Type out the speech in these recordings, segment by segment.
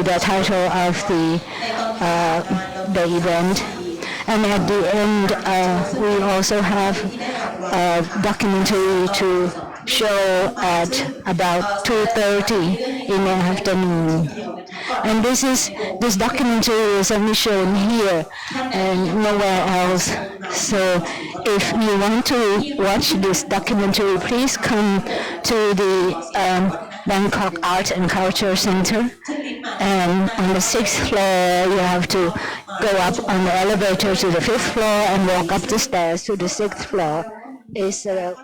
the title of the event. And at the end, we also have a documentary to show at about 2:30 in the afternoon. And this documentary is only shown here and nowhere else. So if you want to watch this documentary, please come to the Bangkok Art and Culture Center. And on the 6th floor, you have to go up on the elevator to the 5th floor and walk up the stairs to the 6th floor. It's a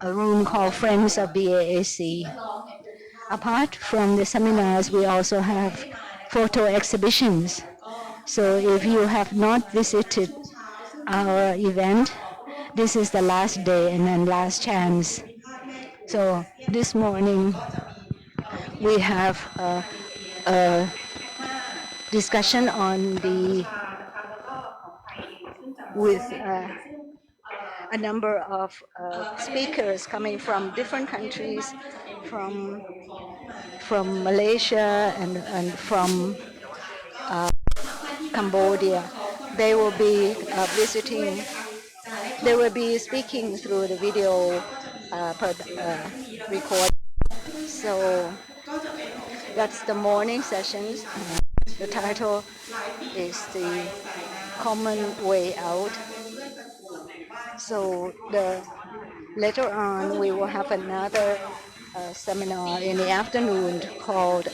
room called Friends of BAAC. Apart from the seminars, we also have photo exhibitions. So if you have not visited our event, this is the last day and then last chance. So this morning, we have a discussion on with a number of speakers coming from different countries, from Malaysia and from Cambodia. They will be they will be speaking through the video record. So that's the morning sessions. The title is the Common Way Out. So later on we will have another seminar in the afternoon called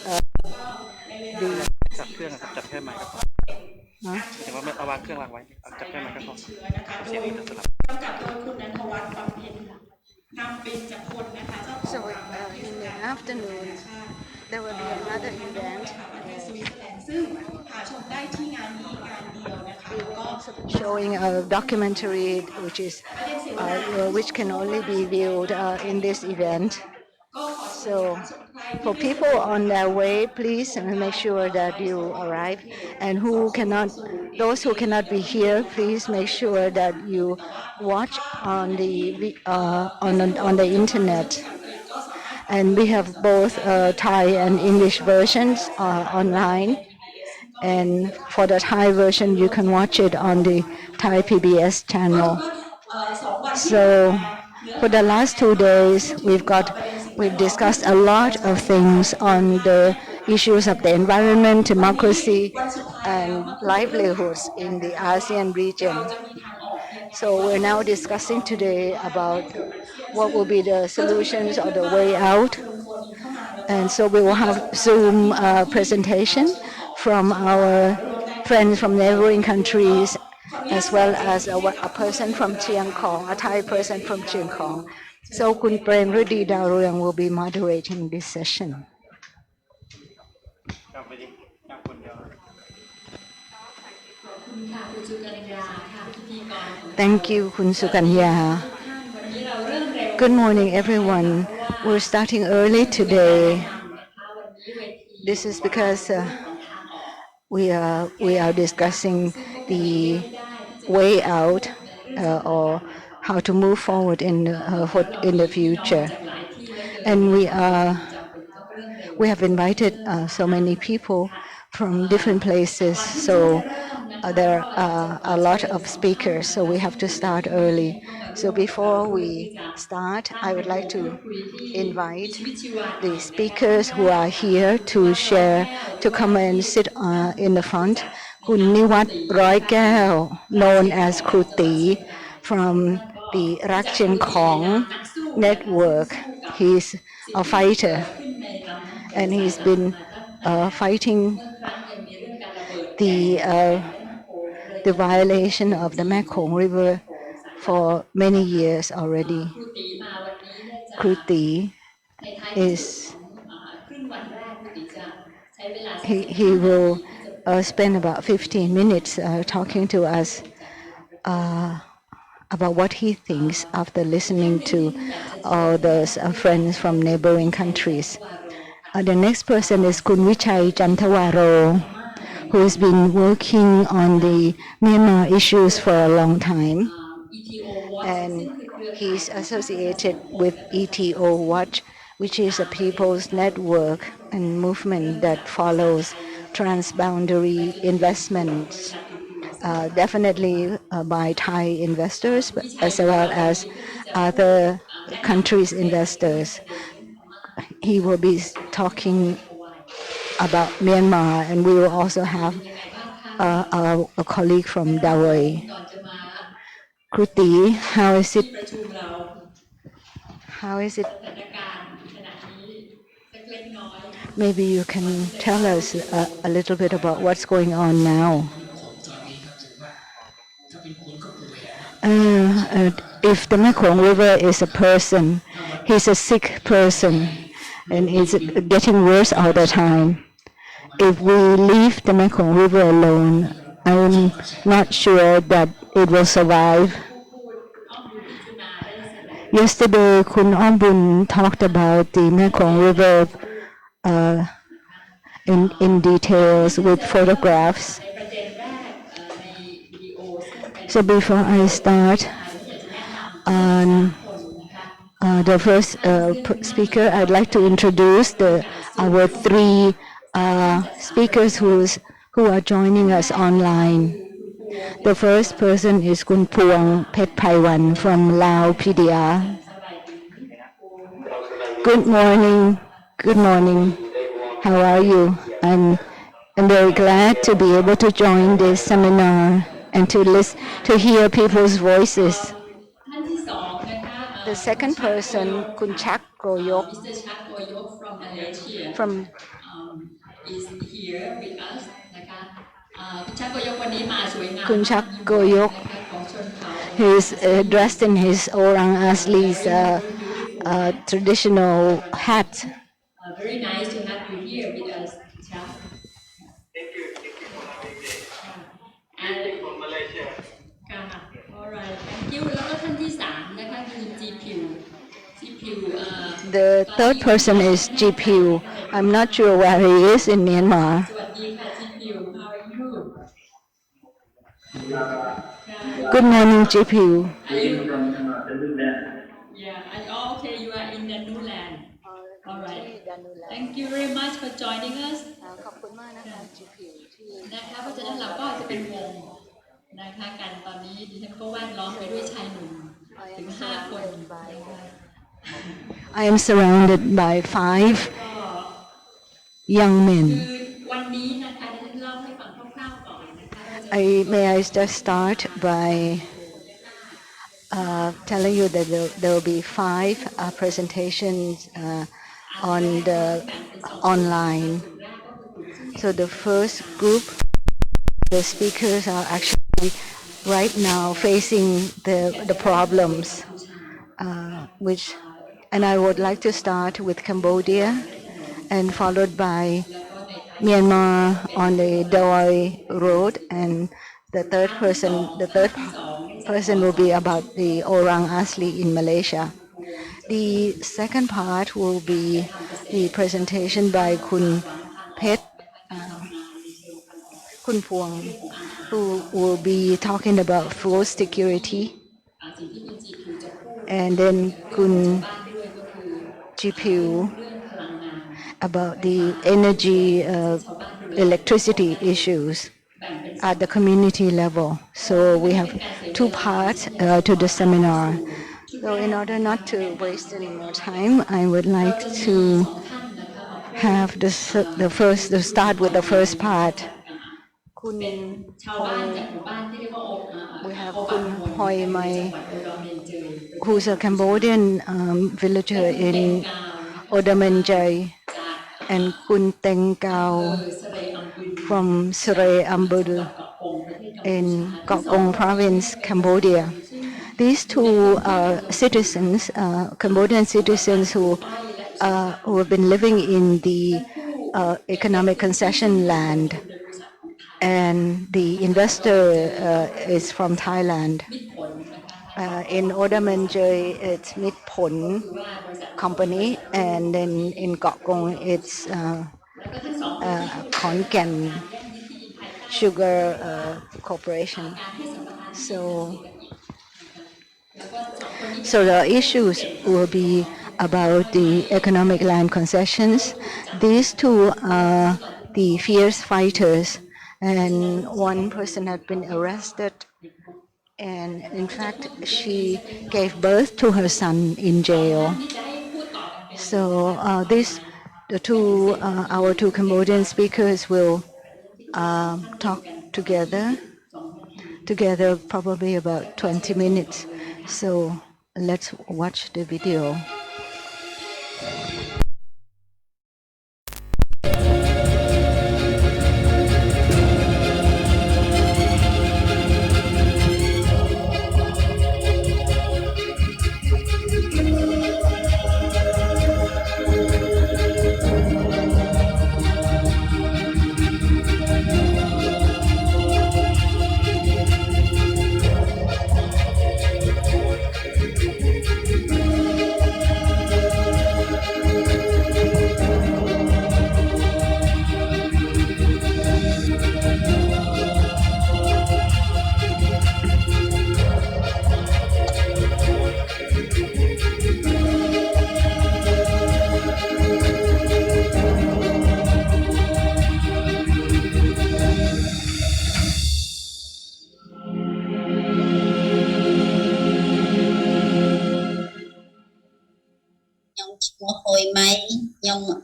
the So in the afternoon there will be another event showing a documentary which can only be viewed in this event. So for people on their way, please make sure that you arrive, and those who cannot be here, please make sure that you watch on the internet. And we have both Thai and English versions online. And for the Thai version, you can watch it on the Thai PBS channel. So for the last 2 days, we've discussed a lot of things on the issues of the environment, democracy, and livelihoods in the ASEAN region. So we're now discussing today about what will be the solutions or the way out. And so we will have Zoom presentation from our friends from neighboring countries, as well as a person from Chiang Khong, a Thai person from Chiang Khong. So Kun Premrudi Daruyang will be moderating this session. Thank you, Kun Sukanya. Good morning, everyone. We're starting early today. This is because we are discussing the way out or how to move forward in the future, and we have invited so many people from different places. So there are a lot of speakers, so we have to start early. So before we start, I would like to invite the speakers who are here to share, to come and sit in the front. Kun Niwat Roy Kaew, known as Kruti, from the Rak Chiang Khong network. He's a fighter, and he's been fighting the violation of the Mekong River for many years already. Kruti he will spend about 15 minutes talking to us about what he thinks after listening to all those friends from neighboring countries. The next person is Kun Vichai Chantawaro, who has been working on the Myanmar issues for a long time. And he's associated with ETO Watch, which is a people's network and movement that follows transboundary investments, definitely by Thai investors, but as well as other countries' investors. He will be talking about Myanmar, and we will also have a colleague from Dawei. Kruti, how is it? How is it? Maybe you can tell us a little bit about what's going on now. If the Mekong River is a person, he's a sick person, and it's getting worse all the time. If we leave the Mekong River alone, I'm not sure that it will survive. Yesterday, Kun Ombun talked about the Mekong River uh, in details with photographs. So before I start, the first speaker, I'd like to introduce our three speakers who are joining us online. The first person is Kun Phouvong Phetphayvanh from Laos PDR. Good morning. Good morning. How are you? I'm very glad to be able to join this seminar and to hear people's voices. The second person, Kun Shaq Koyok, from Malaysia, from is here with us นะคะคุณชักโกยกวันนี้มาสวยงาม Kun มาก Shaq ยิ่งใหญ่ Koyok. นะคะของชนเผ่า He's dressed in his Orang Asli's traditional hat. Very nice to have you here with us, Shaq. And from Malaysia. ค่ะ Alright, thank you. แล้วก็ท่านที่สามนะคะคือจีพิว The third person is Kyi Phyo. I'm not sure where he is in Myanmar. สวัสดีค่ะจีพิว How are you? Good morning, Kyi Phyo. Yeah, okay, you are in Danu Land. Alright. Thank you very much for joining us. ขอบคุณมากนะคะ Kyi Phyo นะคะเพราะฉะนั้นเราก็จะเป็นวงนะคะกันตอนนี้ดิฉันก็แวดล้อมไปด้วยชายหนุ่มถึง5 คนนะคะ I am surrounded by 5 young men. คือวันนี้นะคะดิฉันเล่าให้ฟังคร่าวๆก่อนนะคะ May I just start by telling you that there will be 5 presentations on the online. So the first group, the speakers are actually right now facing the problems, and I would like to start with Cambodia and followed by Myanmar on the Dawei road, and the third person will be about the Orang Asli in Malaysia. The second part will be the presentation by Kun Phouvong, who will be talking about food security, and then Kun Kyi Phyo about the energy, electricity issues at the community level. So we have 2 parts to the seminar. So in order not to waste any more time, I would like to have to start with the first part. We have Kun Hoi Mai, who's a Cambodian villager in Oddor, and Kun Teng from Ambel in Koyok province, Cambodia. These 2 citizens, Cambodian citizens who have been living in the economic concession land, and the investor is from Thailand. In Oddor, it's Mitphon company, and then in Koyok it's Khon Sugar Corporation. So the issues will be about the economic land concessions. These 2 the fierce fighters, and one person had been arrested, and in fact she gave birth to her son in jail. So our two Cambodian speakers will talk together probably about 20 minutes. So let's watch the video.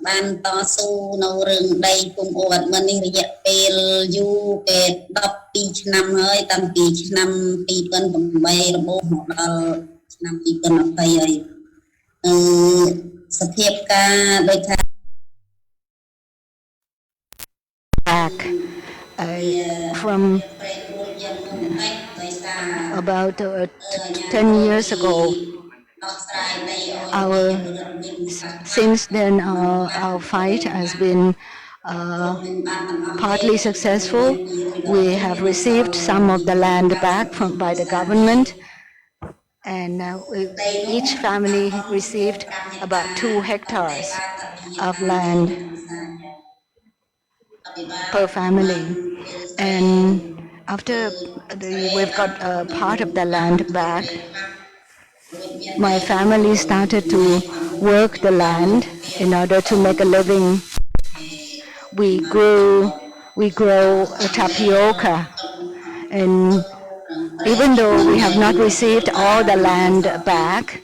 Ban to su no rừng đầy cùng ổn mà nên rịa pel du pe đập pi năm hơi tam pi năm pi cân bằng bay là bố họ năm pi cân học thầy ấy sắp xếp ca đôi thay Back from about 10 years ago. Since then, our fight has been partly successful. We have received some of the land back by the government, and each family received about 2 hectares of land per family. And after we've got part of the land back, my family started to work the land in order to make a living. We grow tapioca, and even though we have not received all the land back,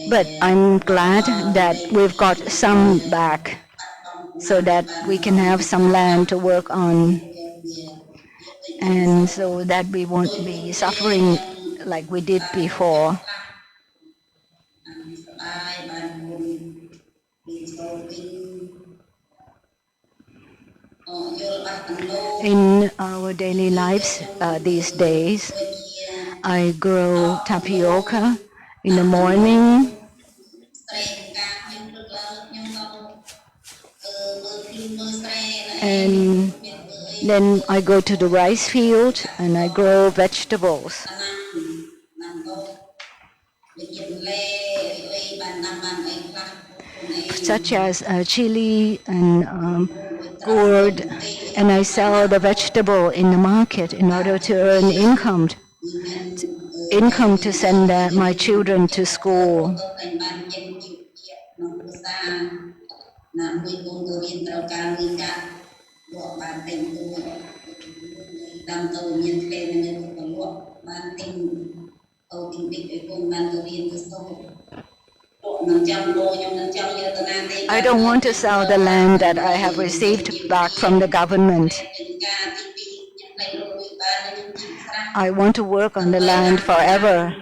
but I'm glad that we've got some back so that we can have some land to work on, and so that we won't be suffering like we did before. In our daily lives these days, I grow tapioca in the morning, and then I go to the rice field and I grow vegetables, such as chili and gourd, and I sell the vegetable in the market in order to earn income to send my children to school. I don't want to sell the land that I have received back from the government. I want to work on the land forever.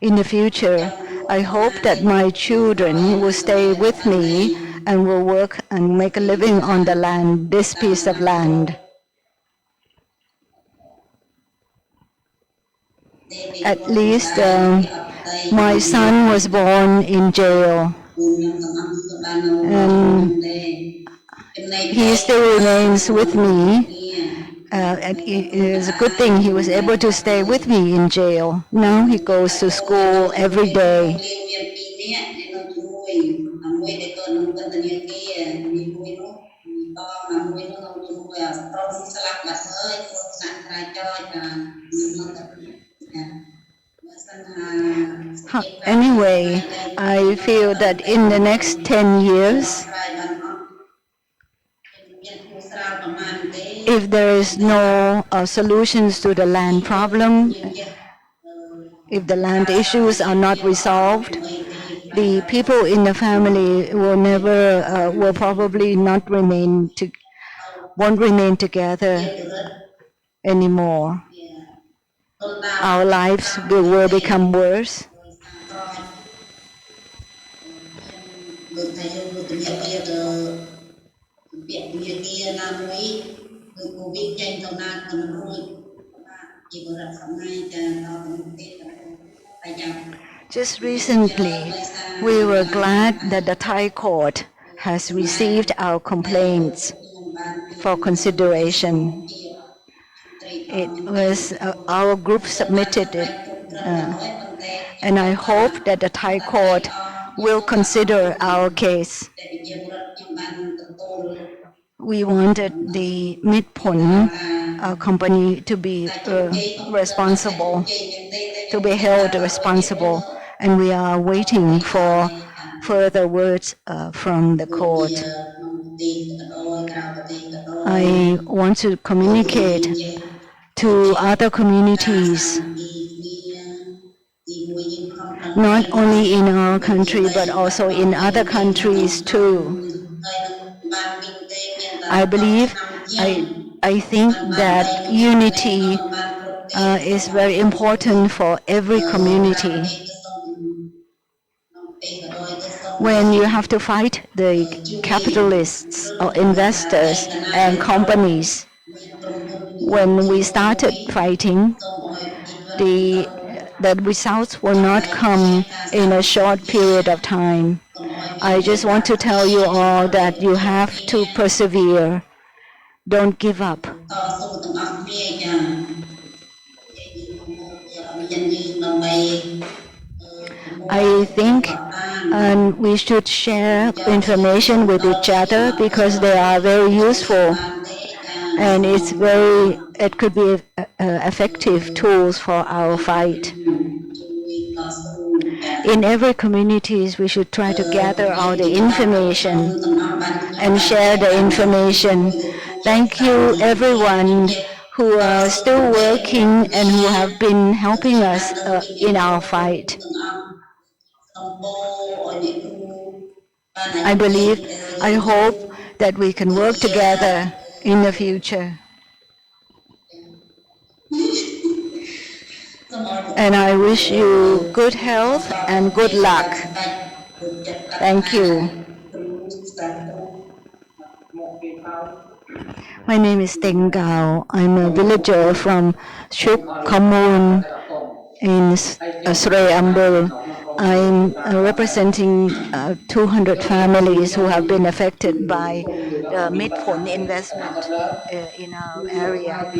In the future, I hope that my children will stay with me and will work and make a living on the land, this piece of land. At least my son was born in jail, and he still remains with me. And it is a good thing he was able to stay with me in jail. Now he goes to school every day. Anyway, I feel that in the next 10 years, if there is no solutions to the land problem, if the land issues are not resolved, the people in the family will probably won't remain together anymore. Our lives will become worse. Just recently, we were glad that the Thai court has received our complaints for consideration. It was our group submitted it, and I hope that the Thai court will consider our case. We wanted the Midpon company to be responsible, to be held responsible, and we are waiting for further words from the court. I want to communicate to other communities, not only in our country but also in other countries too. I think that unity is very important for every community. When you have to fight the capitalists or investors and companies, when we started fighting, the results will not come in a short period of time. I just want to tell you all that you have to persevere. Don't give up. I think we should share information with each other because they are very useful, and it could be effective tools for our fight. In every communities, we should try to gather all the information and share the information. Thank you, everyone who are still working and who have been helping us in our fight. I hope that we can work together in the future. And I wish you good health and good luck. Thank you. My name is Teng. I'm a villager from Shaq commune in Srei Ambel. I'm representing 200 families who have been affected by the Midpon investment in our area.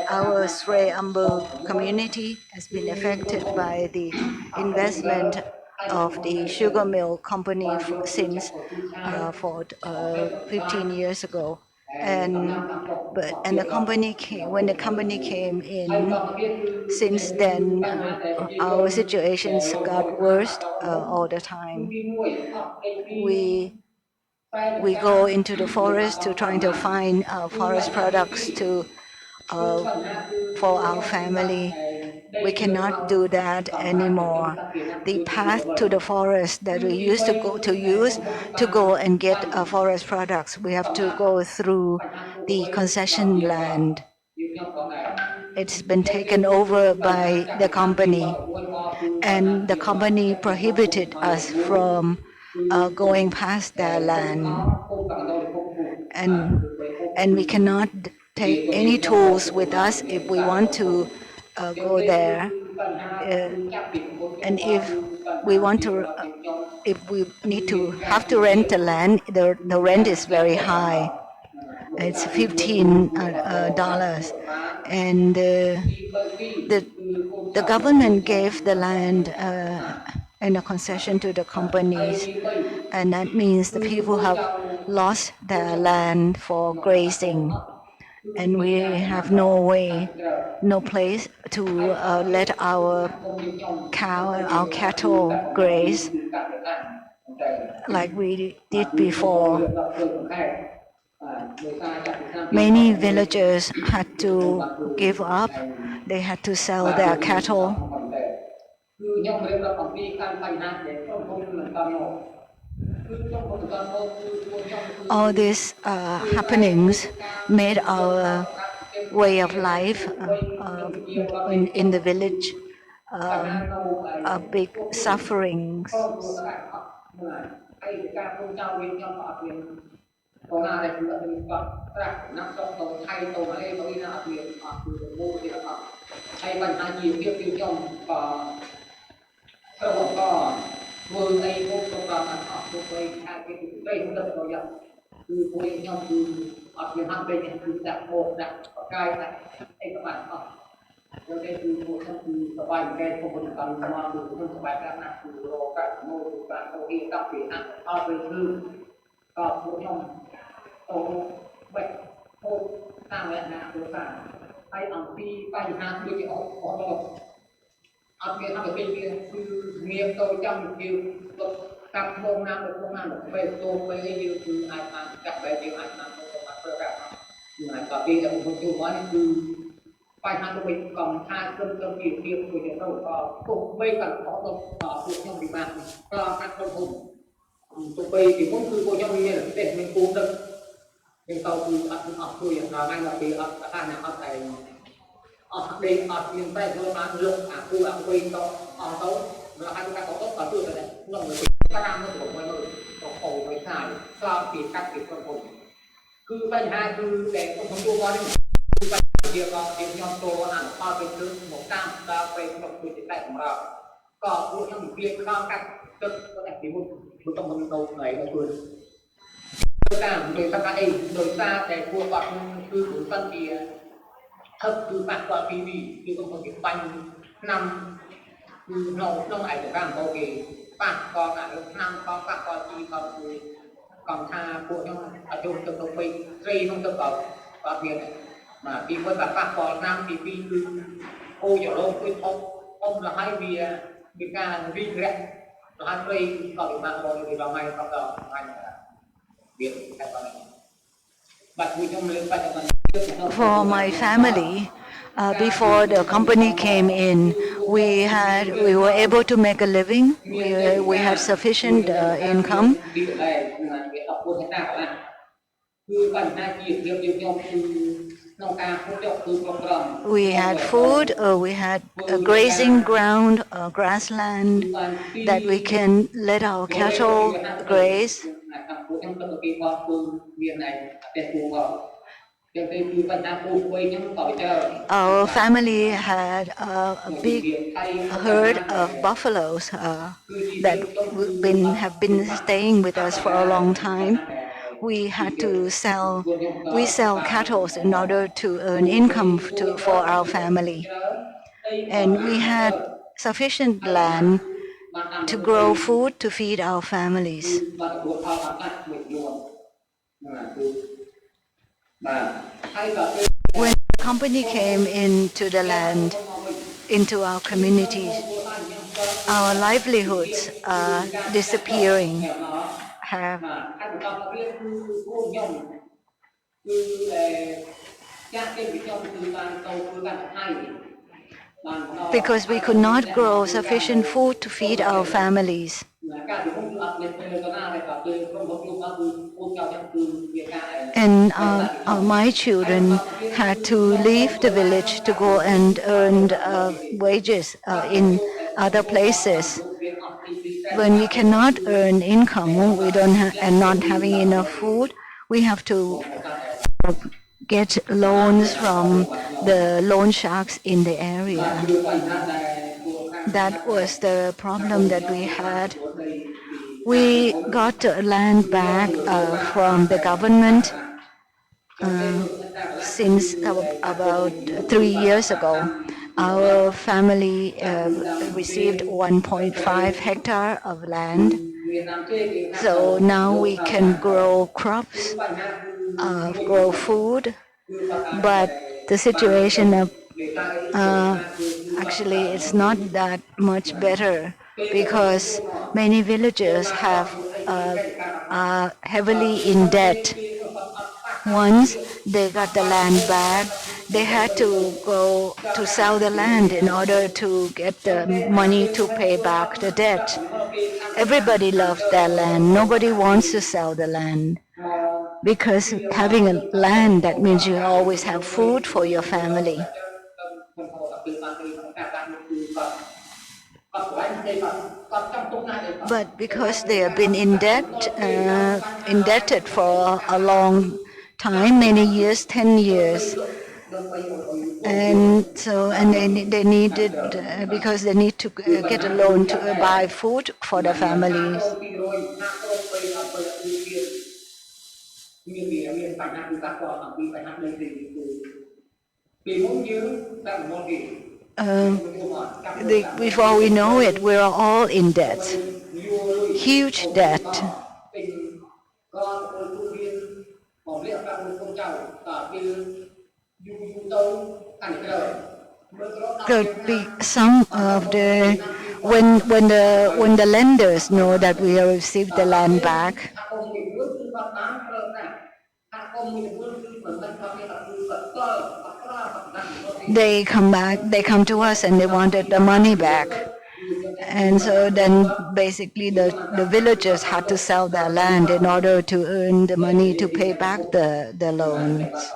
Our Srei Ambel community has been affected by the investment of the sugar mill company since 15 years ago. And the company when the company came in, since then our situations got worse all the time. We go into the forest to trying to find forest products for our family. We cannot do that anymore. The path to the forest that we used to go and get forest products, we have to go through the concession land. It's been taken over by the company, and the company prohibited us from going past their land. And we cannot take any tools with us if we want to go there. And if we have to rent the land, the rent is very high. It's $15, and the government gave the land and a concession to the companies, and that means the people have lost their land for grazing. and we have no way, no place to let our cattle graze like we did before. Many villagers had to give up. They had to sell their cattle. All these happenings made our way of life in the village a big sufferings. For my family, before the company came in, we were able to make a living. We had sufficient income. We had food, we had a grazing ground, grassland that we can let our cattle graze. Our family had a big herd of buffaloes that have been staying with us for a long time. We sell cattle in order to earn income for our family. And we had sufficient land to grow food to feed our families. When the company came into the land, into our communities, our livelihoods are disappearing. Because we could not grow sufficient food to feed our families. And my children had to leave the village to go and earn wages in other places. When we cannot earn income, and not having enough food, we have to get loans from the loan sharks in the area. That was the problem that we had. We got land back from the government since about 3 years ago. Our family received 1.5 hectare of land. So now we can grow crops, grow food, But the situation of actually it's not that much better because many villagers are heavily in debt. Once they got the land back, they had to go to sell the land in order to get the money to pay back the debt. Everybody loves their land. Nobody wants to sell the land because having a land, that means you always have food for your family. But because they have been indebted for a long time, many years, 10 years, and so they needed because they need to get a loan to buy food for their families. Before we know it, we're all in debt, huge debt. Could be some of the when the lenders know that we have received the land back, they come to us and they wanted the money back. And so then basically the villagers had to sell their land in order to earn the money to pay back the loans.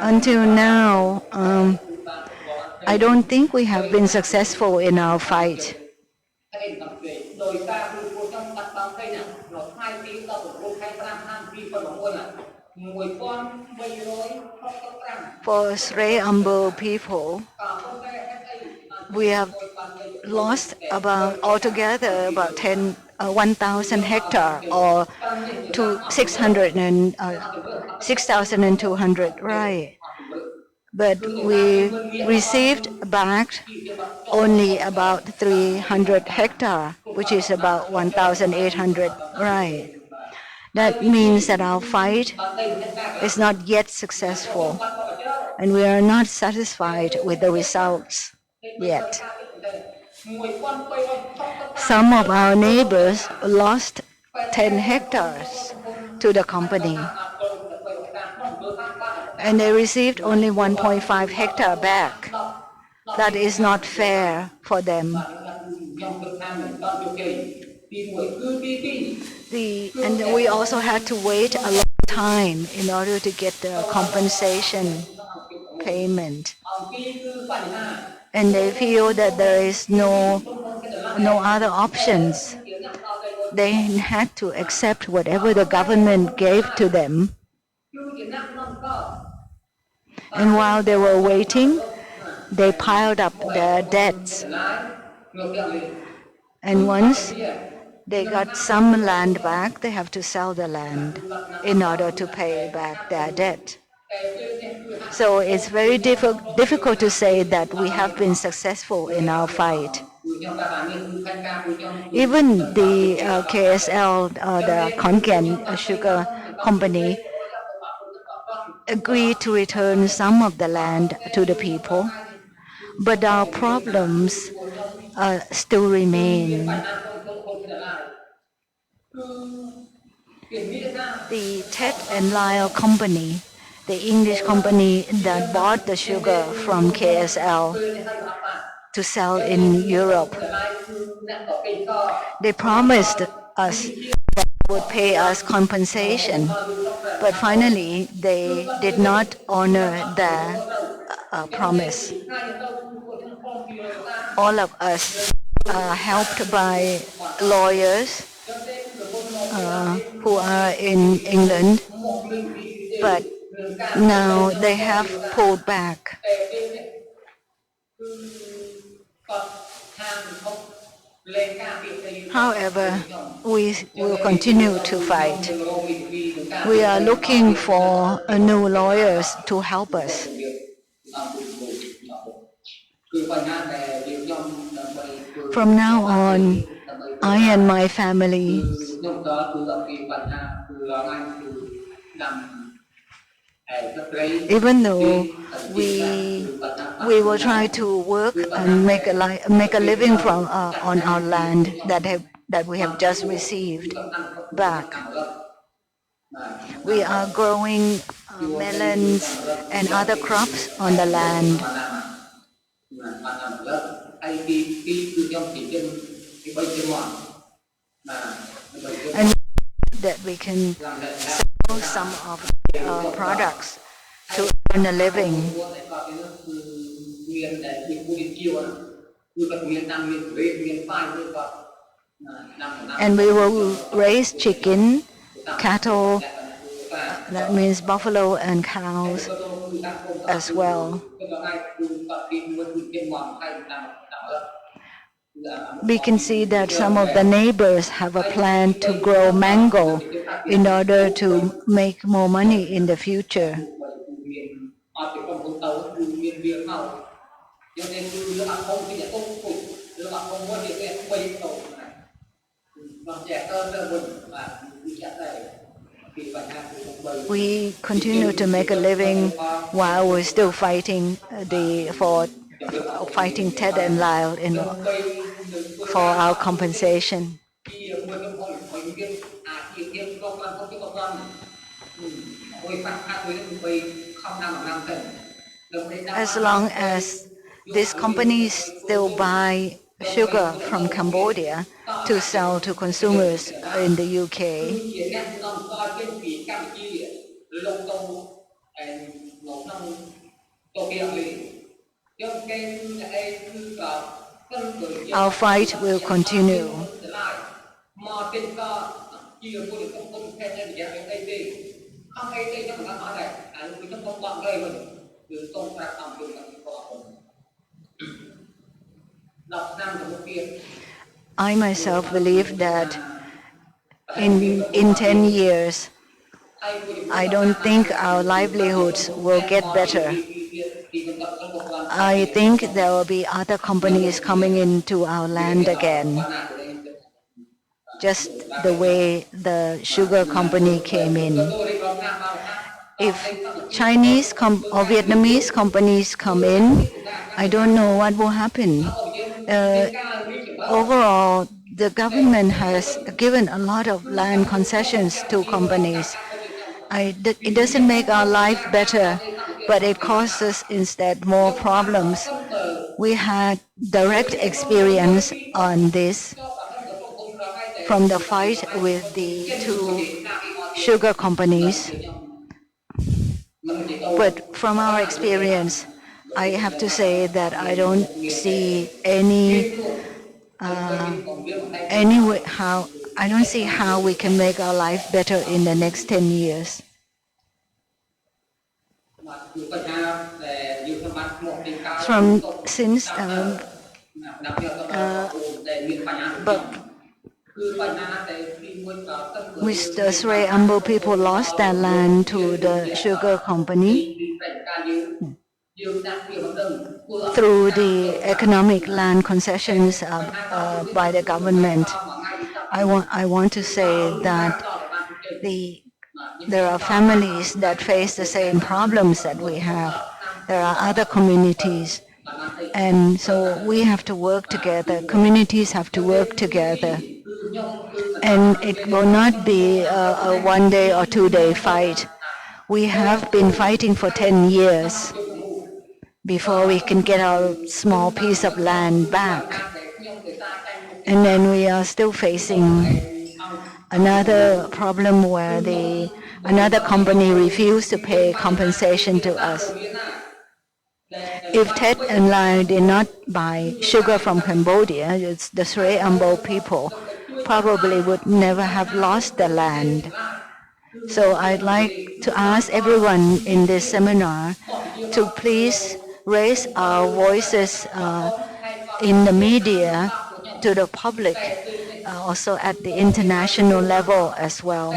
Until now, I don't think we have been successful in our fight. For Sri Ambel people, we have lost altogether about 1,000 hectares or 6,200, right? But we received back only about 300 hectares, which is about 1,800, right? That means that our fight is not yet successful, and we are not satisfied with the results yet. Some of our neighbors lost 10 hectares to the company, and they received only 1.5 hectare back. That is not fair for them. And we also had to wait a long time in order to get the compensation payment. And they feel that there is no other options. They had to accept whatever the government gave to them. And while they were waiting, they piled up their debts. And once they got some land back, they have to sell the land in order to pay back their debt. So it's very difficult to say that we have been successful in our fight. Even the KSL, the Khon Sugar Company, agreed to return some of the land to the people, but our problems still remain. The Tet and Lyle Company, the English company that bought the sugar from KSL to sell in Europe, they promised us that they would pay us compensation, but finally they did not honor their promise. All of us are helped by lawyers who are in England, but now they have pulled back. However, we will continue to fight. We are looking for new lawyers to help us. From now on, I and my family, even though we will try to work and make a living from on our land that we have just received back. We are growing melons and other crops on the land. And that we can sell some of the products to earn a living. And we will raise chicken, cattle, that means buffalo and cows as well. We can see that some of the neighbors have a plan to grow mango in order to make more money in the future. We continue to make a living while we're still fighting fighting Tet and Lyle for our compensation. As long as these companies still buy sugar from Cambodia to sell to consumers in the UK, our fight will continue. I myself believe that in 10 years, I don't think our livelihoods will get better. I think there will be other companies coming into our land again, just the way the sugar company came in. If Chinese or Vietnamese companies come in, I don't know what will happen. Overall, the government has given a lot of land concessions to companies. It doesn't make our life better, but it causes instead more problems. We had direct experience on this from the fight with the two sugar companies. But from our experience, I have to say that I don't see I don't see how we can make our life better in the next 10 years. With the Srey Ambel people lost their land to the sugar company through the economic land concessions by the government. I want to say that there are families that face the same problems that we have. There are other communities, and so we have to work together. Communities have to work together, and it will not be a 1 day or 2 day fight. We have been fighting for 10 years before we can get our small piece of land back. And then we are still facing another problem where another company refused to pay compensation to us. If Tet and Lai did not buy sugar from Cambodia, the Srey Ambel people probably would never have lost the land. So I'd like to ask everyone in this seminar to please raise our voices in the media to the public, also at the international level as well.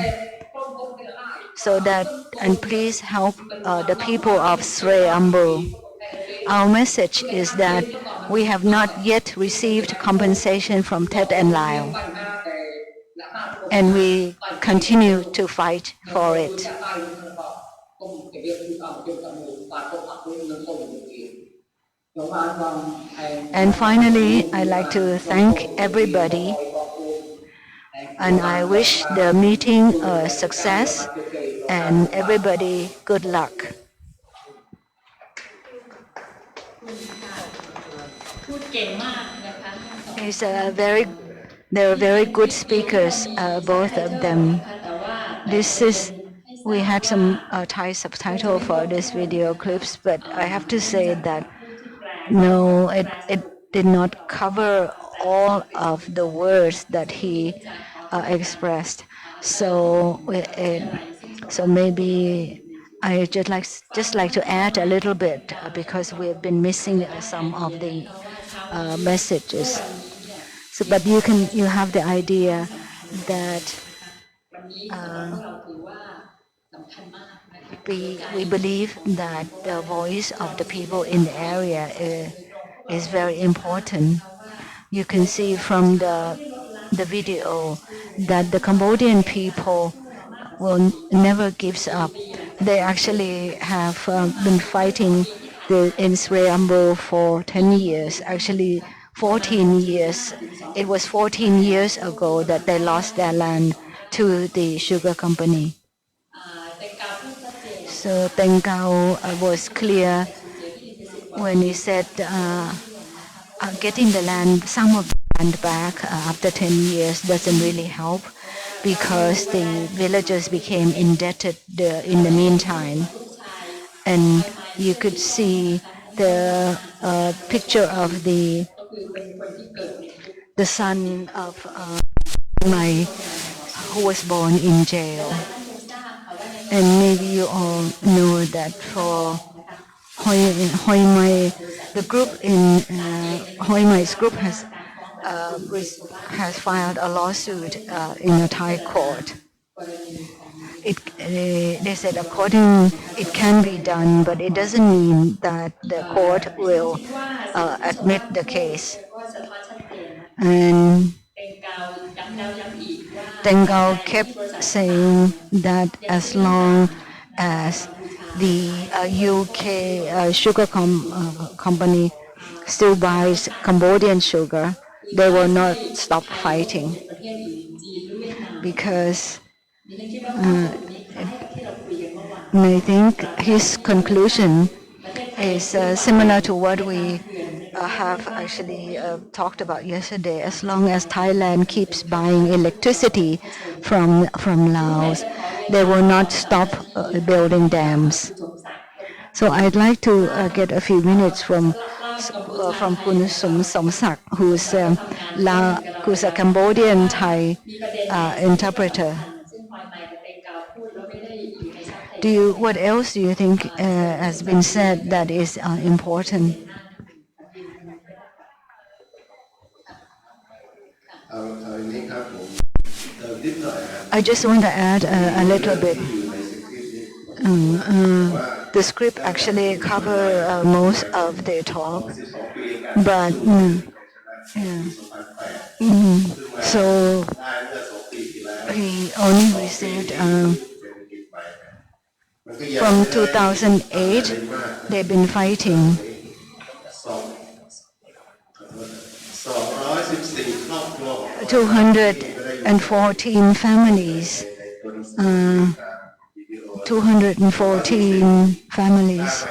So that, and please help the people of Srey Ambel. Our message is that we have not yet received compensation from Tet and Laos, and we continue to fight for it. And finally, I'd like to thank everybody, and I wish the meeting a success and everybody good luck. They're very good speakers, both of them. We had some Thai subtitle for this video clips, but I have to say that no, it did not cover all of the words that he expressed. So maybe I just like to add a little bit because we've been missing some of the messages. So, but you have the idea that we believe that the voice of the people in the area is very important. You can see from the video that the Cambodian people will never gives up. They actually have been fighting in Sri Ambel for 10 years, actually 14 years. It was 14 years ago that they lost their land to the sugar company. So Teng was clear when he said getting the land, some of the land back after 10 years doesn't really help because the villagers became indebted in the meantime. And you could see the picture of the son of Mai, who was born in jail. And maybe you all know that for Hoi Mai, the group in Hoi Mai's group has filed a lawsuit in a Thai court. They said it can be done, but it doesn't mean that the court will admit the case. And Teng kept saying that as long as the UK sugar company still buys Cambodian sugar, they will not stop fighting because I think his conclusion is similar to what we have actually talked about yesterday. As long as Thailand keeps buying electricity from Laos, they will not stop building dams. So I'd like to get a few minutes from Kun Somsak, who's a Cambodian Thai interpreter. What else do you think has been said that is important? I just want to add a little bit. The script actually covers most of the talk, but so he only received from 2008. They've been fighting. 214 families. 214 families.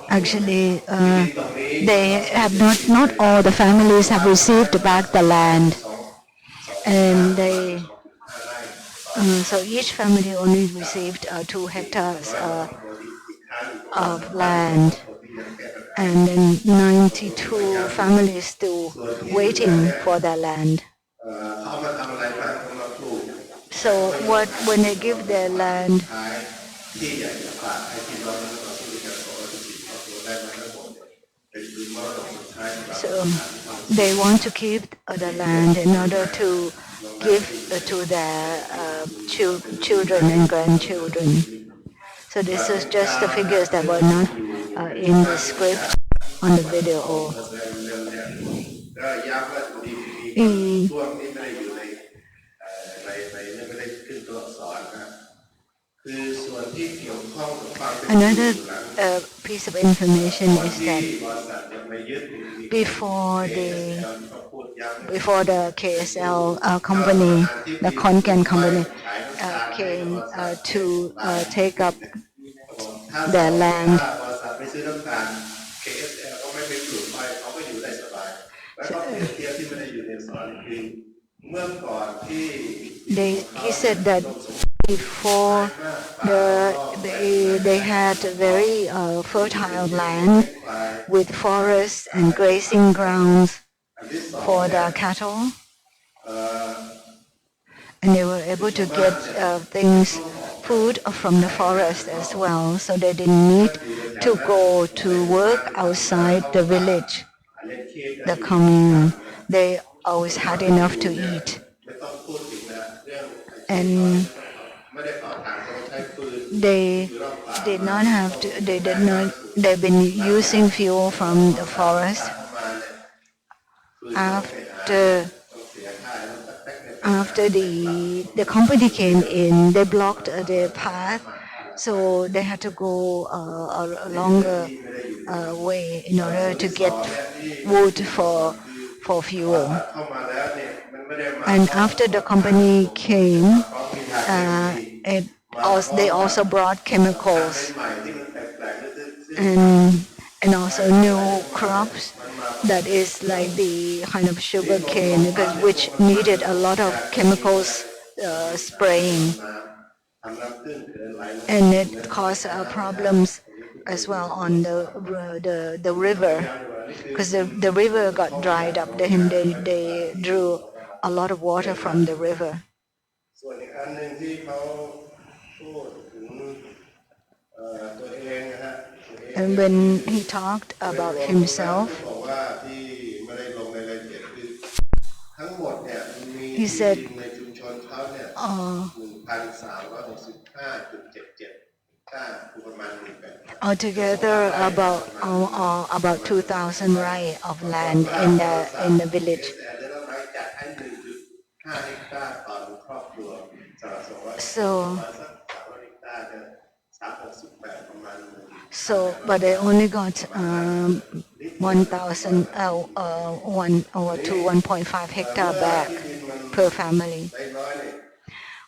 Actually, they have not all the families have received back the land, and so each family only received 2 hectares of land, and then 92 families still waiting for their land. So when they give their land, so they want to keep the land in order to give to their children and grandchildren. So this is just the figures that were not in the script. on the video. Another piece of information is that before the KSL company, the Konkan company, came to take up their land. He said that before they had very fertile land with forests and grazing grounds for the cattle, and they were able to get food from the forest as well, so they didn't need to go to work outside the village, the commune. They always had enough to eat, and they've been using fuel from the forest. After the company came in, they blocked the path, so they had to go a longer way in order to get wood for fuel. And after the company came, they also brought chemicals and also new crops that is like the kind of sugar cane, which needed a lot of chemicals spraying, and it caused problems as well on the river, because the river got dried up. Then they drew a lot of water from the river. And when he talked about himself, he said altogether about 2,000 rai of land in the village. But they only got 1,000 to 1.5 hectare back per family.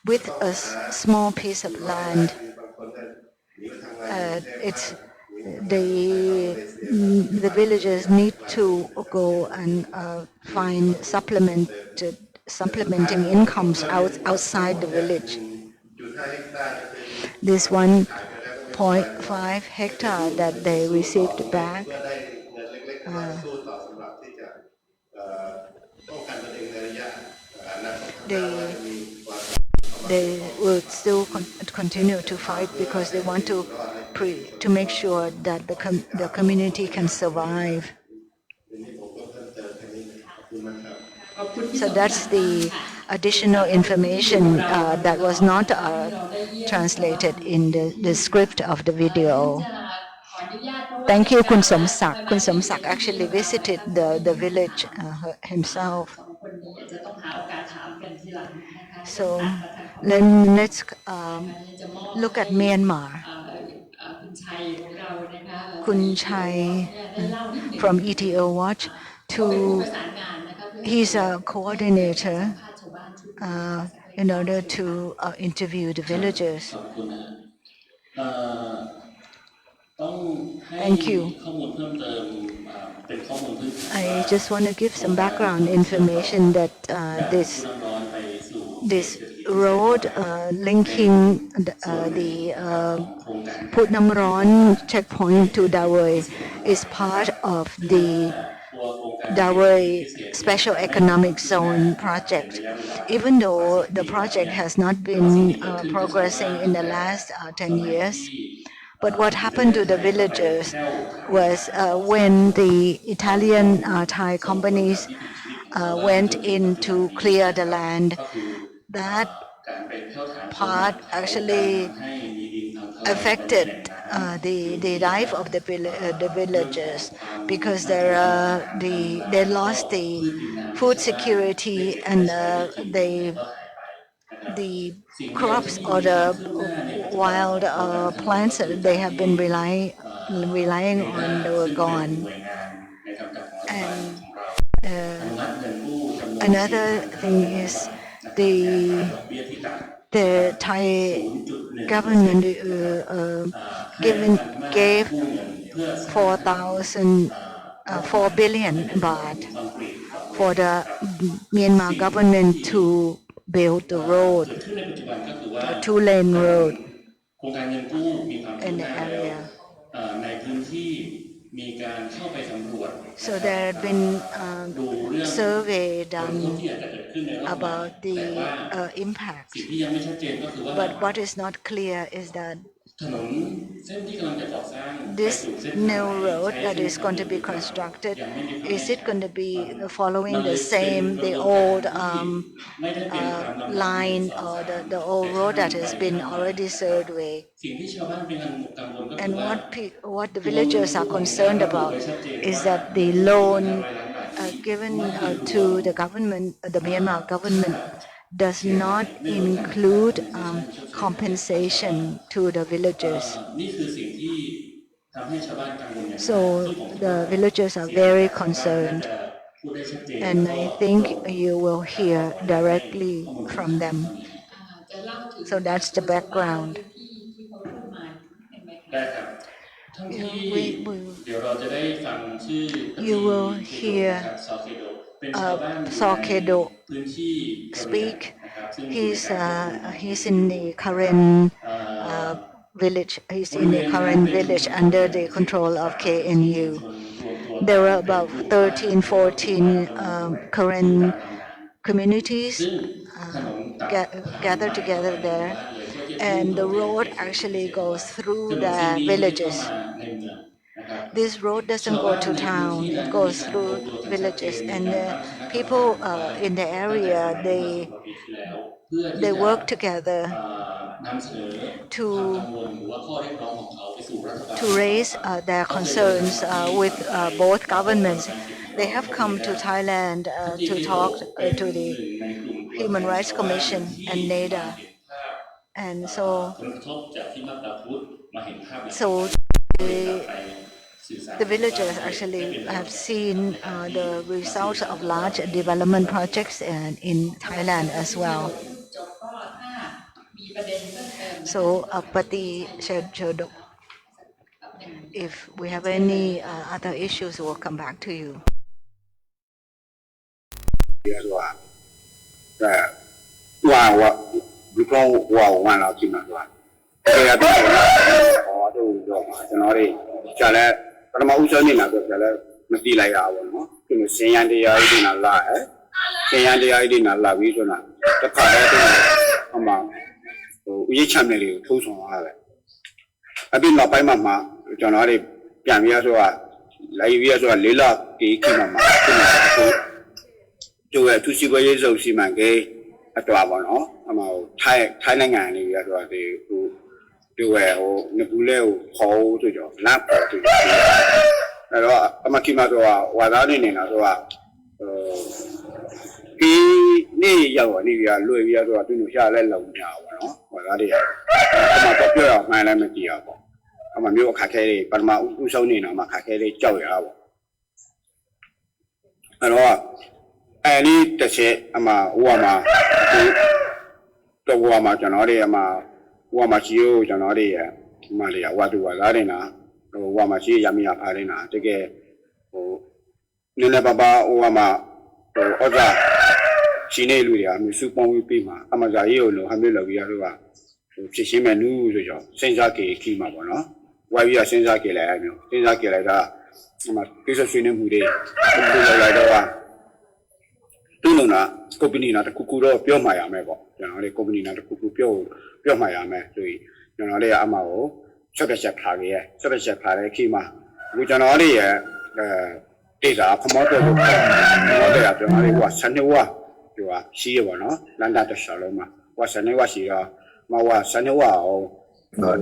With a small piece of land, the villagers need to go and find supplementing incomes outside the village. This 1.5 hectare that they received back, they will still continue to fight because they want to make sure that the community can survive. So that's the additional information that was not translated in the script of the video. Thank you, Kun Somsak. Kun Somsak actually visited the village himself. So let's look at Myanmar. Kun Chai from ETO Watch, he's a coordinator in order to interview the villagers. Thank you. I just want to give some background information that this road linking the Phut Nam Ron checkpoint to Dawei is part of the Dawei Special Economic Zone project. Even though the project has not been progressing in the last 10 years, but what happened to the villagers was when the Italian Thai companies went in to clear the land, that part actually affected the life of the villagers because they lost the food security and the crops or the wild plants that they have been relying on were gone. And another thing is the Thai government gave 4 billion baht for the Myanmar government to build the road, a 2-lane road in the area. So there had been survey done about the impact. But what is not clear is that this new road that is going to be constructed, is it going to be following the old line or the old road that has been already surveyed? And what the villagers are concerned about is that the loan given to the government, the Myanmar government, does not include compensation to the villagers. So the villagers are very concerned, and I think you will hear directly from them. So that's the background. You will hear Sokedo speak. He's in the current village. He's in the current village under the control of KNU. There are about 13, 14 current communities gathered together there, and the road actually goes through the villages. This road doesn't go to town; it goes through villages, and the people in the area they work together to raise their concerns with both governments. They have come to Thailand to talk to the Human Rights Commission and NADA, and so the villagers actually have seen the results of large development projects in Thailand as well. So, Pati Chodok, if we have any other issues, we'll come back to you. I've been not by Mamma, January, Piamiazoa, Laivia, Lila, Kimama, to a 2 years of Simangay at Lavano, about Thailand and the who do a Nebuleo, Paul to your lap to Amakimazoa, Wadani, Azoa. Ni yawa ni ya lo ya so tu nu sha le long nya ba no wa da de ma to pyo ya mai lai ma ti ya ba ama myo kha khe de pa ma u sau ni na ma kha khe de jiao ya ba a ni ta che ama wa ma to wa ma chano de ama wa ma chi yo chano de ya ma le ya wa tu wa da de na wa ma chi ya mi ya pha de na de ke ho ni ne ba ba wa ma oza Chine Luria, Musupon Pima, Amazayo, Hamila, Chishima Nuzo, Senzaki, Kimabono, why we are Senzaki Lano, Senzaki Lada, piece of Sinem Hude, Tununa, Copinina, the Kukuro, Pio Mayamebo, Generally Copinina, the Kuku Pio Mayame, Generally Amao, Sokashak Hagia, Sokashak Kima, which are only these are commodity, was Sanewa. You are see one, Landa Shaloma, ว่าสันนิวาสีละมาว่าสันนิวาเอาแ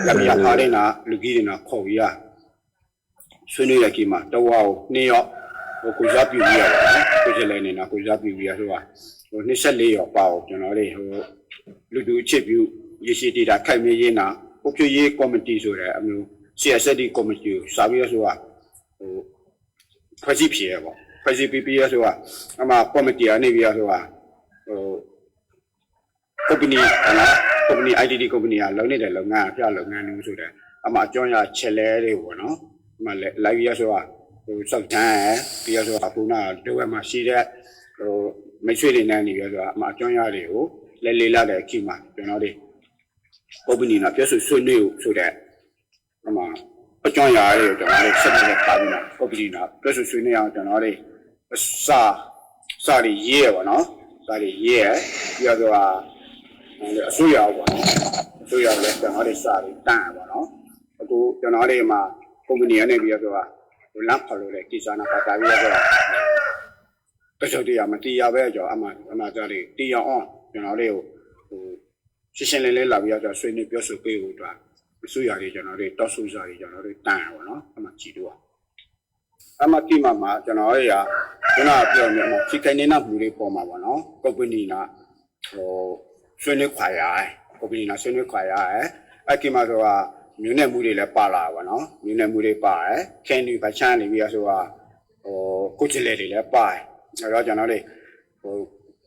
ล้วมีอะไรนะลูกดีนะเขาอย่าส่วนนี้กี่มาตัวเอาเนี่ยกูจะพิจารณากูจะเล่นนะกูจะพิจารณาว่านี่เสลียเปล่าจนอะไรลูกดูเชี่ยวยี่สิบที่ได้ใครไม่ยินนะพวกยี่คอมเมดี้ส่วนอะไรมีเสียเสดีคอมเมดี้สามีส่วนพระจิพีเอบ่พระจิพีส่วนอามาคอมเมดี้อันนี้ส่วนคอมพานีนะคอมพานีไอทีคอมพานีเราเนี่ยเรางานเพื่อเรางานนึงส่วนอามาจอยเชลเลอร์วะเนาะมาไลฟ์ส่วนสักท่านพี่ส่วนคุณน่ะดูว่ามาซีเรียไม่ช่วยเลยนะนี่ส่วนมาจอยเร็วเล่นๆเลยขี้มาจนเอาดิคอมพานีนะเพื่อส่วนนี้ส่วนอามาจอยเลยจนเอาดิสักท่านตามนะคอมพานีนะเพื่อส่วนนี้จนเอาดิซาดิเย่วะเนาะซาดิเย่พี่ส่วนสุยาวะสุยาวเลยจนเอาดิซาดิตั้งวะเนาะกูจนเอาดิมาคอมพานีเนี่ยพี่ส่วนลับพอเลยกิจการพัฒนาพี่ส่วนก็จะที่มาที่ยาเวจอามาจะได้ที่ยาอ่อนจนเอาดิชิเชนเล่ๆลาพี่ส่วนส่วนนี้พี่ส่วนไปอุดว่าสุยาวดิจนเอาดิต่อสู้จาดิจนเอาดิตั้งวะเนาะอามาจีดัวอามาที่มาจนเอาดิจนเอาพี่เนี่ยมาที่ใครเนี่ยนะบุรีพอมาวะเนาะคอมพานีนะส่วนนี้ขวายคอมพานีนะส่วนนี้ขวายไอ้ที่มาตัวမြို့နယ်မှုတွေလည်းပါလာပါနော်မြို့နယ်မှုတွေပါတယ်ခင်းတွေပချမ်းနေပြီးဆိုတာကိုချစ်လေတွေလည်းပါတယ်အဲ့တော့ကျွန်တော်တို့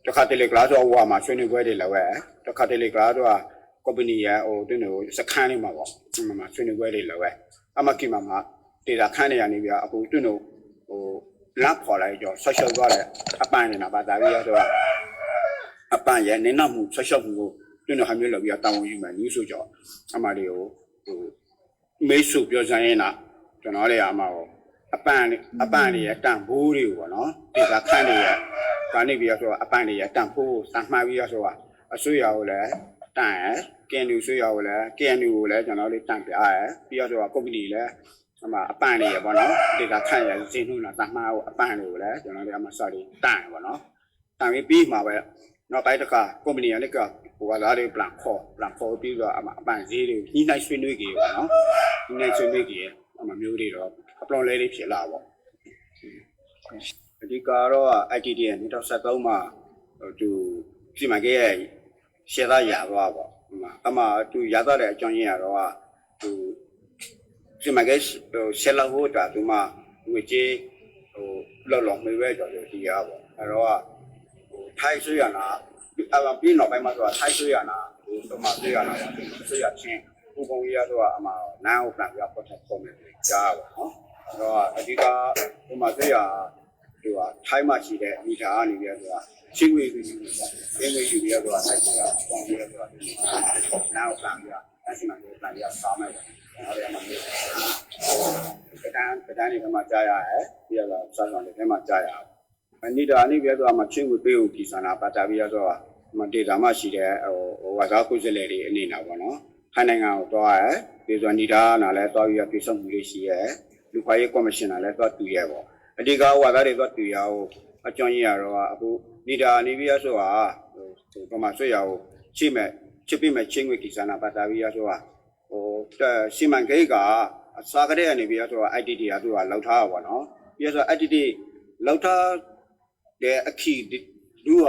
တစ်ခါတလေကလားဆိုဟိုမှာဆွေးနွေးပွဲတွေလည်းပဲတစ်ခါတလေကလားဆိုကုမ္ပဏီရဲ့တင်းတို့စခန်းလေးမှာပေါ့မှာဆွေးနွေးပွဲတွေလည်းပဲအမကီမှာဒေတာခန်းတွေကနေပြီးအခုတင်းတို့လမ်းခေါ်လိုက်ကြောဆော့ရှော့သွားတယ်အပန်းနေတာပါတာပြီးဆိုတာအပန်းရဲ့နေနောက်မှုဆော့ရှော့မှုကိုတင်းတို့ဟာမျိုးလောက်ပြီးတောင်းဝင်ယူမယ်နီးဆိုကြောအမလေးကိုမေးစုပြောစမ်းရင်တော့ကျွန်တော်တွေကမှာအပန်းတွေရတန်ဖိုးတွေကိုပေါ့နော်ဒီကခန့်တွေရကနေပြီးတော့အပန်းတွေရတန်ဖိုးစမ်းမှတ်ပြီးတော့ဆိုတာအဆွေရကိုလည်းတန်ရကင်လူဆွေရကိုလည်းကင်လူကိုလည်းကျွန်တော်တို့တန်ပြရပြီးတော့ကုမ္ပဏီလည်းအမအပန်းတွေရပေါ့နော်ဒီကခန့်ရစင်းနှုန်းလာတန်မှတ်အပန်းတွေကိုလည်းကျွန်တော်တို့အမစော်လေးတန်ရပေါ့နော်တန်ပြီးမှာပဲနောက်ပိုင်းတစ်ခါကုမ္ပဏီကလည်းဟိုကသားတွေပလန်ခေါ်ပြီးတော့အပန်းဈေးတွေညှိနှိုင်းဆွေးနွေးကြပေါ့နော်ညှိနှိုင်းဆွေးနွေးကြအမမျိုးတွေတော့အပလောင်လဲလေးဖြစ်လာပေါ့ဒီကတော့ ITD 2013မှာသူစီမံကိန်းရဲ့ရှယ်သားရသွားပေါ့အမသူရသွားတဲ့အကြောင်းရင်းကတော့သူစီမံကိန်းရှယ်လာဟိုတာသူမှငွေကြေးလော်မေးပဲကြော်ဒီရပေါ့အဲ့တော့ထိုင်းဆွေးရနာပြီးနောက်ပိုင်းမှာဆိုတာထိုက်ဆွေးရနာတော့မှဆွေးရနာပါဆွေးရချင်းပူပုံရဆိုတာအမှနားကိုပြန်ပြပေါ်တယ်ပုံနဲ့ကြားပါနော်အဲ့တော့အဓိကဟိုမှာဆွေးရဒီကထိုင်းမှာရှိတဲ့မိသားအနေနဲ့ဆိုတာချင်းဝေးပြီးချင်းဝေးယူရဆိုတာထိုက်ဆိုတာပုံရဆိုတာနားကိုပြန်ပြအဲ့ဒီမှာပြန်ပြစားမယ်အဲ့ဒါမှမဟုတ်ပဒန်းနေမှာကြားရတယ်ပြီးတော့စားဆောင်တွေမှာကြားရတယ်နေတာအနေပြတော့မှချင်းကိုပေးဖို့ဒီစနာပါတာပြီးတော့မဒေတာမှရှိတဲ့ဝါသားကိုယ်စလဲတွေအနေနဲ့ပေါ့နော်ခိုင်နိုင်ငံကိုတော့ပြီးဆိုနေတာနာလည်းတော့ပြီးပြဆုံးမှုလေးရှိရဲ့လူခွာရေးကော်မရှင်နာလည်းတော့တူရဲ့ပေါ့အဓိကဝါသားတွေတော့တူရအောင်အကြောင်းရင်းကတော့အခုနေတာအနေပြဆိုတာဟိုမှာဆွေရအောင်ချိမဲ့ချစ်ပြမဲ့ချင်းကိုဒီစနာပါတာပြီးဆိုတာစီမံကိန်းကအစားကလေးအနေပြဆိုတာ ITD ကသူကလောက်ထားတာပေါ့နော်ပြီးဆို ITD လောက်ထားတဲ့အခီလူက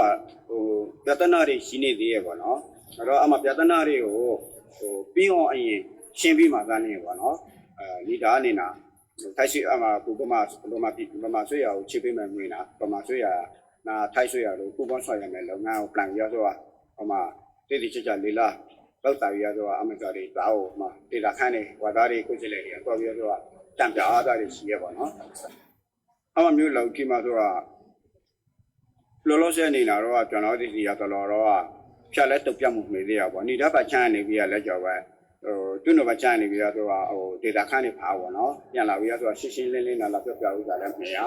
ပြဿနာတွေရှိနေသေးရဲ့ပေါ့နော်အဲ့တော့အမှပြဿနာတွေကိုပြီးအောင်အရင်ရှင်းပြီးမှသားနေပေါ့နော်နေတာအနေနဲ့ထိုက်ရှိအမှဘုမာဆွေရကိုချစ်ပေးမယ်ငွေနာဗမာဆွေရနာထိုက်ဆွေရလို့ပူပေါင်းဆွေရမယ်လုပ်ငန်းကို plan ရဆိုတာဟိုမှာတိတိကျကျလေးလားလောက်တာရဆိုတာအမှကြတယ်ဒါဟိုမှာဒေတာခန်းနေဝါသားတွေကိုကြည့်လိုက်တယ်တော့ပြီးတော့တံပြအားသားတွေရှိရပေါ့နော်အမှမျိုးလောက်ကြည့်မှဆိုတာလောလောဆယ်နေတာတော့ကျွန်တော်ဒီစီရတော်တော့ဖြတ်လဲတုတ်ပြမှုနေသေးရပေါ့နေတာပါချမ်းနေပြီးရလဲကြော်ပဲတွန်းတော့ပါချမ်းနေပြီးတော့ဟိုဒေတာခန်းနေပါပေါ့နော်ပြန်လာပြီးတော့ရှင်းရှင်းလင်းလင်းလာပြောပြဥစ္စာလည်းမရ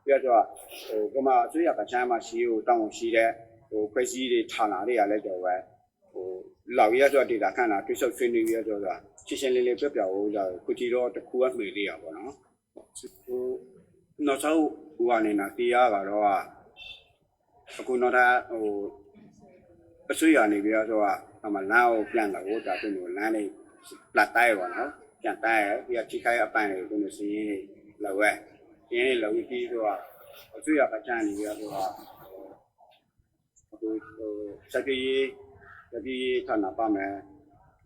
ပြီးတော့ဟိုကမှအစိုးရပါချမ်းမှာရှိကိုတောင်းရှိတဲ့ဟိုခွဲစည်းတွေဌာနတွေကလည်းကြော်ပဲဟိုလောက်ရတော့ဒေတာခန်းလာတွစ်ဆုပ်ဆွေးနွေးပြီးတော့ရှင်းရှင်းလင်းလင်းပြောပြဥစ္စာကိုကြည့်တော့တခုအမှေလေးရပေါ့နော်ဟိုနောက်ဆုံးဟိုအနေနဲ့တရားကတော့အခုတော့ဟို所以啊，你比如说啊，那么然后变了，我打这种蓝的拉带吧，喏，变带，比如去开一般的这种生意楼哎，生意楼低是吧？所以啊，把家里比如说啊，这边他那边嘛，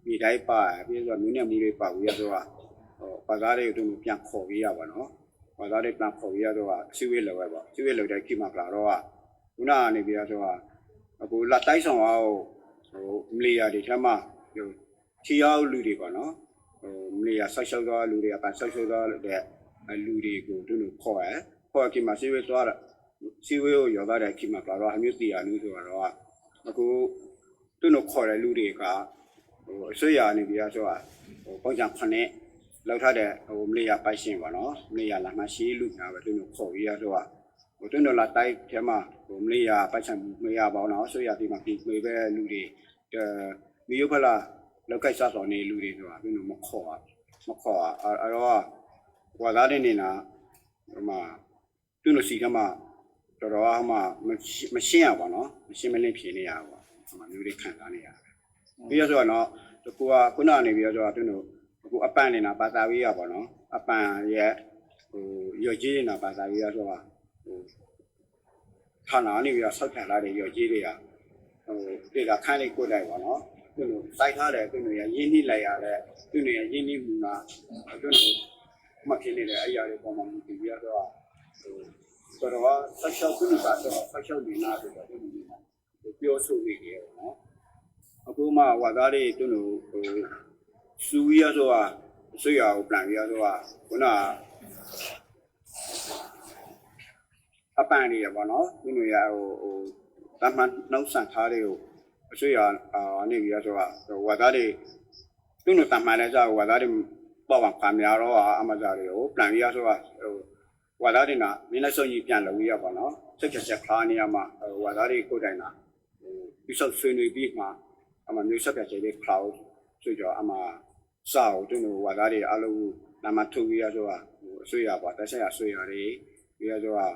米代吧，比如说明年米的吧，比如说啊，把家里这种变烤鱼啊吧，喏，把家里变烤鱼啊，是吧？收尾楼哎吧，收尾楼在起码搞了啊，那你比如说啊。အခုလက်တိုက်ဆောင်အောင်မလေးရတွေထက်မှထီရောက်လူတွေပေါ့နော်မလေးရဆောက်ရှောက်သောလူတွေကပန်ဆောက်ရှောက်သောလူတွေကိုသူတို့ခေါ်ခင်မှာစီဝေးသွားတာစီဝေးကိုရောက်တဲ့ခင်မှာကတော့အမျိုးတီရလူဆိုတော့အခုသူတို့ခေါ်တဲ့လူတွေကအဆွေရနေပြီးတော့ပုံစံခနဲ့လောက်ထားတဲ့မလေးရပိုက်ရှင်ပေါ့နော်မလေးရလာမှရှိလူနာပဲသူတို့ခေါ်ပြီးတော့တွန်းတော်လာတိုက်ထဲမှာမလေးရပိုက်ဆံမရပါဘူးနော်ဆွေရဒီမှာပြီးမေပဲလူတွေမြို့ဖလာလောက်ကိုက်စားတော်နေလူတွေဆိုတာသူတို့မခေါ်အဲ့တော့ဝါသားတဲ့နေနာဟိုမှာသူတို့စီကမှတော်တော်မှမရှင်းရပါနော်မရှင်းမလင်းဖြေနေရပါဟိုမှာမျိုးတွေခံစားနေရတယ်ပြီးရဆိုတော့တကူကခုနကနေပြီးတော့သူတို့အခုအပန်းနေတာပါတာဝေးရပါနော်အပန်းရဲ့ရော်ကြီးနေတာပါတာဝေးရဆိုတာဌာနနေပြီးတော့ဆောက်ခံလာတဲ့ရော်ကြီးတွေကဒေတာခန်းလေးကိုလိုက်ပါနော်သူတို့စိုက်ထားတယ်သူတို့ရရင်းနှီးလိုက်ရတဲ့သူတို့ရရင်းနှီးမှုကသူတို့မဖြစ်နေတဲ့အရာတွေပေါ်မှာမြင်ပြီးတော့တော်တော်ဆက်ရှောက်သူတို့ကတော့ဆက်ရှောက်နေတာဆိုတော့သူတို့ပြောဆိုနေကြတယ်နော်အခုမှဝါသားတွေသူတို့စူရဆိုတာဆွေရအောင်ပြန်ရဆိုတာခုနအပန်းနေရပါတော့သူတို့ရတမန်နှောက်ဆန်ထားတွေကိုအဆွေရနေပြီးဆိုတာဝါသားတွေသူတို့တမန်လည်းဆိုဝါသားတွေပေါ့ပါခါများတော့အမသားတွေကိုပြန်ရဆိုတာဝါသားတွေနာမင်းလည်းစုံကြီးပြန်လို့ရပါတော့စက်ချက်ခါနေရမှာဝါသားတွေကိုယ်တိုင်နာပြီးဆောက်ဆွေးနွေးပြီးမှအမမျိုးဆက်ပြချေလေး cloud ဆိုကြအမစာကိုသူတို့ဝါသားတွေအလုံးနာမထုတ်ပြီးရဆိုတာအဆွေရပါတက်ဆက်ရဆွေရတွေပြီးရဆိုတာ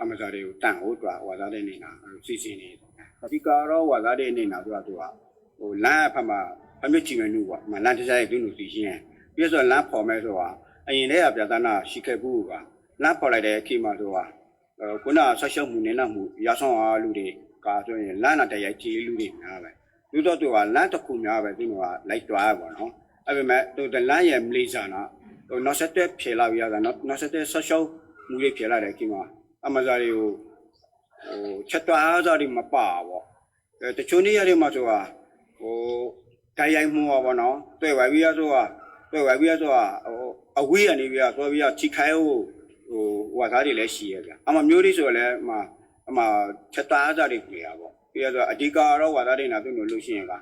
အမသားတွေကိုတန်ဟုတ်တော့ဝါသားတွေနေနာစီစီနေဒီကတော့ဝါသားတွေနေနာဆိုတာသူကလမ်းအဖက်မှာအမြင့်ကြီးမနူပေါ့မလမ်းတစ်ဆိုင်သူတို့စီရှင်းပြီးဆိုလမ်းဖော်မဲဆိုတာအရင်တည်းကပြဿနာရှိခဲ့ဘူးကလမ်းဖော်လိုက်တဲ့ခေတ်မှာဆိုတာခုနဆက်ရှုပ်မှုနေနာမှုရဆောင်အားလူတွေကဆိုရင်လမ်းနာတရိုက်ကြီးလူတွေများပဲလူတော့သူကလမ်းတစ်ခုများပဲသူကလိုက်တွားပါနော်အဲ့ပေမဲ့သူလမ်းရဲ့မလေးစားနာနောက်ဆက်တဲ့ဖြေလာပြရတာနောက်ဆက်တဲ့ဆက်ရှုပ်မှုတွေဖြေလာတဲ့ခေတ်မှာအမဇာတွေကိုချက်တွားစားတွေမပါပေါ့တချို့နေရာတွေမှာဆိုတာတိုင်းရိုက်မှုပါနော်တွေ့ပါပြီးရဆိုတာအဝေးကနေပြီးဆိုပြီးချိခိုင်းဝါသားတွေလည်းရှိရဗျအမမျိုးတွေဆိုလည်းအမချက်တွားစားတွေပြရပေါ့ပြီးတော့အဓိကတော့ဝါသားတွေနာသူ့လိုလို့ရှိရင်က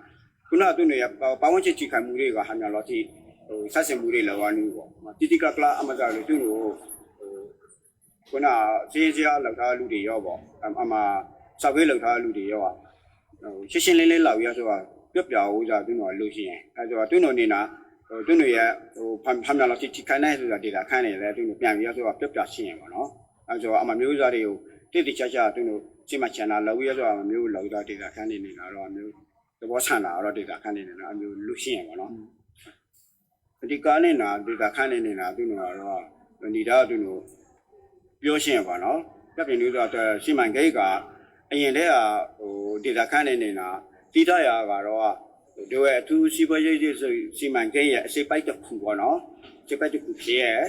ခုနသူ့နေရပဝန်းကျင်ချိခိုင်းမှုတွေကဟာများတော့ဒီဆက်စင်မှုတွေလောနေပေါ့တိတိကကလာအမဇာတွေသူ့လိုခုနစီးစရာလောက်ထားလူတွေရောပေါ့အမစောက်ဝေးလောက်ထားလူတွေရောရှင်းလင်းလေးလောက်ရဆိုတာပြပြဦးစားသူ့လိုလို့ရှိရင်အဲဆိုသူ့လိုနေတာသူ့ရဲ့ဖမ်းများတော့ချိခိုင်းနေဆိုတာဒေတာခန်းနေတယ်သူ့လိုပြန်ပြီးဆိုတာပြပြရှင်းရပါတော့အဲဆိုအမမျိုးစားတွေကိုတိတိကျကျသူ့လိုစိတ်မချမ်းသာလောက်ရဆိုတာမျိုးလောက်တာဒေတာခန်းနေနေတာတော့မျိုးသဘောဆန္ဒတော့ဒေတာခန်းနေနေတာအမျိုးလူရှင်းရပါတော့ဒီကားနေတာဒေတာခန်းနေနေတာသူ့လိုတော့နေတာသူ့လိုပြောရှင်းပါနော်ပြပြမျိုးဆိုတော့ရှင်းမှန်ကိတ်ကအရင်တည်းကဒေတာခန်းနေနေတာတိတရာကတော့တို့ရဲ့အထူးစီးပွားရေးဆိုစီမံကိန်းရဲ့အစိပ်ပိုက်တစ်ခုပေါ့နော်အစိပ်ပိုက်တစ်ခုဖြစ်ရဲ့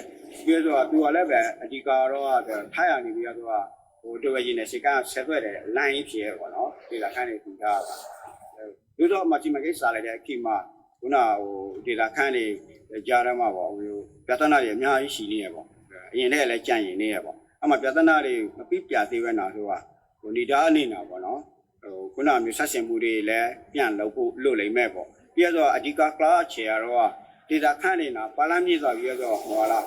ပြီးတော့သူကလည်းပဲအဓိကတော့ထိုင်ရနေပြီးတော့တို့ရဲ့ရင်းနဲ့စိတ်ကဆက်သွဲတဲ့လိုင်းဖြစ်ရဲ့ပေါ့နော်ဒေတာခန်းနေတူတာပါတို့တော့မှစီမံကိန်းစားလိုက်တဲ့အချိန်မှာခုနဒေတာခန်းနေကြားရမှာပေါ့ပြဿနာတွေအများကြီးရှိနေရပေါ့အရင်တည်းလည်းကြံ့ရင်နေရပေါ့အမှပြဿနာတွေမပြပြသေးပဲနာဆိုတာနေတာအနေနာပေါ့နော်ခုနမျိုးဆက်ဆင်မှုတွေလည်းပြန်လုပ်ဖို့လုပ်လိမ့်မယ်ပေါ့ပြီးတော့အဓိကကလာချေရတော့ဒေတာခန့်နေတာပါလာမြေဆိုပြီးတော့ဟောလား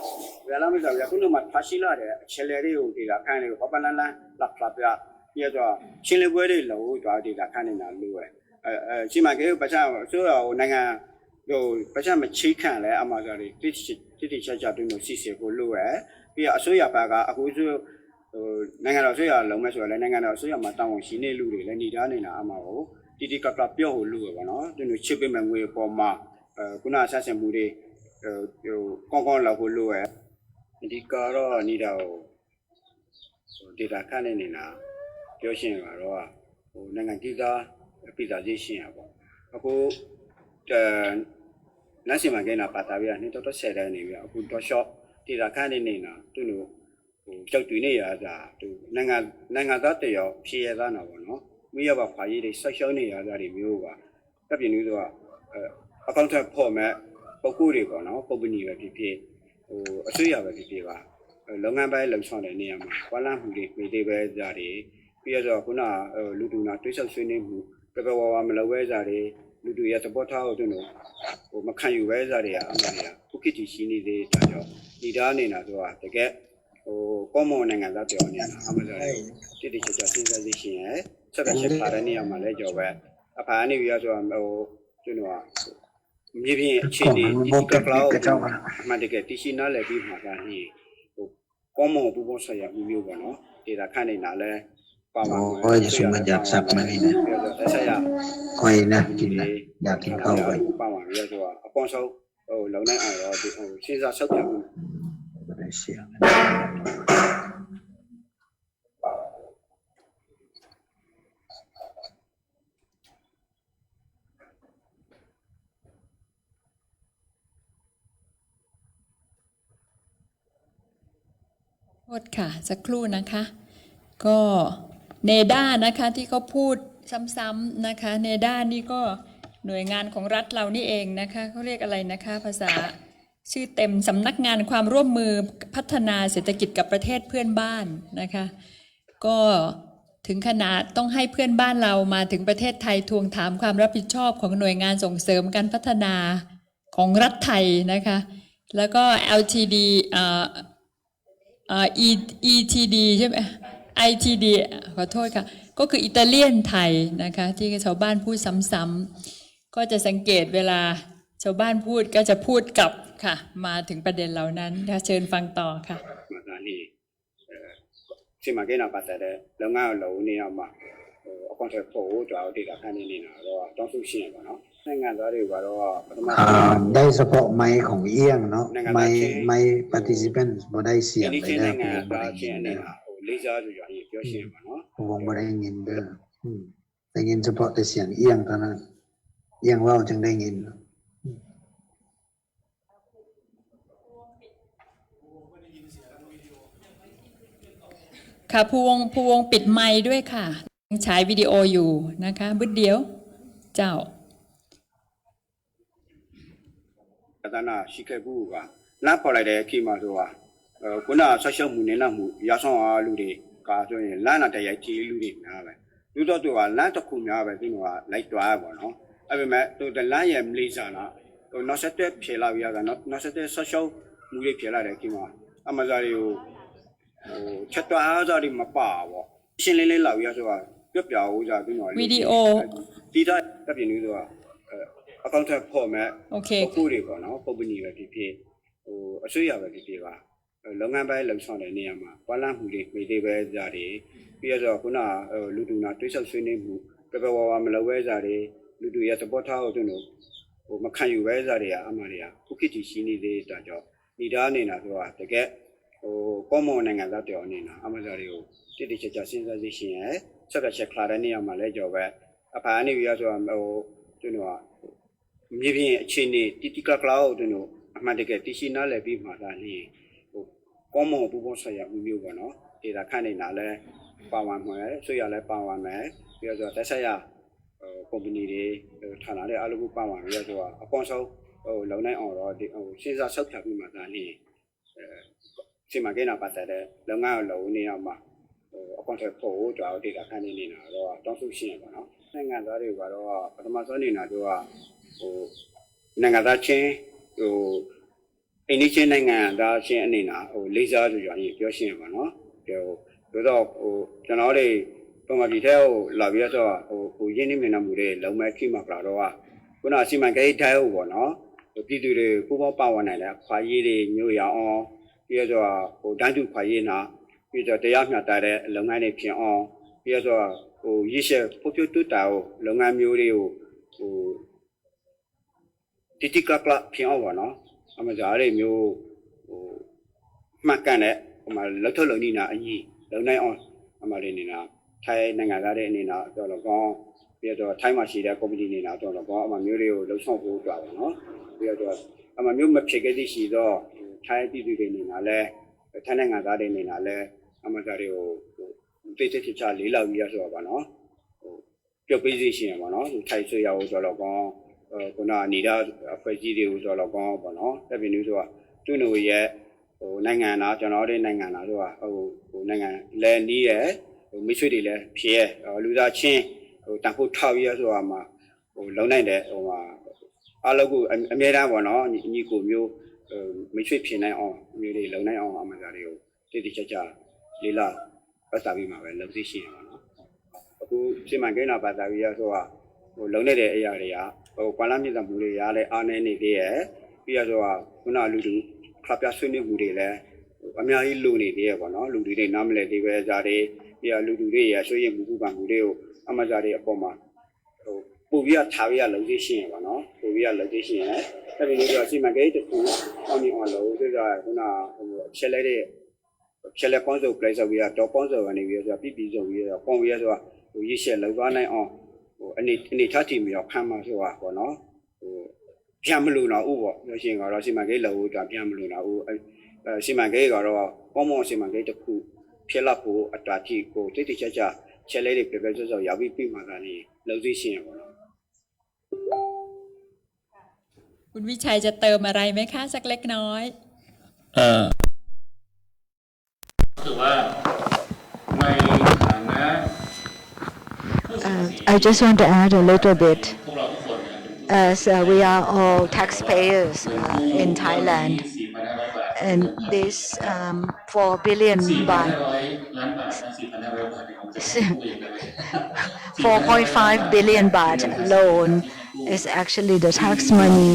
ဘယ်လာမြေဆိုပြီးခုနမှဖာရှိလာတဲ့အချက်လေတွေကိုဒေတာခန့်တွေကိုပပလန်လန်လက်ဖလာပြပြီးတော့ချင်းလေးပွဲတွေလို့တော့ဒေတာခန့်နေတာလို့ပဲရှင်းမကေပချာဆိုတော့နိုင်ငံပချာမချိခန့်လဲအမှားကြတွေတိကျကျတူလို့စီစီကိုလို့ပဲပြီးတော့အစိုးရဘက်ကအခုဆိုနိုင်ငံတော်ဆွေရလုံးမဲ့ဆိုတော့လည်းနိုင်ငံတော်ဆွေရမှာတောင်းဝန်ရှိနေလူတွေလည်းနေသားနေတာအမှားကိုဒီ တီတီကကပြောဟိုလူပဲနော်သူတို့ချစ်ပေးမယ်ငွေပေါ်မှာခုနဆက်ဆံမှုတွေကောင်းကောင်းလောက်ဖို့လိုရဲ့ဒီကတော့နေတော့ဒေတာခန့်နေနေတာပြောရှင်းပါတော့ဟိုနိုင်ငံကြီးသားပြည်သားကြီးရှင်းရပေါ့အခုလက်ရှိမှာကိန်းတာပါတာပြနေတော့10တဲ့နေပြီအခုတော့ short ဒေတာခန့်နေနေတာသူတို့ဟိုကြောက်တွေ့နေရတာသူနိုင်ငံသားတရောဖြေရသားနာပေါ့နော်မိရပါဖာကြီးတွေဆက်ရှုံးနေရတာတွေမျိုးပါတပ်ပြင်းလို့ဆိုအကောင့်ထက်ဖို့မဲ့ပုဂ္ဂိုလ်တွေပေါ့နော်ကုမ္ပဏီပဲဖြစ်ဖြစ်ဟိုအစိုးရပဲဖြစ်ဖြစ်ပါလုပ်ငန်းပိုင်းလှုပ်ဆောင်တဲ့နေရာမှာဝါလန့်မှုတွေမိသေးပဲကြတယ်ပြီးတော့ခုနလူတူနာတွေးဆောက်ဆွေးနွေးမှုပပဝါမလုပ်ပဲကြတယ်လူတူရဲ့သဘောထားကိုသူတို့ဟိုမခံယူပဲကြတယ်အမှန်တရားခုခေတ်ကြီးရှိနေသေးတာကြောင့်ဒီသားနေတာဆိုတာတကယ်ဟိုကောမွန်နိုင်ငံသားပြောနေတာအမှန်တရားတိတိကျကျစဉ်းစားသိရှင်ရဲ့ဆက်ချက်ခါတဲ့နေရာမှာလဲကြော်ပဲအဖာနေပြီးတော့ဆိုတာဟိုသူတို့ကမြေပြင်အခြေအနေဒီကကလောက်အမှန်တကယ်တရှိနားလည်ပြီးမှာကဟိဟိုကောမွန်ပူပေါင်းဆက်ရမှုမျိုးပေါ့နော်ဒေတာခန့်နေတာလဲပါမှာဟိုရစမကြပ်မနေနဲ့ဆက်ရခွေနဲ့ဒီနဲ့ညကင်းခေါက်ပဲပါမှာပြီးတော့အပေါင်းဆုံးဟိုလုံနိုင်အောင်တော့ဟိုစဉ်းစားဆောက်ပြမှုရှိရမယ်โทษค่ะสักครู่นะคะก็เนด้านะคะที่เขาพูดซ้ำๆนะคะเนด้านี่ก็หน่วยงานของรัฐเรานี่เองนะคะเขาเรียกอะไรนะคะภาษาชื่อเต็มสำนักงานความร่วมมือพัฒนาเศรษฐกิจกับประเทศเพื่อนบ้านนะคะก็ถึงขนาดต้องให้เพื่อนบ้านเรามาถึงประเทศไทยทวงถามความรับผิดชอบของหน่วยงานส่งเสริมการพัฒนาของรัฐไทยนะคะแล้วก็ LTD ETD ใช่ไหม ITD ขอโทษค่ะก็คืออิตาเลียนไทยนะคะที่ชาวบ้านพูดซ้ำๆก็จะสังเกตเวลาชาวบ้านพูดก็จะพูดกลับค่ะมาถึงประเด็นเหล่านั้นค่ะเชิญฟังต่อค่ะสิ่งมาเกี่ยวกับปัจจัยแล้วงานเราเนี่ยมาเอาความเชื่อผู้จะเอาที่กับท่านนี่นะเราต้องสู้ชีวิตก่อนเนาะงานเราเรียกว่าเราได้เฉพาะไม้ของเอี้ยงเนาะไม้ participant บ่ได้เสียงเลยนะผมบ่ได้ยินเด้อผมบ่ได้ยินเด้อได้ยินเฉพาะแต่เสียงเอี้ยงเท่านั้นเอี้ยงเว้าจึงได้ยินค่ะภูวงปิดไมค์ด้วยค่ะยังฉายวิดีโออยู่นะคะบึ้ดเดียวเจ้าตนาชิคกี้พายน้าพอไรเด็กขี้มาตัวคุณน่าสักชั่วโมงนี้นะมูยาส่งอาลูดีกาส่วนนี้ล้านแต่ยังจีลูดีนะแบบดูตัวล้านตะคุ่มนะแบบที่หนูว่าไล่ตัวบ่เนาะไอ้แบบตัวแต่ล้านยังไม่ลิซ่านะตัวนอสเตอร์เพียราวิอากันนอสเตอร์สักชั่วโมงเพียราเด็กขี้มาอามาจากอยู่ชัดตัวอาจากที่มาป่าวสิ่งเล็กๆเหล่านี้ตัวเกือบจะเอาจากที่หนูวิดีโอที่ได้ก็เป็นนี่ตัวအကောင့်ထက်ဖို့မဲ့ပုဂ္ဂိုလ်တွေပေါ့နော်ပုဂ္ဂိုလ်တွေဖြစ်ဖြစ်ဟိုအစိုးရပဲဖြစ်ဖြစ်ပါလုပ်ငန်းပိုင်းလှုပ်ဆောင်တဲ့နေရာမှာဝါလန့်မှုတွေမိသေးပဲကြတယ်ပြီးတော့ခုနလူတူနာတွေးဆောက်ဆွေးနွေးမှုပပဝါမလုပ်ပဲကြတယ်လူတူရဲ့သဘောထားကိုသူတို့ဟိုမခံယူပဲကြတယ်အမှန်တရားခုခေတ်ကြီးရှိနေသေးတာကြောင့်ဒီသားနေတာဆိုတာတကယ်ဟိုကောမွန်နိုင်ငံသားပြောနေတာအမှန်တရားတွေကိုတိတိကျကျစဉ်းစားသိရှင်ရဲ့ဆက်ချက်ခါတဲ့နေရာမှာလဲကြော်ပဲအဖာနေပြီးဆိုတာဟိုသူတို့ကမြေပြင်အခြေအနေတိကကလောက်တို့အမှန်တကယ်တရှိနားလည်ပြီးမှာသာလေဟိုကောမွန်ပူပေါင်းဆက်ရမှုမျိုးပေါ့နော်ဒေတာခန့်နေတာလဲပါဝင်မယ်ဆွေရလဲပါဝင်မယ်ပြီးတော့တက်ဆက်ရကုမ္ပဏီတွေဌာနတွေအားလုံးပါဝင်ပြီးတော့အပေါင်းဆုံးဟိုလုံနိုင်အောင်တော့ဟိုစဉ်းစားဆောက်ဖြတ်ပြီးမှသာလေสิ่งมาเกี่ยวกับปัจจัยแล้วงานเราเนี่ยมาအကောင့်ထက်ဖို့ကြောက်ဒေတာခန့်နေတာတော့တောင်းဆိုရှင်းပါတော့နိုင်ငံသားတွေကတော့ပထမဆုံးနေတာတို့ကဟိုနိုင်ငံသားချင်းဟိုအိန္ဒိချင်းနိုင်ငံသားချင်းအနေနဲ့ဟိုလေးစားကြရရင်ပြောရှင်းပါနော်ဟိုတော့ဟိုကျွန်တော်တွေပုံမှန်ပြည်ထဲကိုလာပြီးတော့ဟိုရင်းနှီးမြှုပ်နှံမှုတွေလုံးမဲ့ခိမှပြတော့ခုနစီမံကိန်းတိုင်းဟုတ်ပေါ့နော်ပြည်သူတွေပူပေါင်းပါဝင်နိုင်တယ်ခွာရေးတွေညို့ရအောင်ပြီးတော့ဟိုတန်းတူခွာရေးနာပြီးတော့တရားမျှတတဲ့လုပ်ငန်းတွေဖြစ်အောင်ပြီးတော့ ရစ်ချက်ဖို့ပြုတ်တူတာကိုလုပ်ငန်းမျိုးတွေကိုတိတိကကဖြစ်အောင်ပါနော်အမှကြားတွေမျိုးမှတ်ကန်တဲ့လောက်ထုတ်လုံနေတာအညီလုံနိုင်အောင်အမှလေးနေတာထိုင်းနိုင်ငံသားတွေအနေနဲ့တော့တော့ကောင်းပြီးတော့ထိုင်းမှာရှိတဲ့ community နေတာတော့တော့ကောင်းအမှမျိုးတွေကိုလှုပ်ဆောင်ဖို့ကြပါနော်ပြီးတော့အမှမျိုးမဖြစ်ခဲ့သည့်ရှိတော့ထိုင်းပြည်သူတွေနေလာလဲထိုင်းနိုင်ငံသားတွေနေလာလဲအမှသားတွေကိုတိတိကျကျလေးလောက်ပြီးရဆိုပါနော်ပြုတ်ပေးစီရှင်ပါနော်ထိုင်းဆွေရအောင်ဆိုတော့ကောင်းခုနနေတာအဖွဲ့အစည်းတွေကိုဆိုတော့ကောင်းပါနော်တက်ပြီးလို့ဆိုတာသူ့လူရဲ့နိုင်ငံသားကျွန်တော်တို့နိုင်ငံသားဆိုတာနိုင်ငံလဲနီးရဲ့မိတ်ဆွေတွေလည်းဖြစ်ရဲ့လူသားချင်းတန်ဖို့ထောက်ရဆိုတာမှာလုံနိုင်တဲ့အားလုံးကိုအမြဲတမ်းပေါ့နော်ညီကိုမျိုးမိတ်ဆွေဖြစ်နိုင်အောင်မျိုးတွေလုံနိုင်အောင်အမှန်တရားတွေကိုတိတိကျကျလေးလာပတ်သားပြီးမှာပဲလုပ်သိရှိရပါတော့အခုစီမံကိန်းတော်ပတ်သားပြီးရဆိုတာလုံနေတဲ့အရာတွေကကွာလာမြင့်တမှုတွေရလဲအားနေနေသေးရဲ့ပြီးရဆိုတာခုနလူတူခပ်ပြဆွေးနွေးမှုတွေလည်းအများကြီးလိုနေသေးရဲ့ပေါ့နော်လူတွေနားမလည်သေးပဲကြားတွေပြီးရလူတူတွေရဆွေးရမှုပူပန်မှုတွေကိုအမှန်တရားတွေအပေါ်မှာပို့ပြီးထားပြီးလုံသိရှိရပါတော့ပို့ပြီးလုံသိရှိရင်အဲ့ဒီလိုဆိုစီမံကိန်းတစ်ခုအောင်မြင်အောင်လို့ဆိုတော့ခုနချက်လဲတဲ့ချက်လဲပေါင်းစုံ place ဆိုပြီးတော့ပေါင်းစုံကနေပြီးတော့ပြည်စုံပြီးတော့ပေါင်းပြီးတော့ရစ်ချက်လောက်သွားနိုင်အောင်အနေထားတီမျိုးဖမ်းမှာဆိုတာပေါ့နော်ပြန်မလို့တော့ဥပေါ့ပြောရှင်ကတော့စီမံကိန်းလောက်တော့ပြန်မလို့တော့ဥစီမံကိန်းကတော့ပေါင်းစီမံကိန်းတစ်ခုဖြစ်လာဖို့အတားကြီးကိုတိတိကျကျချက်လဲတွေပြပြစောစောရောက်ပြီးမှသာနေလုံသိရှင်ပေါ့နော်คุณวิชัยจะเติมอะไรไหมคะสักเล็กน้อยคือว่าในฐานะ I just want to add a little bit as we are all taxpayers in Thailand and this 4 billion baht 4.5 billion baht loan is actually the tax money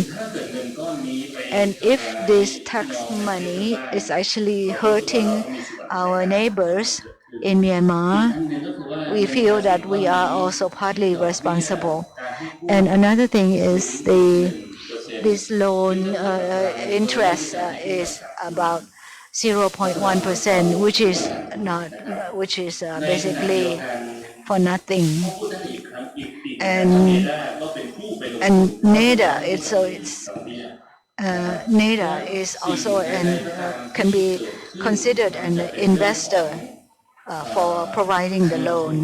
and if this tax money is actually hurting our neighbors in Myanmar we feel that we are also partly responsible and another thing is this loan interest is about 0.1% which is basically for nothing and NAEW NAEW is also can be considered an investor for providing the loan.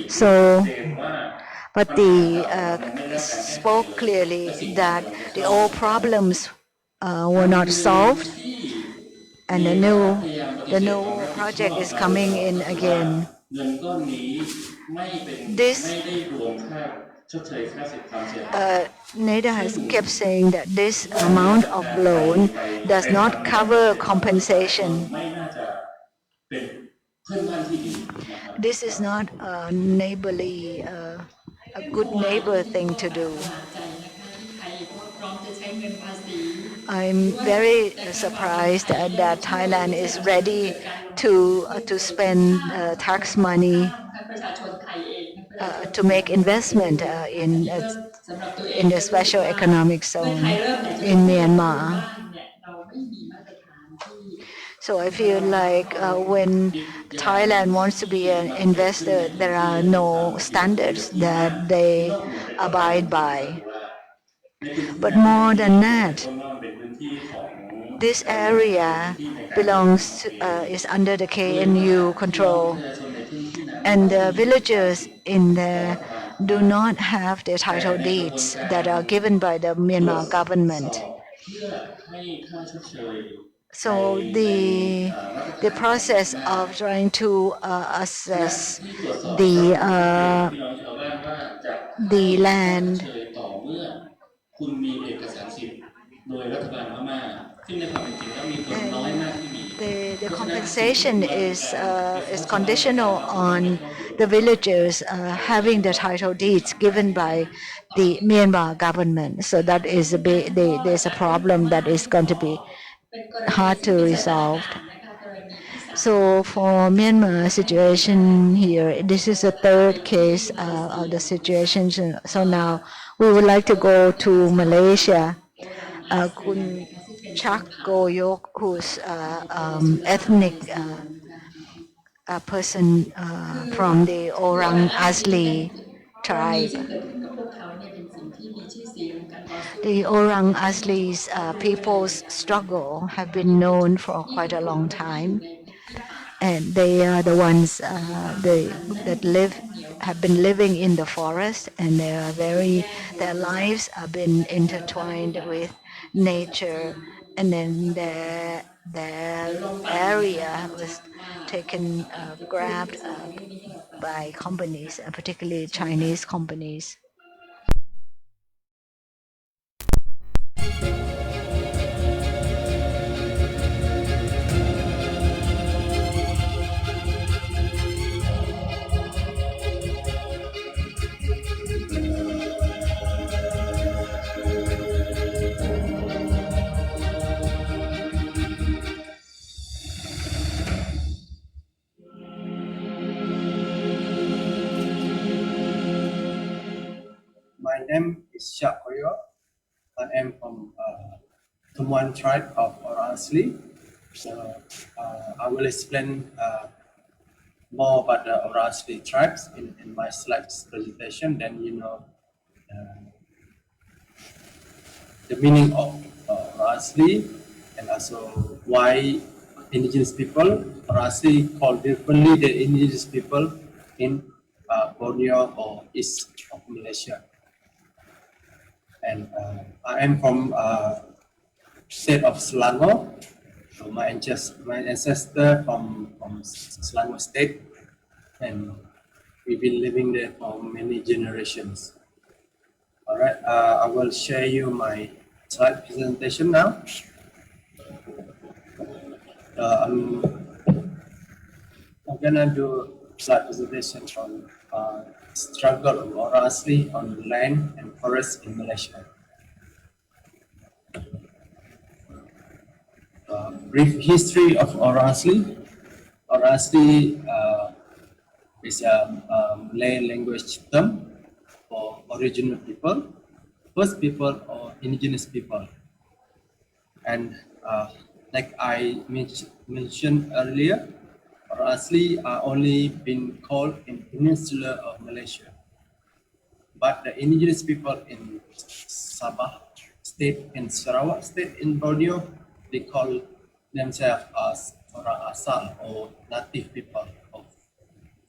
So, but the spoke clearly that the old problems were not solved, and the new project is coming in again. This NAEW has kept saying that this amount of loan does not cover compensation. This is not a neighborly, a good neighbor thing to do. I'm very surprised that Thailand is ready to spend tax money to make investment in the special economic zone in Myanmar. So I feel like when Thailand wants to be an investor, there are no standards that they abide by. But more than that, this area is under the KNU control, and the villagers in there do not have the title deeds that are given by the Myanmar government. So the process of trying to assess the land the compensation is conditional on the villagers having the title deeds given by the Myanmar government. So that is there's a problem that is going to be hard to resolve. So for Myanmar situation here, this is the third case of the situation. So now we would like to go to Malaysia. Kun Shaq Koyok, who's ethnic person from the Orang Asli tribe. The Orang Asli's people's struggle have been known for quite a long time, and they are the ones that have been living in the forest, and their lives have been intertwined with nature, and then their area was grabbed by companies, particularly Chinese companies. My name is Shaq. I am from the Muan tribe of Orang Asli. So I will explain more about the Orang Asli tribes in my slides presentation. Then the meaning of Orang Asli, and also why indigenous people, Orang Asli called differently the indigenous people in Borneo or east of Malaysia. And I am from state of Selangor. So my ancestor from Selangor state, and we've been living there for many generations. All right, I will share you my slide presentation now. I'm gonna do slide presentation on struggle of Orang Asli on land and forest in Malaysia. Brief history of Orang Asli. Orang Asli is a Malay language term for original people, first people or indigenous people. And like I mentioned earlier, Orang Asli are only been called in Peninsula of Malaysia. But the indigenous people in Sabah state and Sarawak state in Borneo, they call themselves as Orang Asal or native people of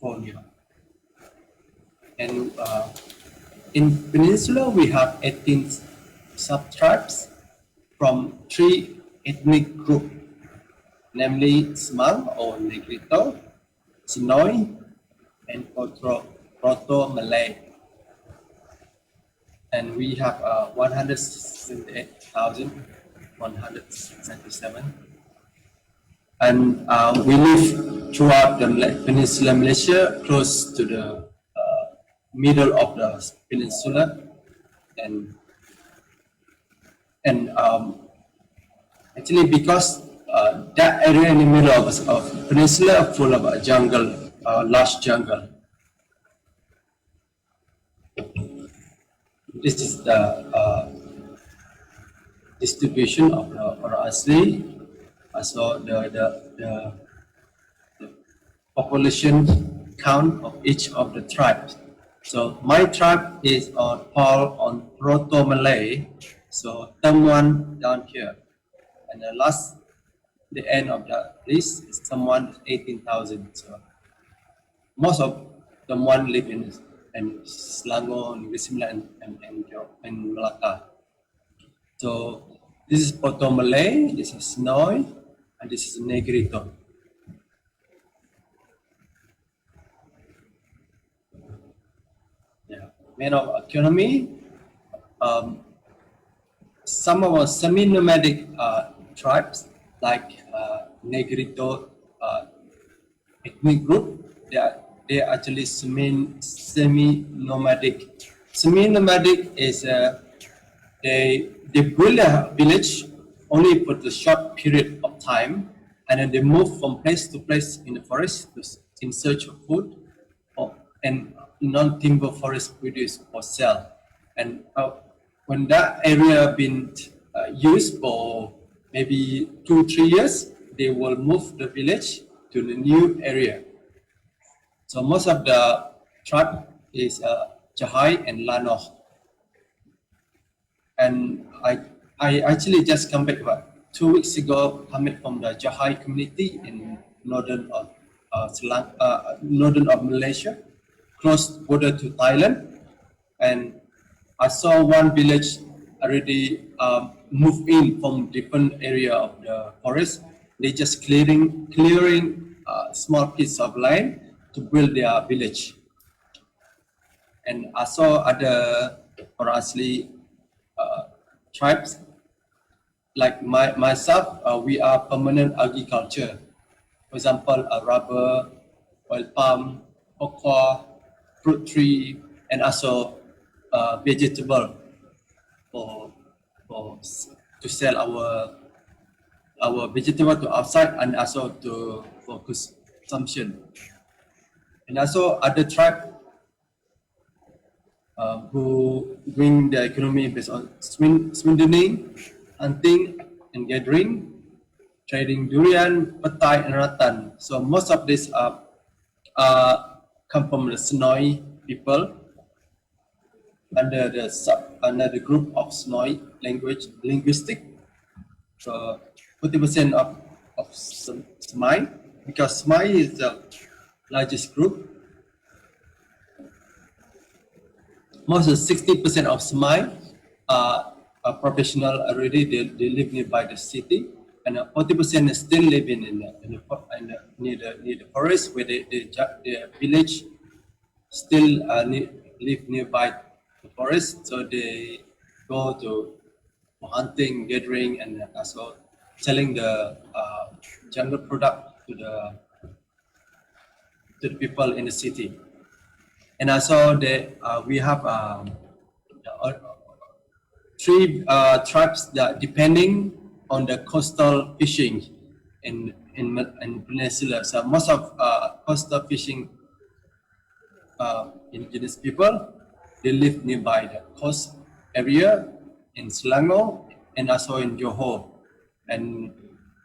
Borneo. And in Peninsula, we have 18 sub-tribes from 3 ethnic groups, namely Semang or Negrito, Senoi, and Proto-Malay. And we have 178,177. And we live throughout the Peninsula Malaysia, close to the middle of the peninsula, and actually because that area in the middle of peninsula full of a jungle, large jungle. This is the distribution of the Orang Asli. So the population count of each of the tribes. So my tribe is on Proto-Malay, so someone down here, and the end of the list is someone 18,000. So most of the one live in Selangor, Negeri Sembilan, and Melaka. So this is Proto-Malay, this is Senoi, and this is Negrito. Main of economy, some of our semi-nomadic tribes like Negrito ethnic group, they are actually semi-nomadic. Semi-nomadic is they build a village only for the short period of time, and then they move from place to place in the forest in search of food, and non-timber forest produce for sale. And when that area been used for maybe 2-3 years, they will move the village to the new area. So most of the tribe is Jahai and Lano. And I actually just come back about 2 weeks ago, coming from the Jahai community in northern of Malaysia, close border to Thailand, and I saw one village already moved in from different area of the forest. They just clearing a small piece of land to build their village. And I saw other Orang Asli tribes like myself. We are permanent agriculture. For example, rubber, oil palm, cocoa, fruit tree, and also vegetable to sell our vegetable to outside and also for consumption. And also other tribe who bring the economy based on swindling, hunting and gathering, trading durian, petai and rattan. So most of these come from the Senoi people under the group of Senoi linguistic. So 40% of Semai, because Semai is the largest group. Most of 60% of Semai are professional already. They live nearby the city, and 40% is still living near the forest, where the village still live nearby the forest. So they go to hunting, gathering, and also selling the jungle product to the people in the city. And also we have 3 tribes that depending on the coastal fishing in Peninsula. So most of coastal fishing indigenous people, they live nearby the coast area in Selangor and also in Johor, and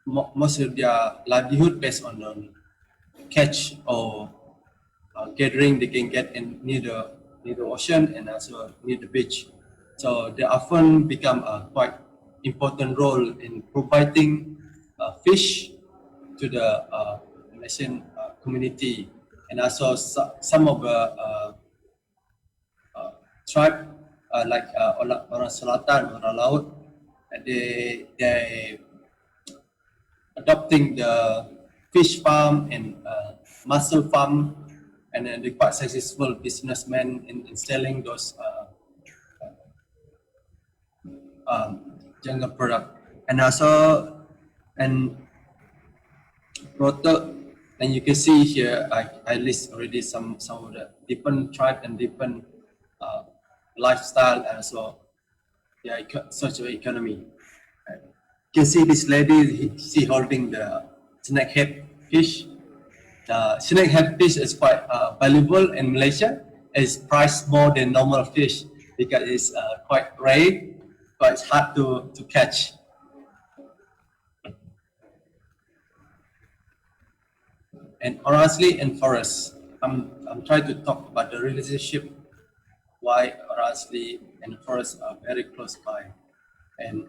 most of their livelihood based on catch or gathering they can get near the ocean and also near the beach. So they often become a quite important role in providing fish to the Malaysian community, and also some of the tribe like Orang Selatan, Orang Laut, they adopting the fish farm and mussel farm, and then they're quite successful businessmen in selling those jungle product. And also product, and you can see here I list already some of the different tribe and different lifestyle and also social economy. You can see this lady, she holding the snakehead fish. The snakehead fish is quite valuable in Malaysia. It's priced more than normal fish because it's quite rare, quite hard to catch. And Orang Asli and forest. I'm trying to talk about the relationship, why Orang Asli and forest are very close by. And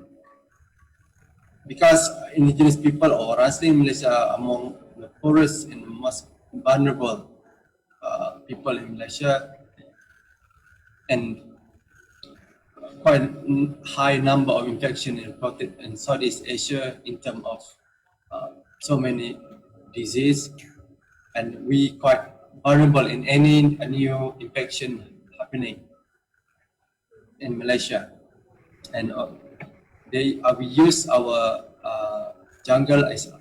because indigenous people or Orang Asli in Malaysia are among the poorest and most vulnerable people in Malaysia, and quite high number of infection reported in Southeast Asia in terms of so many disease, and we quite vulnerable in any new infection happening in Malaysia. And we use our jungle as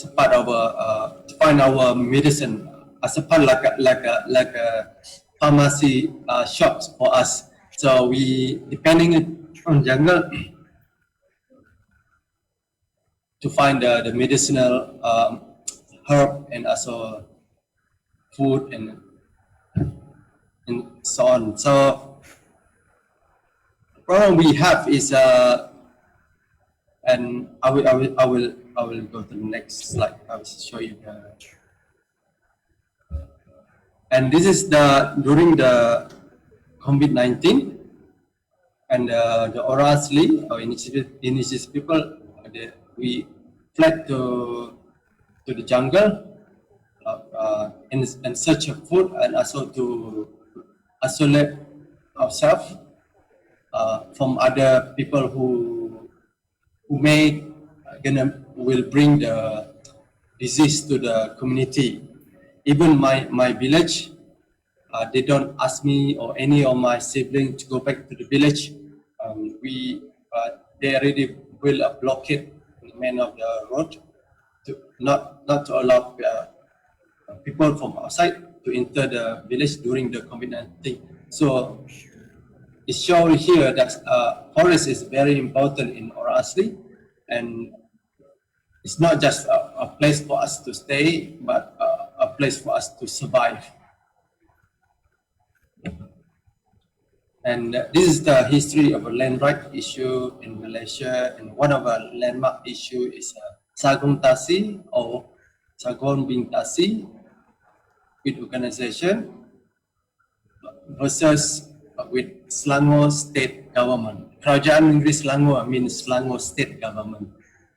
a part of to find our medicine, as a part like a pharmacy shops for us. So we depending on jungle to find the medicinal herb and also food and so on. So the problem we have is and I will go to the next slide. I will show you the. And this is during the COVID-19, and the Orang Asli, or indigenous people, we fled to the jungle in search of food, and also to isolate ourselves from other people who will bring the disease to the community. Even my village, they don't ask me or any of my siblings to go back to the village. They already built a blockade in the main of the road to not to allow people from outside to enter the village during the COVID-19. So it shows here that forest is very important in Orang Asli, and it's not just a place for us to stay, but a place for us to survive. And this is the history of a land right issue in Malaysia, and one of our landmark issue is Sagong Tasi or Sagong Bintasi with organization versus with Selangor state government. Kerajaan Negeri Selangor means Selangor state government.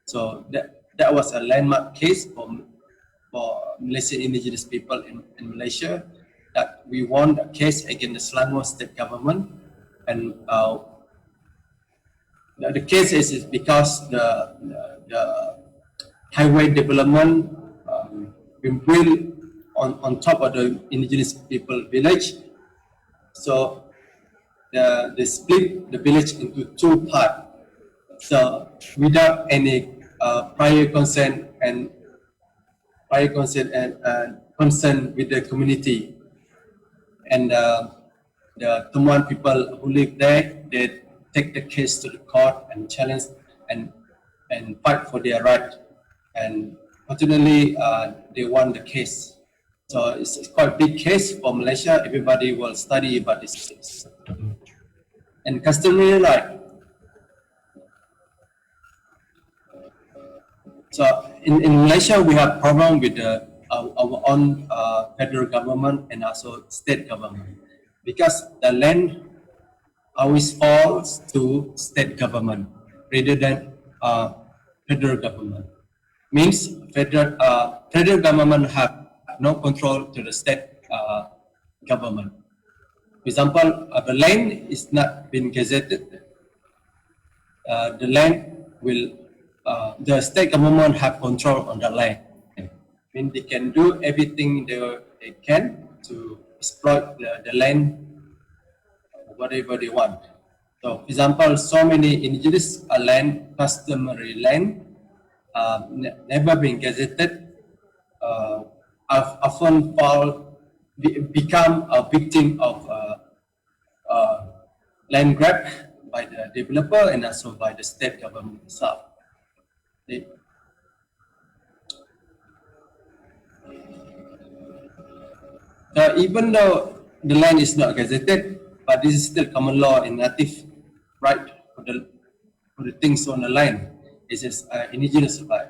So that was a landmark case for Malaysian indigenous people in Malaysia, that we won a case against the Selangor state government. And the case is because the highway development been built on top of the indigenous people village. So they split the village into two parts. So without any prior consent and consent with the community, and the Muan people who live there, they take the case to the court and challenge and fight for their right. And fortunately, they won the case. So it's quite a big case for Malaysia. Everybody will study about this case. And customary right. So in Malaysia, we have problem with our own federal government and also state government, because the land always falls to state government rather than federal government. Means federal government have no control to the state government. For example, the land is not been gazetted. The land will, the state government have control on the land. I mean, they can do everything they can to exploit the land, whatever they want. So, for example, so many indigenous land, customary land, never been gazetted, often become a victim of land grab by the developer and also by the state government itself. Even though the land is not gazetted, but this is still common law and native right for the things on the land. It is indigenous right,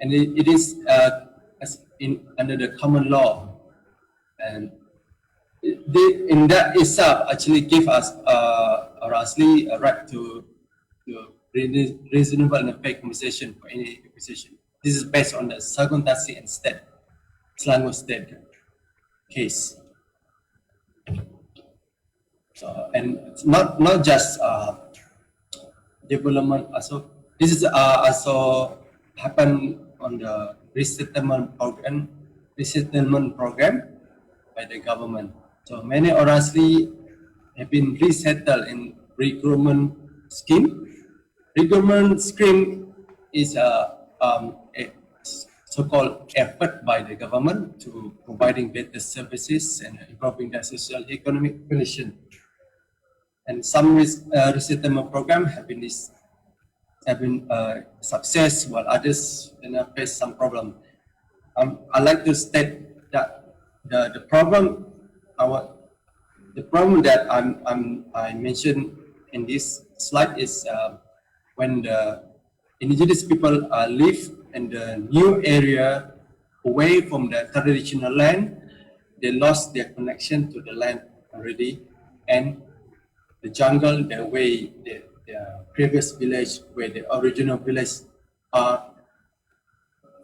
and it is under the common law, and in that itself actually give us Orang Asli a right to reasonable and fair compensation for any acquisition. This is based on the Sagong Tasi and state, Selangor state case. So, and it's not just development. Also, this is also happened on the resettlement program by the government. So many Orang Asli have been resettled in recruitment scheme. Recruitment scheme is a so-called effort by the government to providing better services and improving their social economic condition. And some resettlement program have been have been success, while others face some problem. I like to state that the problem that I mentioned in this slide is when the indigenous people live in the new area away from the traditional land, they lost their connection to the land already, and the jungle, the way the previous village, where the original village are,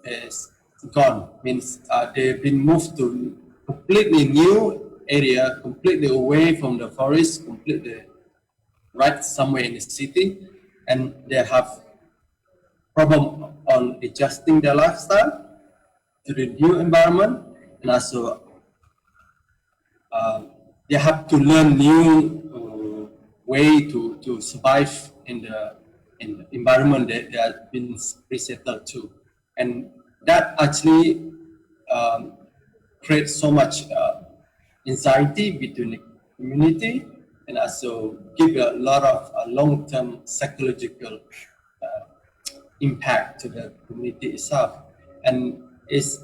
is gone. Means they've been moved to completely new area, completely away from the forest, completely right somewhere in the city, and they have problem on adjusting their lifestyle to the new environment, and also they have to learn new way to survive in the environment that they have been resettled to, and that actually creates so much anxiety between the community, and also give a lot of long-term psychological impact to the community itself. And is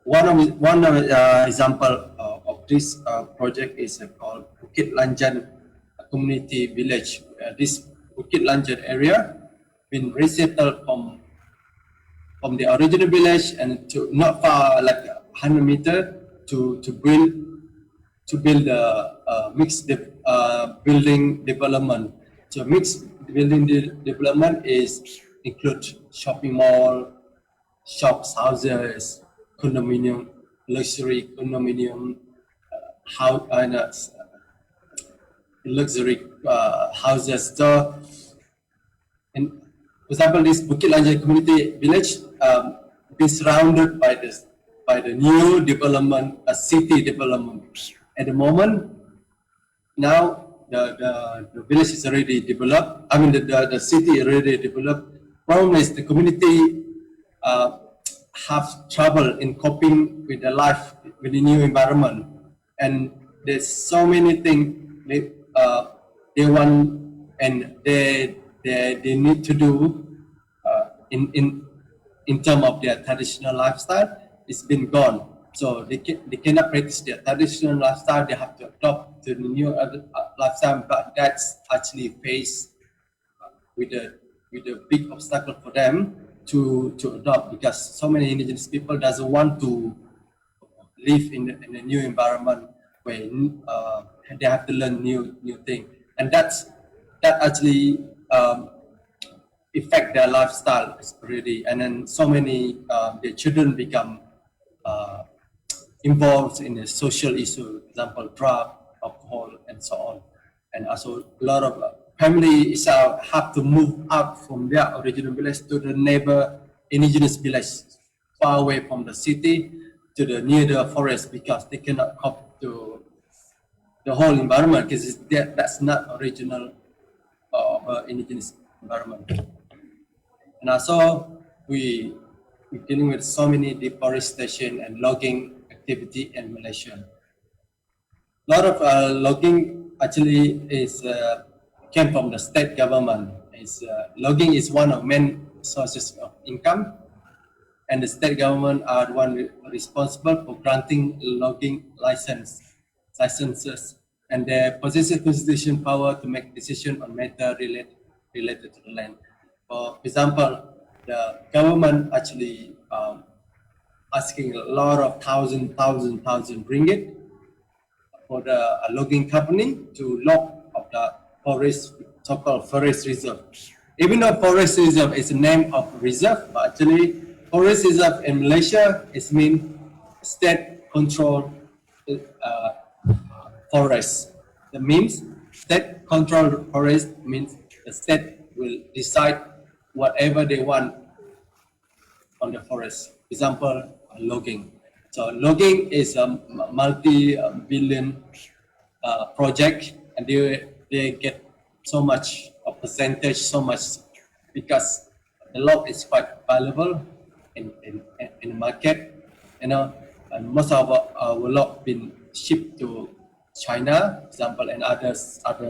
one of example of this project is called Bukit Lanjan Community Village. This Bukit Lanjan area been resettled from the original village and to not far, like 100 meters, to build a mixed building development. So mixed building development include shopping mall, shops, houses, condominium, luxury condominium, luxury houses. So, and for example, this Bukit Lanjan Community Village be surrounded by the new development, a city development. At the moment, now the village is already developed. I mean, the city already developed. Problem is the community have trouble in coping with the life with the new environment, and there's so many things they want and they need to do in terms of their traditional lifestyle. It's been gone, so they cannot practice their traditional lifestyle. They have to adopt to the new lifestyle, but that's actually faced with a big obstacle for them to adopt, because so many indigenous people doesn't want to live in a new environment where they have to learn new things, and that actually affect their lifestyle already. And then so many their children become involved in the social issue, for example, drug, alcohol, and so on. And also a lot of family have to move out from their original village to the neighbor indigenous village, far away from the city, to the near the forest, because they cannot cope to the whole environment, because that's not original indigenous environment. And also we're dealing with so many deforestation and logging activity in Malaysia. A lot of logging actually came from the state government. Logging is one of main sources of income, and the state government are the one responsible for granting logging licenses, and they possess constitutional power to make decisions on matters related to the land. For example, the government actually asking a lot of thousand ringgit for the logging company to log of the forest, so-called forest reserve. Even though forest reserve is the name of reserve, but actually forest reserve in Malaysia is mean state-controlled forest. That means state-controlled forest means the state will decide whatever they want on the forest. Example, logging. So logging is a multi-billion project, and they get so much of percentage, so much, because the log is quite valuable in the market, and most of our log been shipped to China, for example, and other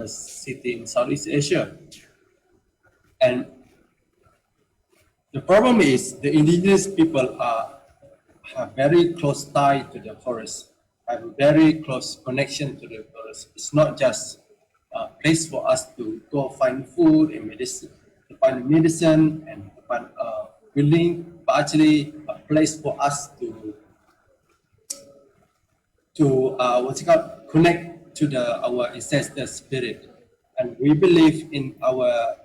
cities in Southeast Asia. And the problem is the indigenous people have very close tie to the forest, have a very close connection to the forest. It's not just a place for us to go find food and medicine, to find medicine and to find building, but actually a place for us to connect to our ancestor spirit. And we believe in our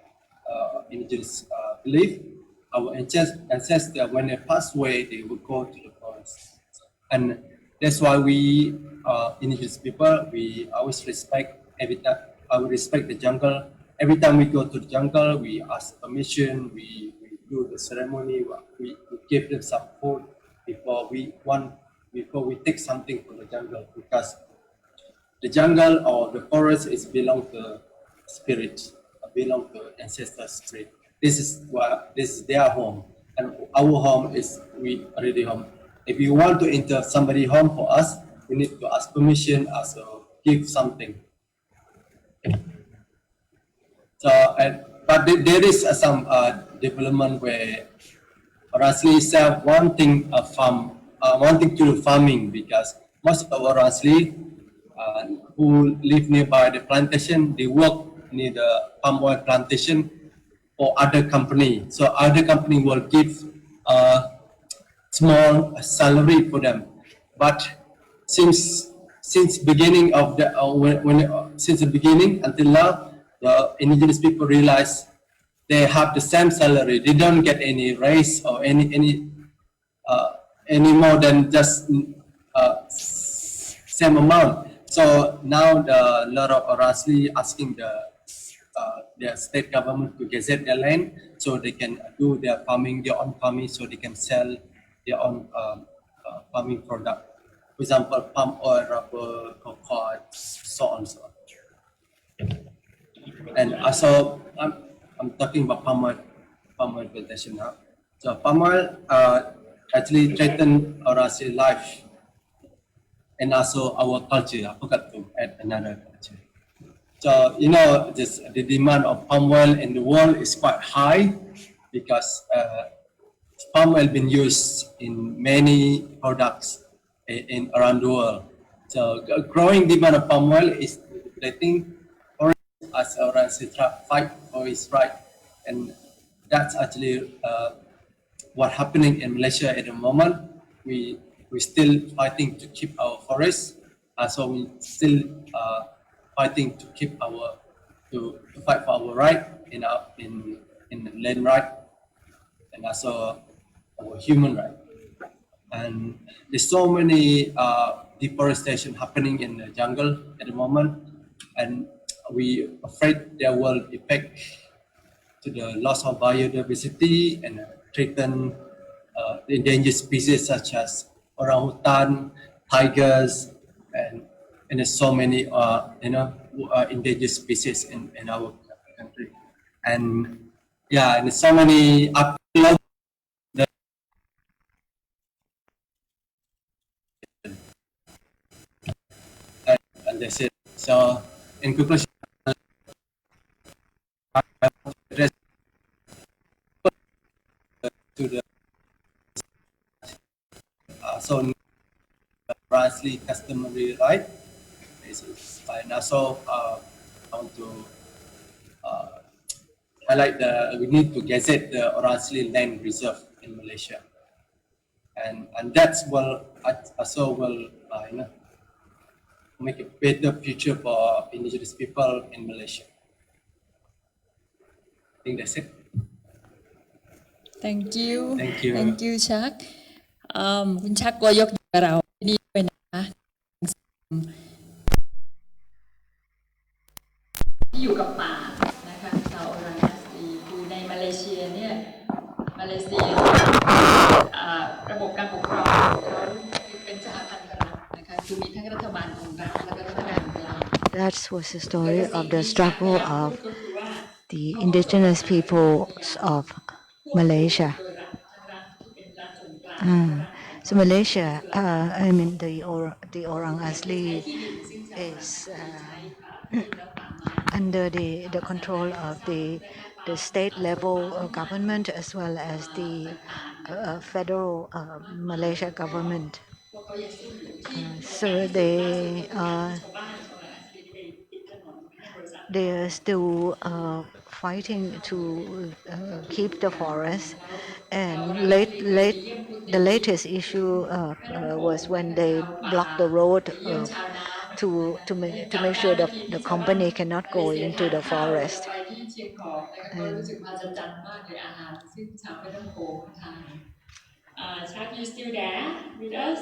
indigenous belief. Our ancestors, when they pass away, they will go to the forest. And that's why we, indigenous people, we always respect I will respect the jungle. Every time we go to the jungle, we ask permission, we do the ceremony, we give them some food before we take something from the jungle, because the jungle or the forest belong to spirit, belong to ancestor spirit. This is their home, and our home is we already home. If you want to enter somebody's home for us, we need to ask permission, also give something. So, but there is some development where Orang Asli self wanting to do farming, because most of Orang Asli who live nearby the plantation, they work near the palm oil plantation for other company. So other company will give a small salary for them. But since beginning of the since the beginning until now, the indigenous people realize they have the same salary. They don't get any raise or any more than just same amount. So now a lot of Orang Asli asking their state government to gazette their land so they can do their own farming, so they can sell their own farming product. For example, palm oil, rubber, cocoa, so on and so on. And also, I'm talking about palm oil plantation now. So palm oil actually threaten Orang Asli life and also our culture. I forgot to add another culture. So, the demand of palm oil in the world is quite high, because palm oil been used in many products around the world. So, growing demand of palm oil is, I think, as Orang Asli fight for its right, and that's actually what's happening in Malaysia at the moment. We're still fighting to keep our forests, so we still fighting to keep to fight for our right in the land right, and also our human right. And there's so many deforestation happening in the jungle at the moment, and we afraid there will affect to the loss of biodiversity and threaten the endangered species such as orangutan, tigers, and there's so many endangered species in our country. And yeah, and there's so many and that's it. So in conclusion, to the so Asli customary right, and also I want to highlight we need to gazette the Orang Asli land reserve in Malaysia, and that's will make a better future for indigenous people in Malaysia. I think that's it. Thank you. Thank you. Thank you, Shaq. คุณชักก็ยกอยู่กับเราที่นี่ด้วยนะคะที่อยู่กับป่านะคะชาวอรัญญาสีคือในมาเลเซียเนี่ยระบบการปกครองของเขาเป็นสหพันธรัฐนะคะคือมีทั้งรัฐบาลของรัฐและก็รัฐบาลกลาง That was the story of the struggle of the indigenous peoples of Malaysia. So Malaysia, the Orang Asli is under the control of the state level government as well as the federal Malaysia government. So they are still fighting to keep the forest. And the latest issue was when they blocked the road to make sure that the company cannot go into the forest. Shaq, you still there with us?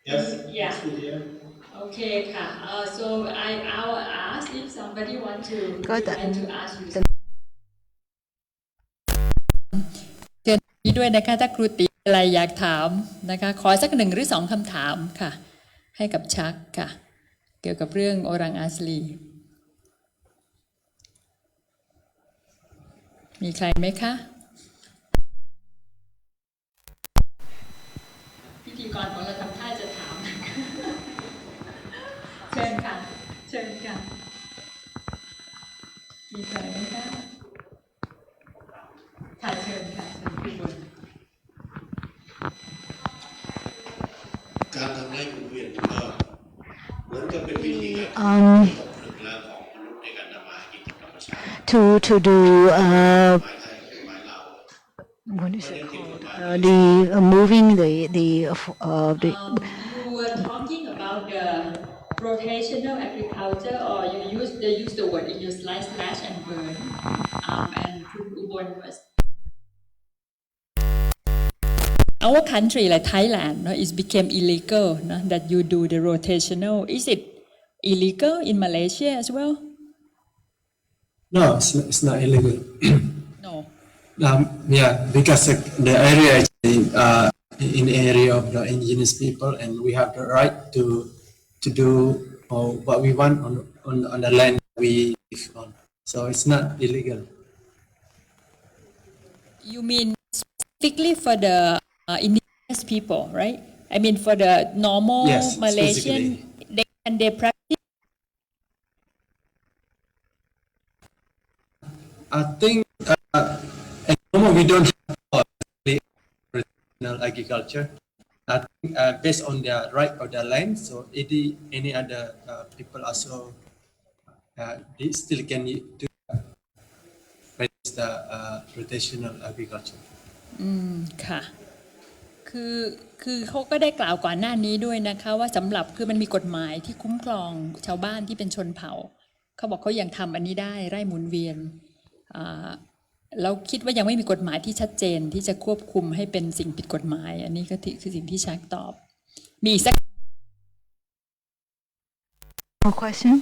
Yes. Yeah. Okay, so I'll ask if somebody would like to ask you. เชิญนี้ด้วยนะคะถ้าครูติอะไรอยากถามนะคะขอสัก1 หรือ 2คำถามค่ะให้กับชักค่ะเกี่ยวกับเรื่องโอรังอาสลีมีใครไหมคะพิธีกรของเราทำท่าจะถามเชิญค่ะเชิญค่ะมีใครไหมคะค่ะเชิญค่ะเชิญพี่บุญการทำไร่หมุนเวียนก็เหมือนกับเป็นวิธีการของมนุษย์ในการทำมาหากินกับธรรมชาติ to do what is it called? The moving the You were talking about the rotational agriculture, or they use the word in your slash and burn, and Ubon was our country like Thailand, it became illegal that you do the rotational. Is it illegal in Malaysia as well? No, it's not illegal. No. Yeah, because the area actually in area of the indigenous people, and we have the right to do what we want on the land we live on. So it's not illegal. You mean specifically for the indigenous people, right? I mean for the normal Malaysian, they practice. I think at the moment we don't have traditional agriculture. I think based on their right of their land, so any other people also they still can do practice the rotational agriculture. ค่ะคือเขาก็ได้กล่าวก่อนหน้านี้ด้วยนะคะว่าสำหรับคือมันมีกฎหมายที่คุ้มครองชาวบ้านที่เป็นชนเผ่าเขาบอกเขายังทำอันนี้ได้ไร่หมุนเวียนเราคิดว่ายังไม่มีกฎหมายที่ชัดเจนที่จะควบคุมให้เป็นสิ่งผิดกฎหมายอันนี้ก็คือสิ่งที่ชักตอบมีอีกสัก More questions?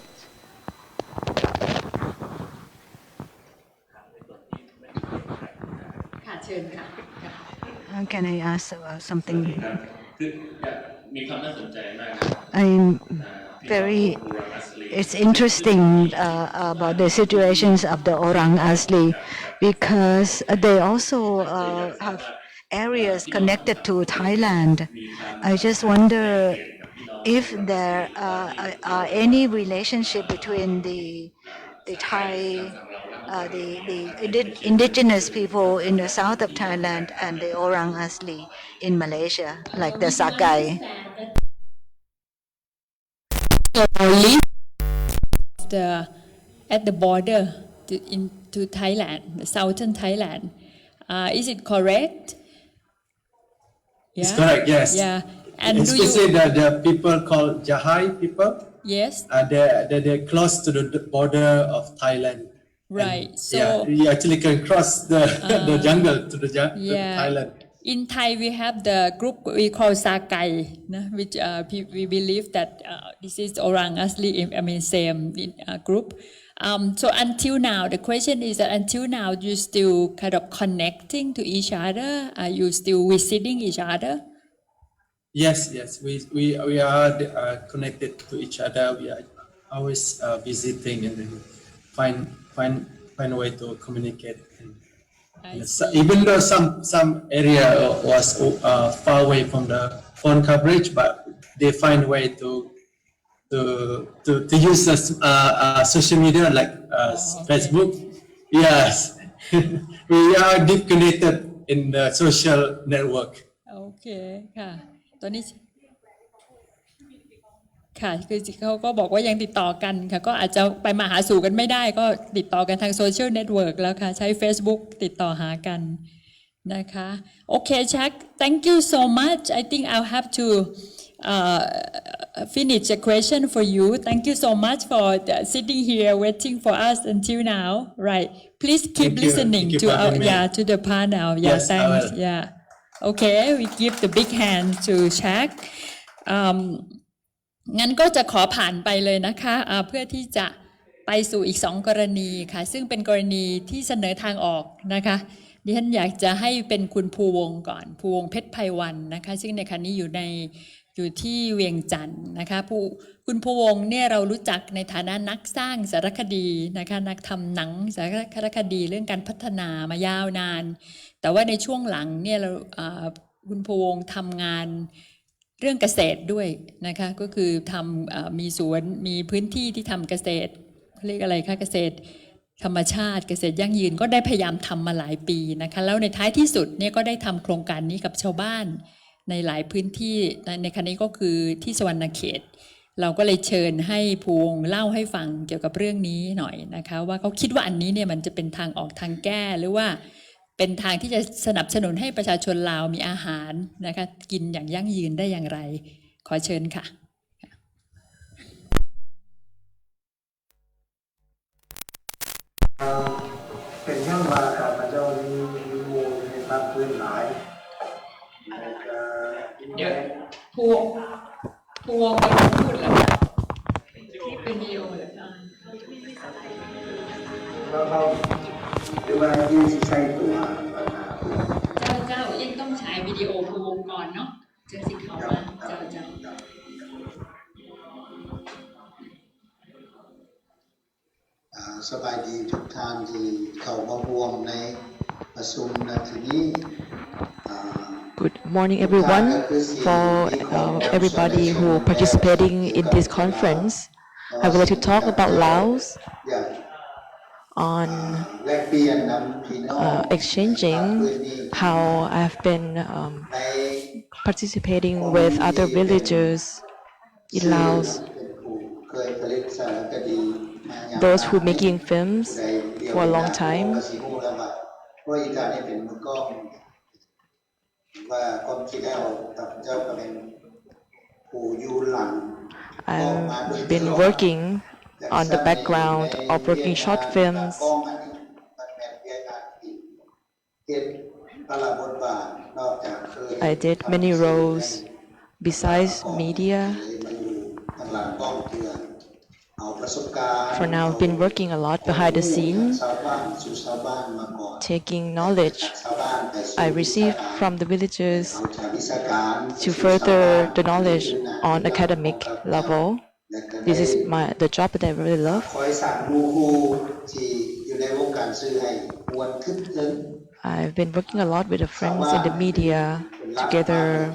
Can I ask something? It's interesting about the situations of the Orang Asli because they also have areas connected to Thailand. I just wonder if there are any relationship between the Thai, the indigenous people in the south of Thailand and the Orang Asli in Malaysia, like the Sakai. At the border into Thailand, the southern Thailand. Is it correct? Yeah? It's correct, yes. Yeah. And especially the people called Jahai people. Yes. They're close to the border of Thailand. Right. And, so you actually can cross the jungle to Thailand. In Thai, we have the group we call Sakai, which we believe that this is Orang Asli, I mean same group. So until now, the question is that until now, you still kind of connecting to each other? Are you still visiting each other? Yes. We are connected to each other. We are always visiting and then find a way to communicate. Even though some area was far away from the phone coverage, but they find a way to to use social media like Facebook. Yes, we are deep connected in the social network. โอเคค่ะตอนนี้ค่ะคือเขาก็บอกว่ายังติดต่อกันค่ะก็อาจจะไปมาหาสู่กันไม่ได้ก็ติดต่อกันทางโซเชียลเน็ตเวิร์กแล้วค่ะใช้ Facebook ติดต่อหากันนะคะโอเค Shaq thank you so much I think I'll have to finish a question for you thank you so much for sitting here waiting for us until now right please keep listening to our to the panel Yes, thanks okay we give the big hand to Shaqงั้นก็จะขอผ่านไปเลยนะคะเพื่อที่จะไปสู่อีก2กรณีค่ะซึ่งเป็นกรณีที่เสนอทางออกนะคะดิฉันอยากจะให้เป็นคุณภูวงศ์ก่อนภูวงศ์เพชรไพวันนะคะซึ่งในขณะนี้อยู่ที่เวียงจันทร์นะคะคุณภูวงศ์เนี่ยเรารู้จักในฐานะนักสร้างสารคดีนะคะนักทำหนังสารคดีเรื่องการพัฒนามายาวนานแต่ว่าในช่วงหลังเนี่ยเราคุณภูวงศ์ทำงานเรื่องเกษตรด้วยนะคะก็คือทำมีสวนมีพื้นที่ที่ทำเกษตรเรียกอะไรคะเกษตรธรรมชาติเกษตรยั่งยืนก็ได้พยายามทำมาหลายปีนะคะแล้วในท้ายที่สุดเนี่ยก็ได้ทำโครงการนี้กับชาวบ้านในหลายพื้นที่ในครั้งนี้ก็คือที่สวรรณเขตเราก็เลยเชิญให้ภูวงศ์เล่าให้ฟังเกี่ยวกับเรื่องนี้หน่อยนะคะว่าเขาคิดว่าอันนี้เนี่ยมันจะเป็นทางออกทางแก้หรือว่าเป็นทางที่จะสนับสนุนให้ประชาชนลาวมีอาหารนะคะกินอย่างยั่งยืนได้อย่างไรขอเชิญค่ะเป็นยังมากับพระเจ้ามีวงในภาคพื้นหลายเดี๋ยวภูวงศ์ไปพูดแล้วที่เป็นวิดีโอเลยเราหรือว่าที่ใช้ตัวเจ้ายังต้องฉายวิดีโอภูวงศ์ก่อนเนาะจะสิเขามาเจ้าสบายดีทุกท่านที่เข้ามาร่วมในประชุมนาทีนี้ Good morning, everyone. For everybody who participating in this conference, I would like to talk about Laos on exchanging how I've been participating with other villagers in Laos, those who making films for a long time. I've been working on the background of working short films. I did many roles besides media. For now, I've been working a lot behind the scenes, taking knowledge I received from the villagers to further the knowledge on academic level. This is the job that I really love. I've been working a lot with the friends in the media, together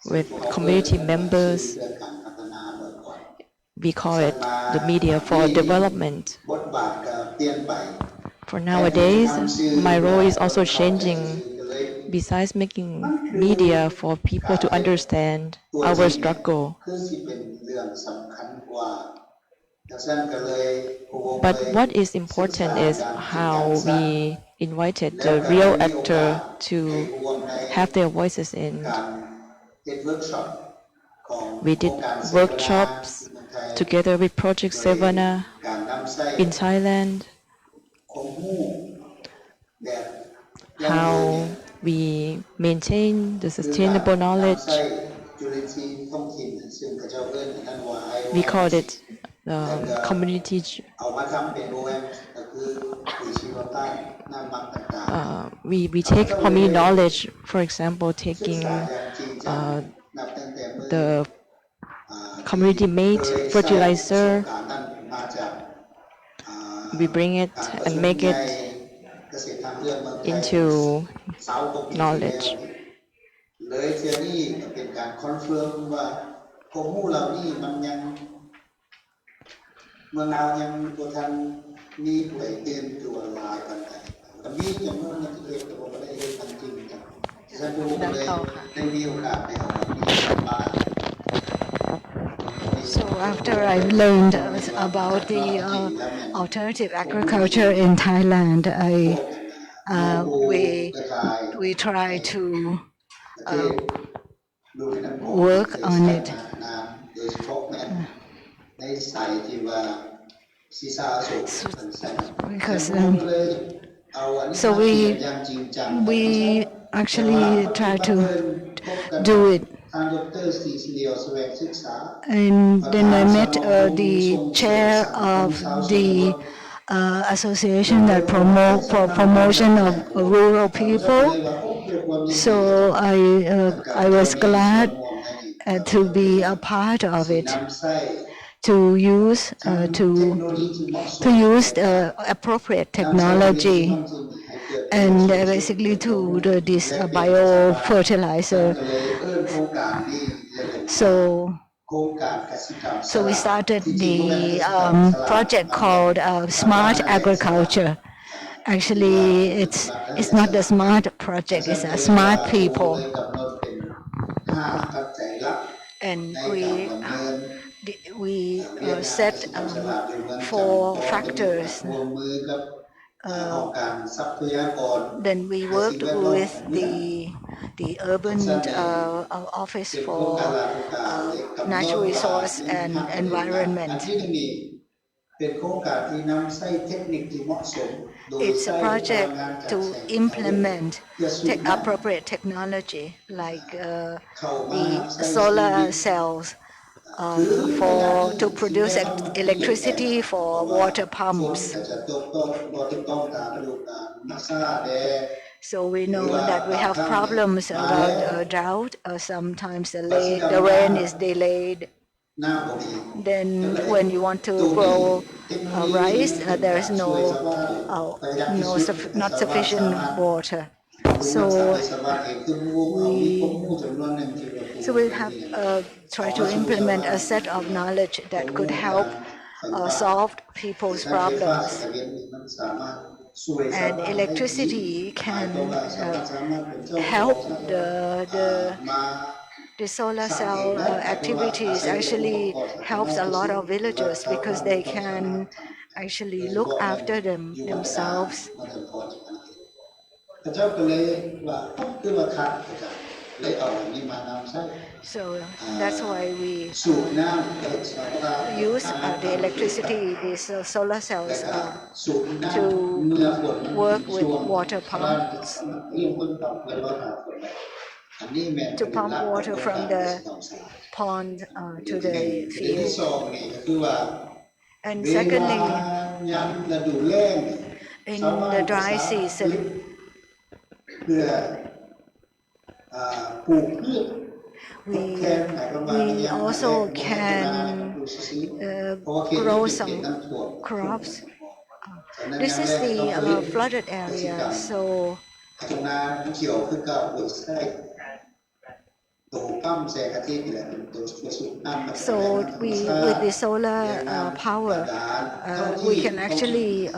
with community members. We call it the media for development. For nowadays, my role is also changing. Besides making media for people to understand our struggle. But what is important is how we invited the real actor to have their voices in. We did workshops together with Project Savannah in Thailand. How we maintain the sustainable knowledge. We call it community. We take community knowledge, for example, taking the community-made fertilizer. We bring it and make it into knowledge. เมืองเรายังบ่ทันมีผู้ใดตื่นตัวหลายปานใดก็มีจำนวนนึงที่เฮ็ดแต่ว่าบ่ได้เฮ็ดทันจริงจังฉะนั้นผมก็เลยได้มีโอกาสได้ออกมาที่บ้าน So after I learned about the alternative agriculture in Thailand, we try to work on it. Because so we actually try to do it. And then I met the chair of the association that promote promotion of rural people. So I was glad to be a part of it, to use appropriate technology and basically to do this biofertilizer. So we started the project called Smart Agriculture. Actually, it's not the smart project; it's a smart people. And we set 4 factors. Then we worked with the urban office for natural resource and environment. It's a project to implement appropriate technology like the solar cells to produce electricity for water pumps. So we know that we have problems about drought. Sometimes the rain is delayed. Then when you want to grow rice, there is not sufficient water. So we have tried to implement a set of knowledge that could help solve people's problems. And electricity can help the solar cell activities actually helps a lot of villagers because they can actually look after themselves. So that's why we use the electricity, these solar cells, to work with water pumps, to pump water from the pond to the field. And secondly, in the dry season, we also can grow some crops. This is the flooded area, so with the solar power, we can actually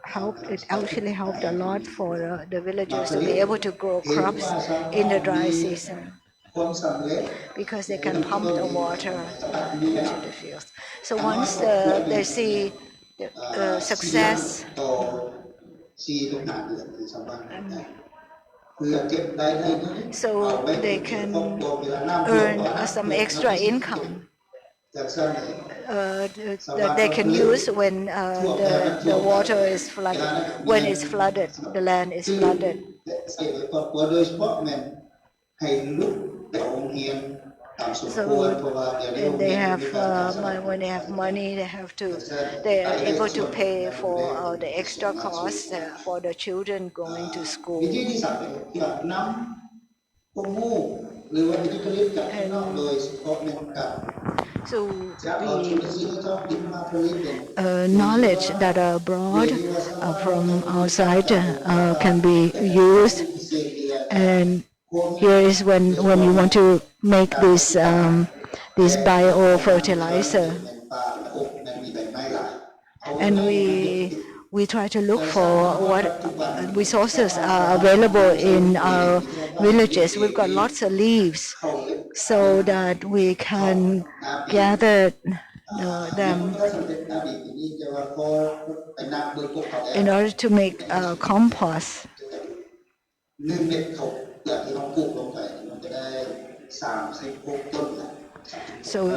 help. It actually helped a lot for the villagers to be able to grow crops in the dry season because they can pump the water into the fields. So once they see the success, so they can earn some extra income that they can use when the water is flooded, when it's flooded, the land is flooded. So they have when they have money, they are able to pay for the extra costs for the children going to school. So the knowledge that are brought from outside can be used, and here is when you want to make this biofertilizer. and we try to look for what resources are available in our villages. We've got lots of leaves so that we can gather them in order to make compost. So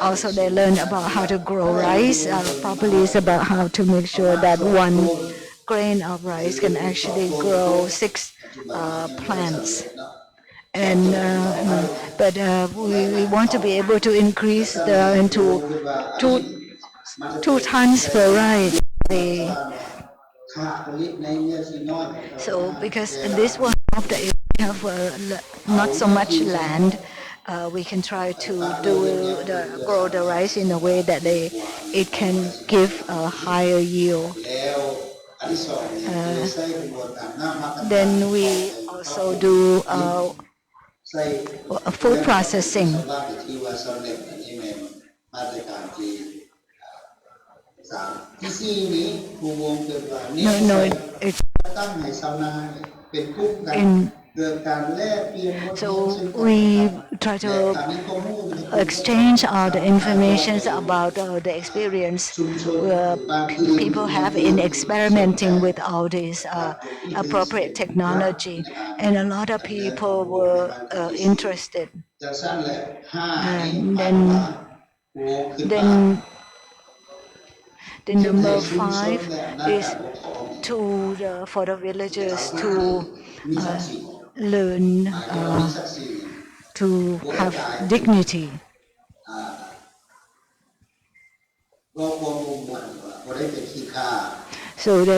also they learn about how to grow rice properly. It's about how to make sure that one grain of rice can actually grow 6 plants. And but we want to be able to increase into 2 tons per rice. So because this will help that if we have not so much land, we can try to grow the rice in a way that it can give a higher yield. Then we also do food processing. So we try to exchange all the information about the experience people have in experimenting with all this appropriate technology, and a lot of people were interested. And then the number 5 is for the villagers to learn to have dignity. So they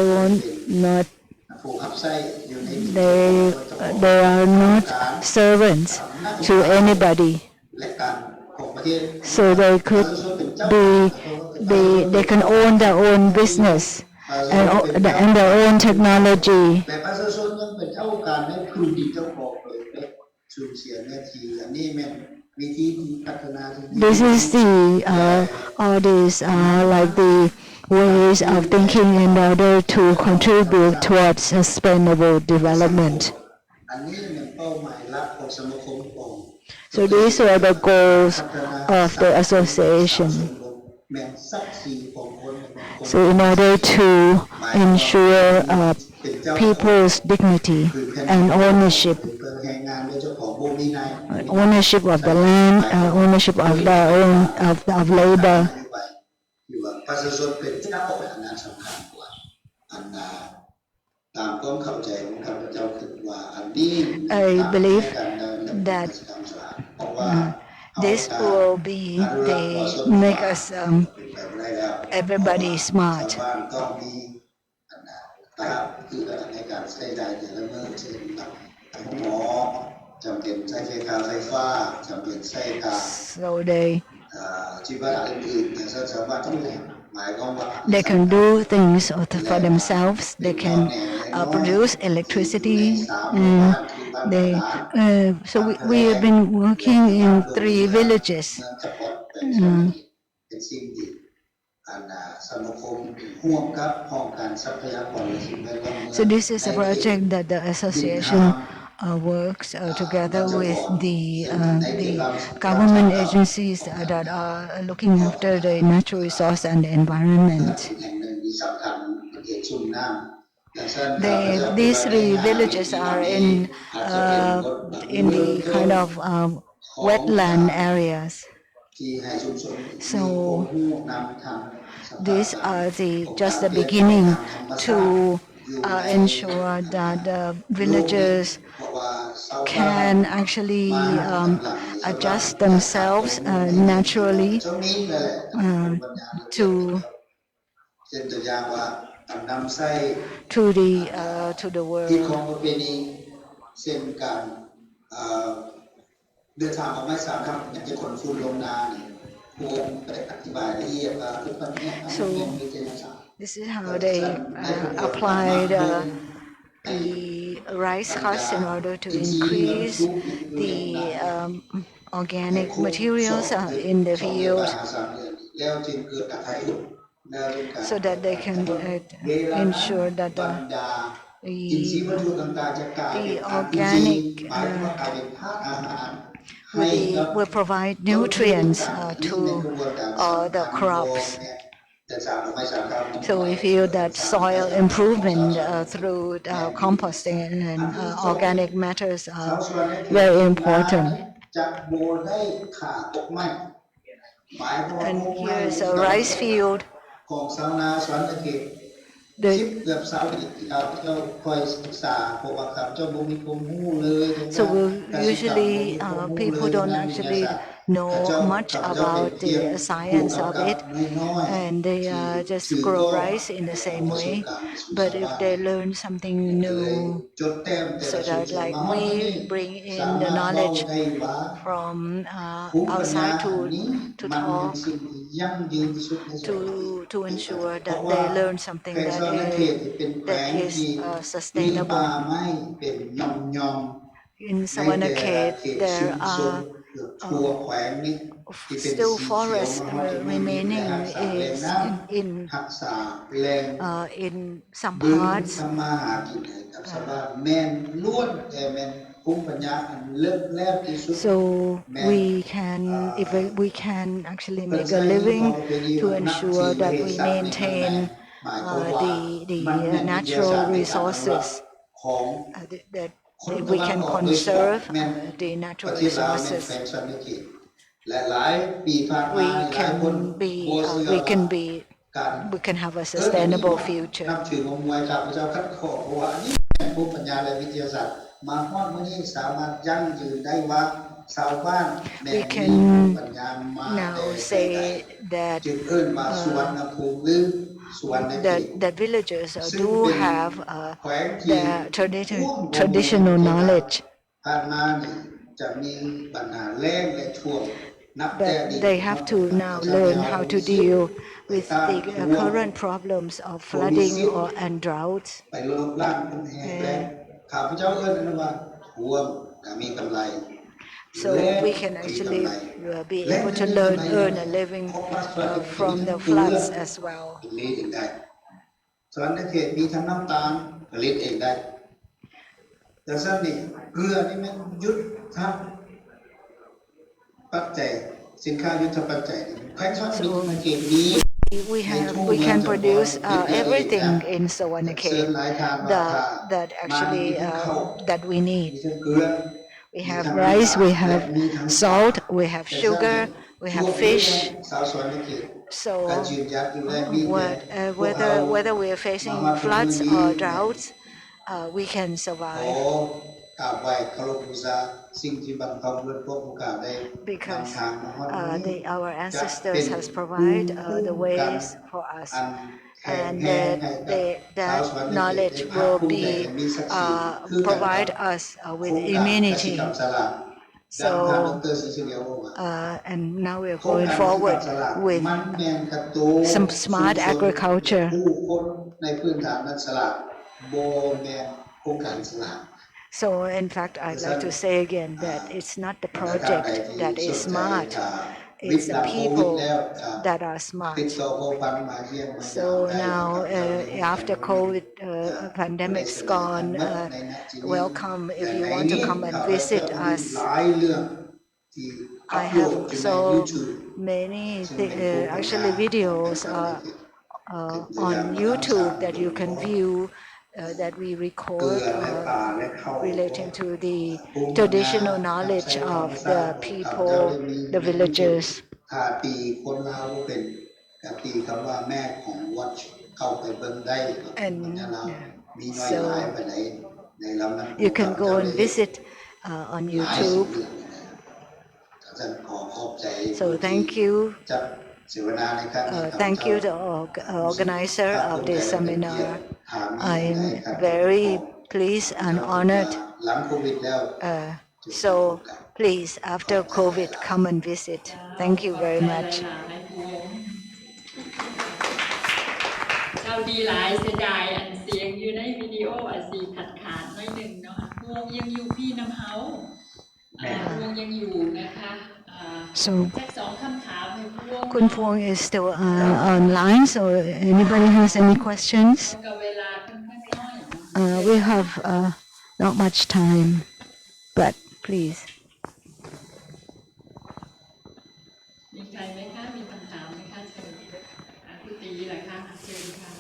are not servants to anybody. So they can own their own business and their own technology. This is all these like the ways of thinking in order to contribute towards sustainable development. So these are the goals of the association. So in order to ensure people's dignity and ownership of the land, ownership of their own of labor. I believe that this will make us everybody smart. So they can do things for themselves. They can produce electricity. So we have been working in 3 villages. So this is a project that the association works together with the government agencies that are looking after the natural resource and the environment. These 3 villages are in the kind of wetland areas. So these are just the beginning to ensure that the villagers can actually adjust themselves naturally to the world. เดินทางออกมา3 ครั้งอยากจะขนฝุ่นลงนานี่พวกอธิบายละเอียดว่าทุกคนเนี่ย This is how they applied the rice husk in order to increase the organic materials in the field, so that they can ensure that the organic will provide nutrients to the crops. So we feel that soil improvement through composting and organic matters are very important. And here's a rice field. So usually people don't actually know much about the science of it, and they just grow rice in the same way. But if they learn something new, so that like we bring in the knowledge from outside to talk, to ensure that they learn something that is sustainable. In Savanakhet, there are still forests remaining in some parts. So we can, if we can actually make a living to ensure that we maintain the natural resources, that we can conserve the natural resources. We can have a sustainable future. We can now say that that villagers do have their traditional knowledge, but they have to now learn how to deal with the current problems of flooding and droughts. So we can actually be able to earn a living from the floods as well. So we can produce everything in Savanakhet that we need. We have rice, we have salt, we have sugar, we have fish. So whether we are facing floods or droughts, we can survive. Because our ancestors has provided the ways for us, and that knowledge will be provide us with immunity. So and now we are going forward with some smart agriculture. So in fact, I'd like to say again that it's not the project that is smart, it's the people that are smart. So now after COVID pandemic's gone, welcome if you want to come and visit us. I have so many actually videos on YouTube that you can view that we record relating to the traditional knowledge of the people, the villagers. And so you can go and visit on YouTube. So thank you. Thank you, the organizer of this seminar. I'm very pleased and honored. So please, after COVID, come and visit. Thank you very much. ข่าวดีหลายเสียดายอันเสียงอยู่ในวิดีโออันสีขาดหน่อยหนึ่งเนาะพวงยังอยู่พี่น้ำเฮาพวงยังอยู่นะคะแจ็คสองคำถามให้พวง Kun Phuong is still online, so anybody has any questions? กับเวลาค่อนข้างน้อย We have not much time, but please. มีใครไหมคะมีคำถามไหมคะเชิญคุณตีเหรอคะเชิญค่ะ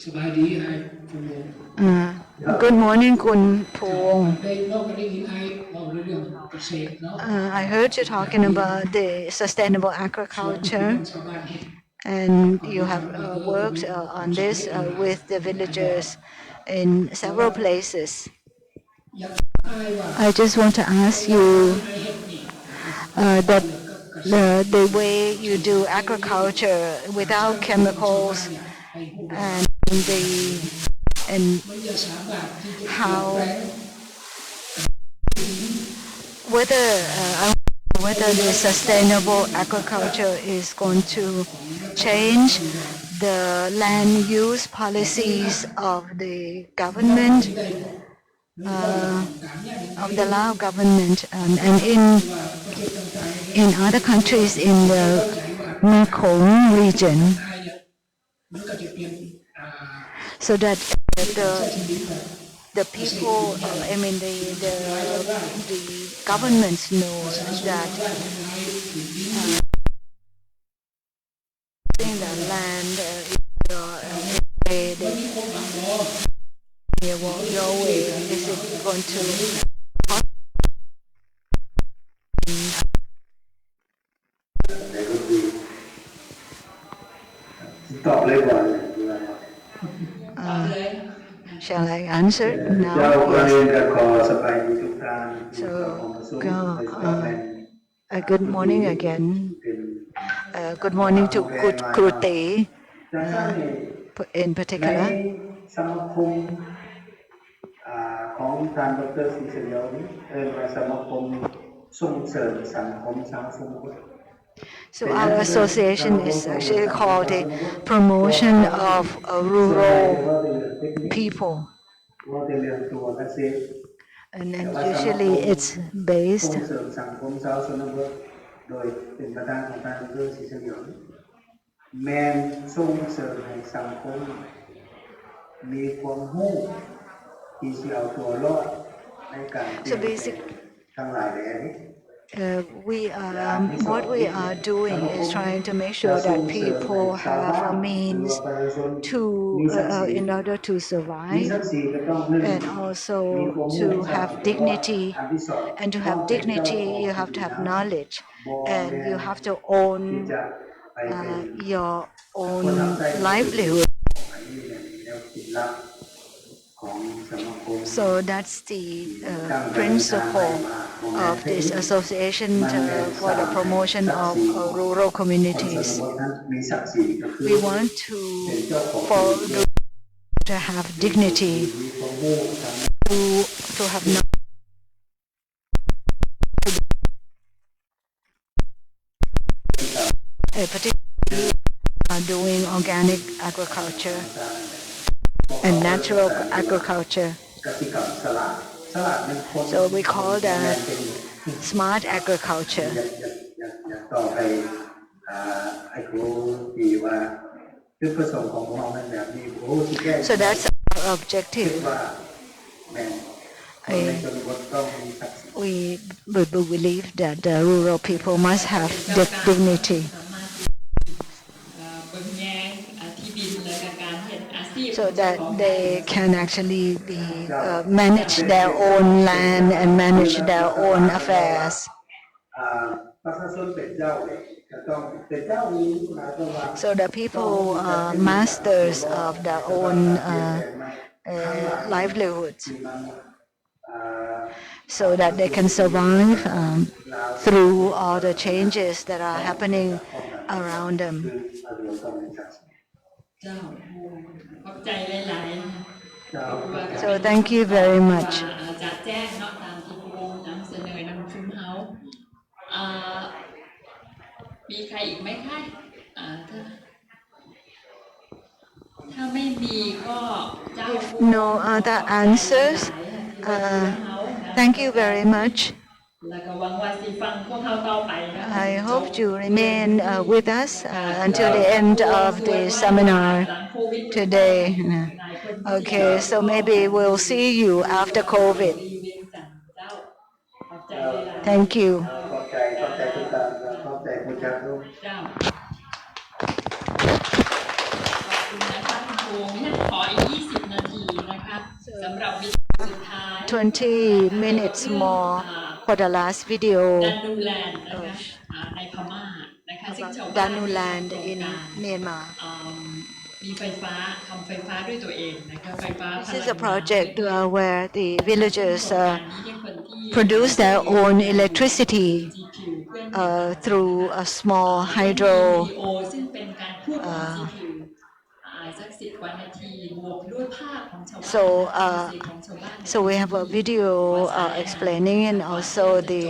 สบายดีไอ้คุณ Good morning, Kun Phuong. ได้นอกจากนี้ไอ้เราเรื่องเกษตรเนาะ I heard you talking about the sustainable agriculture, ชาวบ้านเห็น and you have worked on this with the villagers in several places. อยากให้ว่า I just want to ask you that the way you do agriculture without chemicals and how whether the sustainable agriculture is going to change the land use policies of the government, of the Lao government, and in other countries in the Mekong region, so that the people, I mean the governments know that in the land Dawei, is it going to ตอบเลยก่อน Shall I answer now? เราก็เรียนกับขอสบายดีทุกท่าน So, good morning again. Good morning to Krute in particular. สมาคมของท่านดร.ศรีสยามเรียกว่าสมาคมส่งเสริมสังคมชาวสมุทร So our association is actually called the Promotion of Rural People. And then usually it's based ส่งเสริมสังคมชาวชนบทโดยเป็นประธานของท่านดร.ศรีสยามแมนส่งเสริมให้สังคมมีความรู้ที่จะเอาตัวรอดในการเปลี่ยนแปลงทั้งหลายแหล่นี้ what we are doing is trying to make sure that people have a means to, in order to survive, and also to have dignity. And to have dignity, you have to have knowledge, and you have to own your own livelihood. So that's the principle of this association for the promotion of rural communities. We want to have dignity, to have particularly doing organic agriculture and natural agriculture. So we call that smart agriculture. So that's our objective. We believe that the rural people must have dignity, so that they can actually manage their own land and manage their own affairs. So the people are masters of their own livelihoods, so that they can survive through all the changes that are happening around them. So thank you very much. มีใครอีกไหมคะถ้าไม่มีก็เจ้า If no other answers, thank you very much. แล้วก็หวังว่าสิฟังพวกเขาต่อไปนะ I hope you remain with us until the end of the seminar today. Okay, so maybe we'll see you after COVID. Thank you. ขอบใจทุกท่านขอบใจผู้จัดด้วย เจ้าขอบคุณนะคะคุณครูงั้นขออีก20 นาทีนะคะสำหรับวิดีโอสุดท้าย 20 minutes more for the last video ดันูแลนด์นะคะในพม่านะคะซึ่งชาวบ้าน Danu Land in Myanmar. มีไฟฟ้าทำไฟฟ้าด้วยตัวเองนะคะไฟฟ้า This is a project where the villagers produce their own electricity through a small hydro. ซึ่งเป็นการพูดของ CQ สัก10 กว่านาทีบวกด้วยภาพของชาวบ้านของชาวบ้าน So we have a video explaining and also the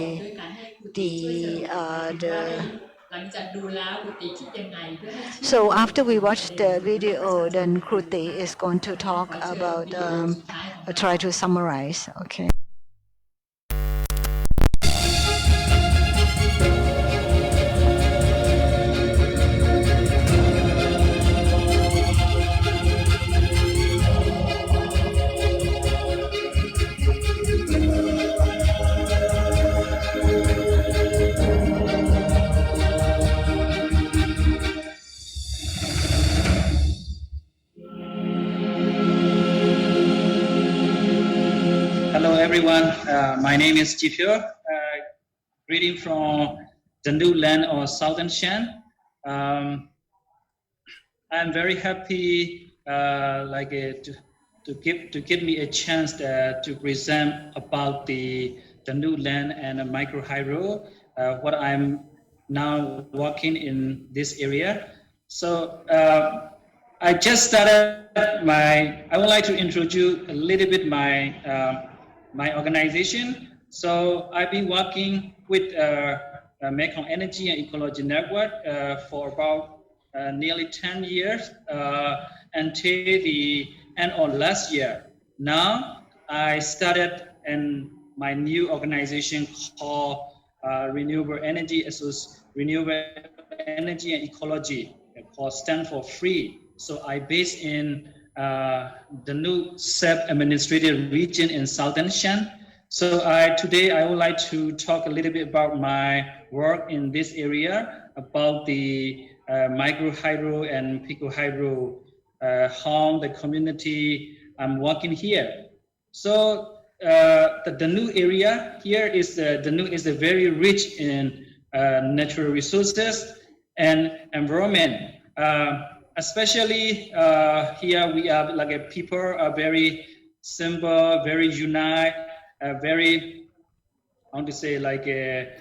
หลังจากดูแล้วกุฏิคิดยังไงเพื่อให้ So after we watch the video, then Kruti is going to talk about, try to summarize. Okay. Hello everyone, my name is Kyi Phyo, greeting from Danu Land or Southern Shan. I'm very happy to give me a chance to present about the Danu Land and micro hydro, what I'm now working in this area. So I just started I would like to introduce a little bit my organization. So I've been working with Mekong Energy and Ecology Network for about nearly 10 years until the end of last year. Now I started in my new organization called Renewable Energy and Ecology, called stand for free. So I based in the new self-administrative region in Southern Shan. So today I would like to talk a little bit about my work in this area, about the micro hydro and pico hydro, how the community I'm working here. So the Danu area here is Danu is very rich in natural resources and environment. Especially here we are like a people are very simple, very unite, very, I want to say like they're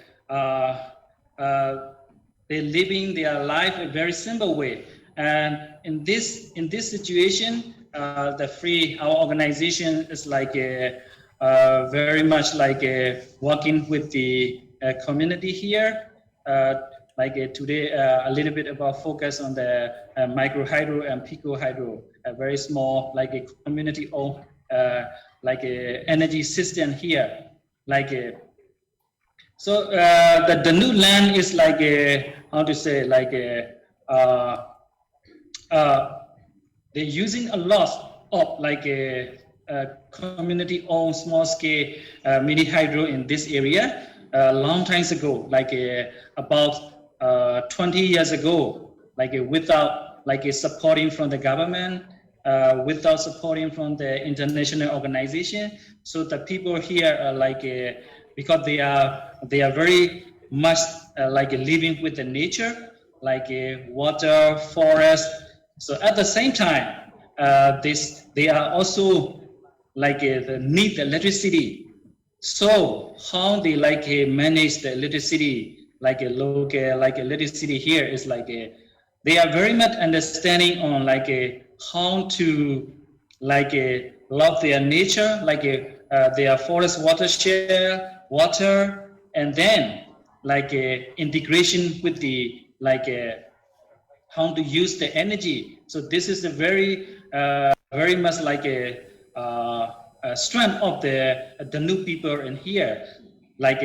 living their life a very simple way. And in this situation, our organization is like very much like working with the community here. Today, a little bit about focus on the micro hydro and pico hydro, a very small, like a community owned, like a energy system here, so the Danu Land is like a, how to say, like a, they're using a lot of like a community owned small scale mini hydro in this area long times ago, like about 20 years ago, without supporting from the government, without supporting from the international organization. So the people here are because they are very much living with the nature, water, forest. So at the same time, they are also they need the electricity. So how they manage the electricity, local electricity here is they are very much understanding on how to love their nature, their forest watershed, water, and then integration with the like how to use the energy. So this is a very much like a strength of the new people in here, like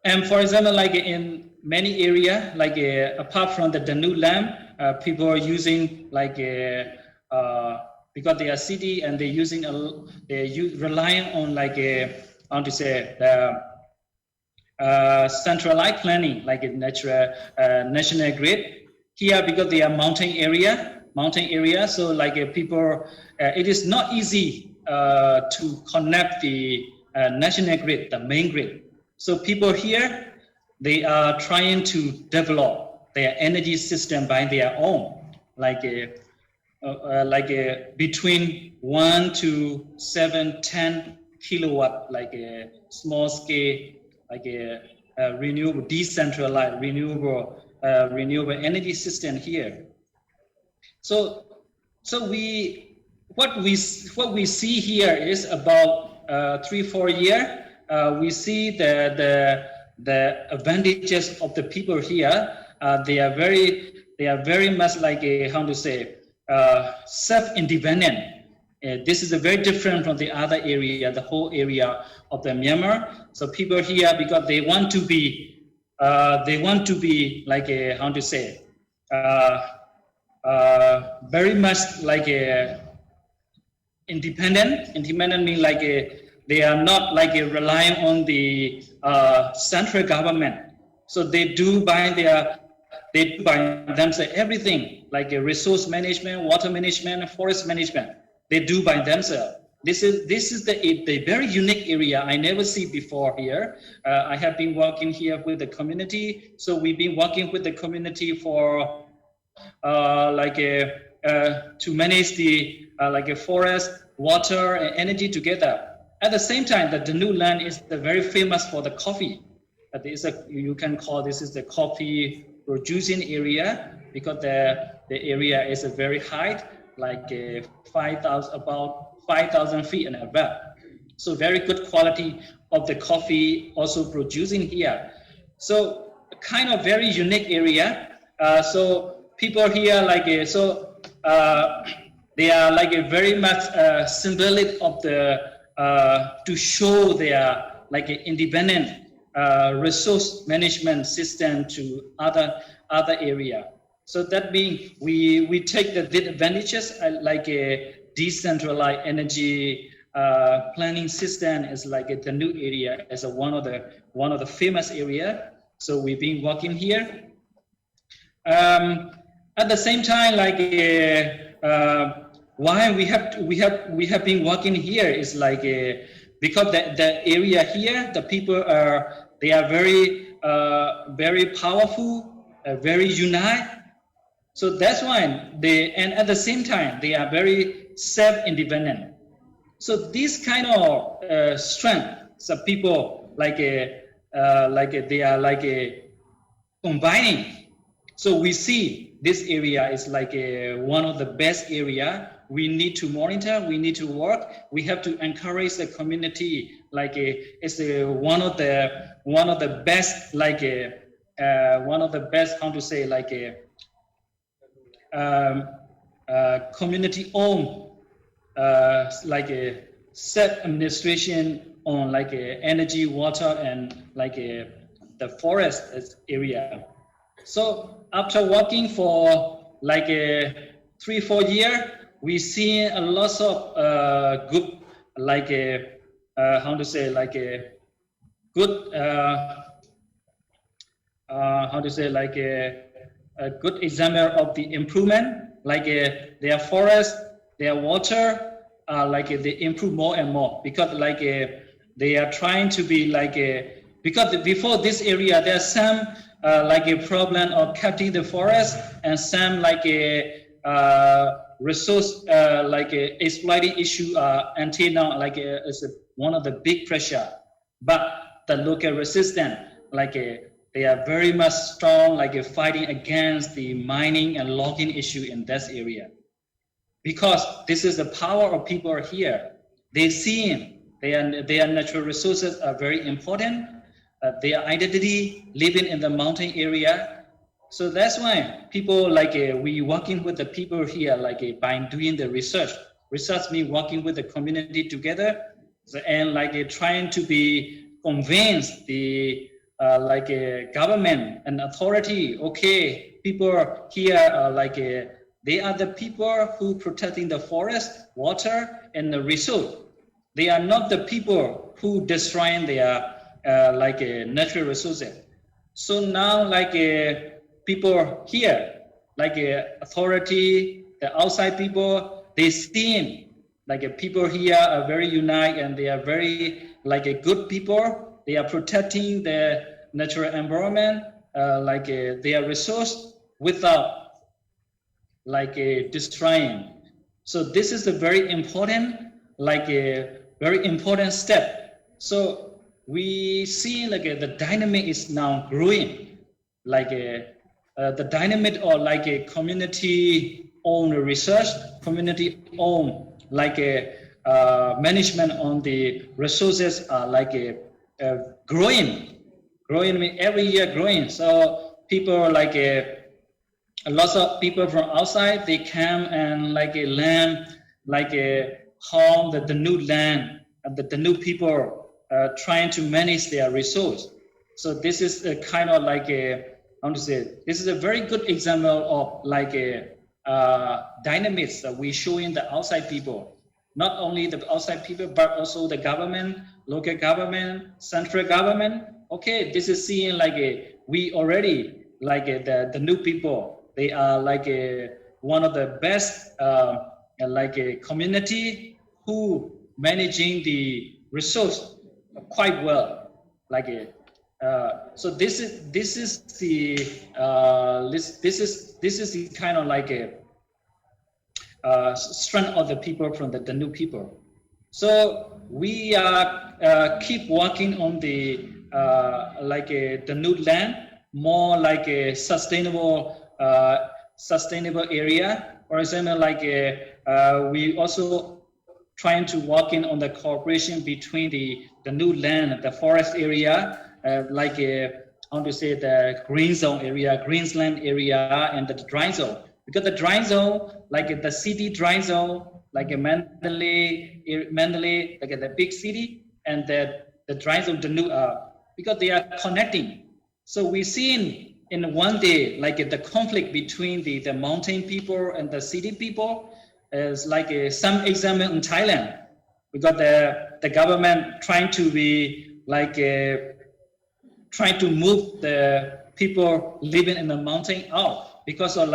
and for example, like in many area, like apart from the Danu Land, people are using like because they are city and they're using relying on like how to say the centralized planning, like a national grid. Here, because they are mountain area, so like people, it is not easy to connect the national grid, the main grid. So people here, they are trying to develop their energy system by their own, like between 1 to 7, 10 kilowatt, like a small scale, like a renewable, decentralized, renewable energy system here. So what we see here is about 3-4 years. We see the advantages of the people here. They are very much like a, how to say, self-independent. This is very different from the other area, the whole area of the Myanmar. So people here, because they want to be like a, how to say, very much like a independent. Independent means like a, they are not like a relying on the central government. So they do by themselves everything, like a resource management, water management, forest management. They do by themselves. This is the very unique area I never see before here. I have been working here with the community. So we've been working with the community for to manage the like a forest, water, and energy together. At the same time, the Danu Land is very famous for the coffee. You can call this is the coffee producing area, because the area is a very high, like about 5,000 feet and above. So very good quality of the coffee also producing here. So kind of very unique area. So people here like they are like a very much symbolic of the to show their like independent resource management system to other area. So that means we take the advantages like a decentralized energy planning system is like the new area as one of the famous area. So we've been working here. At the same time, like why we have been working here is like because the area here, the people they are very powerful, very united. So that's why and at the same time they are very self-independent. So this kind of strength, so people like they are like combining. So we see this area is like one of the best area. We need to monitor, we need to work, we have to encourage the community, like it's one of the best, like one of the best, how to say, like community owned, like a set administration on like energy, water, and like the forest area. So after working for like 3-4 years, we see a lot of good, like how to say, like a good, how to say, like a good example of the improvement, like their forest, their water, like they improve more and more, because like they are trying to be like because before this area there's some like a problem of cutting the forest, and some like a resource like exploiting issue until now, like is one of the big pressure. But the local resistance, like they are very much strong, like fighting against the mining and logging issue in this area, because this is the power of people here. They see their natural resources are very important. Their identity, living in the mountain area, So that's why people we working with the people here by doing the research. Research means working with the community together and trying to be convinced the government and authority. Okay, people here they are the people who protecting the forest, water, and the resource. They are not the people who destroying their natural resources. So now people here, authority, the outside people, they see people here are very united and they are very good people. They are protecting the natural environment, their resource without destroying. So this is a very important, very important step. So we see the dynamic is now growing, the dynamic or community-owned research, community-owned management on the resources are growing every year growing. So people lots of people from outside, they come and land how the Danu Land and the Danu people trying to manage their resource. So this is a kind of this is a very good example of dynamics that we showing the outside people. Not only the outside people, but also the government, local government, central government. Okay, this is seeing we already the new people. They are one of the best community who managing the resource quite well. So this is the kind of strength of the people from the Danu people. So we are keep working on the Danu Land, more a sustainable area. For example, we also trying to work in on the cooperation between the Danu Land, the forest area, the green zone area, greensland area, and the dry zone. Because the dry zone, the city dry zone, Mandalay, the big city, and the dry zone, because they are connecting. So we seen in one day, the conflict between the mountain people and the city people is some example in Thailand, because the government trying to be trying to move the people living in the mountain out, because of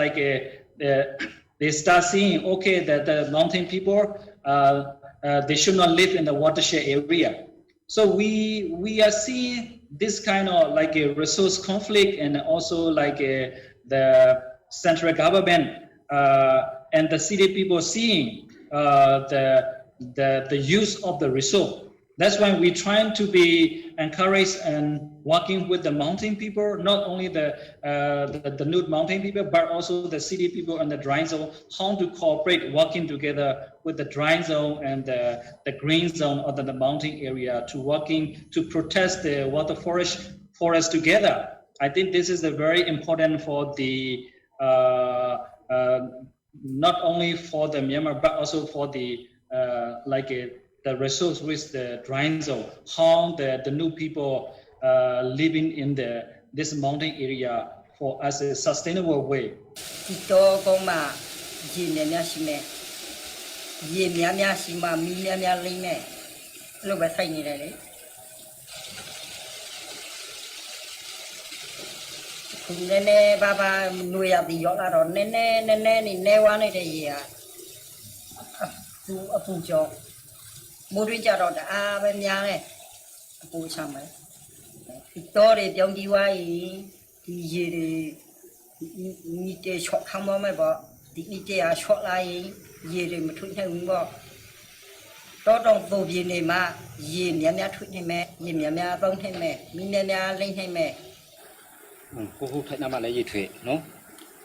they start seeing, okay, that the mountain people they should not live in the watershed area. So we are seeing this kind of a resource conflict, and also the central government and the city people seeing the use of the resource. That's why we're trying to be encouraged and working with the mountain people, not only the nude mountain people, but also the city people and the dry zone, how to cooperate, working together with the dry zone and the green zone of the mountain area to protect the water forest together. I think this is very important for the not only for the Myanmar, but also for the the resource with the dry zone, how the new people living in this mountain area for as a sustainable way. Mùi cho rồi đã bên nhà này, bùi xong rồi. Thì tôi để giống đi qua thì gì thì như thế short không bao mấy bỏ, thì như thế à short lại gì thì mà thuận theo bỏ. Đó trong vô gì này mà gì mẹ thuận hay mẹ, gì mẹ bông hay mẹ, mẹ lên hay mẹ. Cô thấy năm nay gì thuận, nó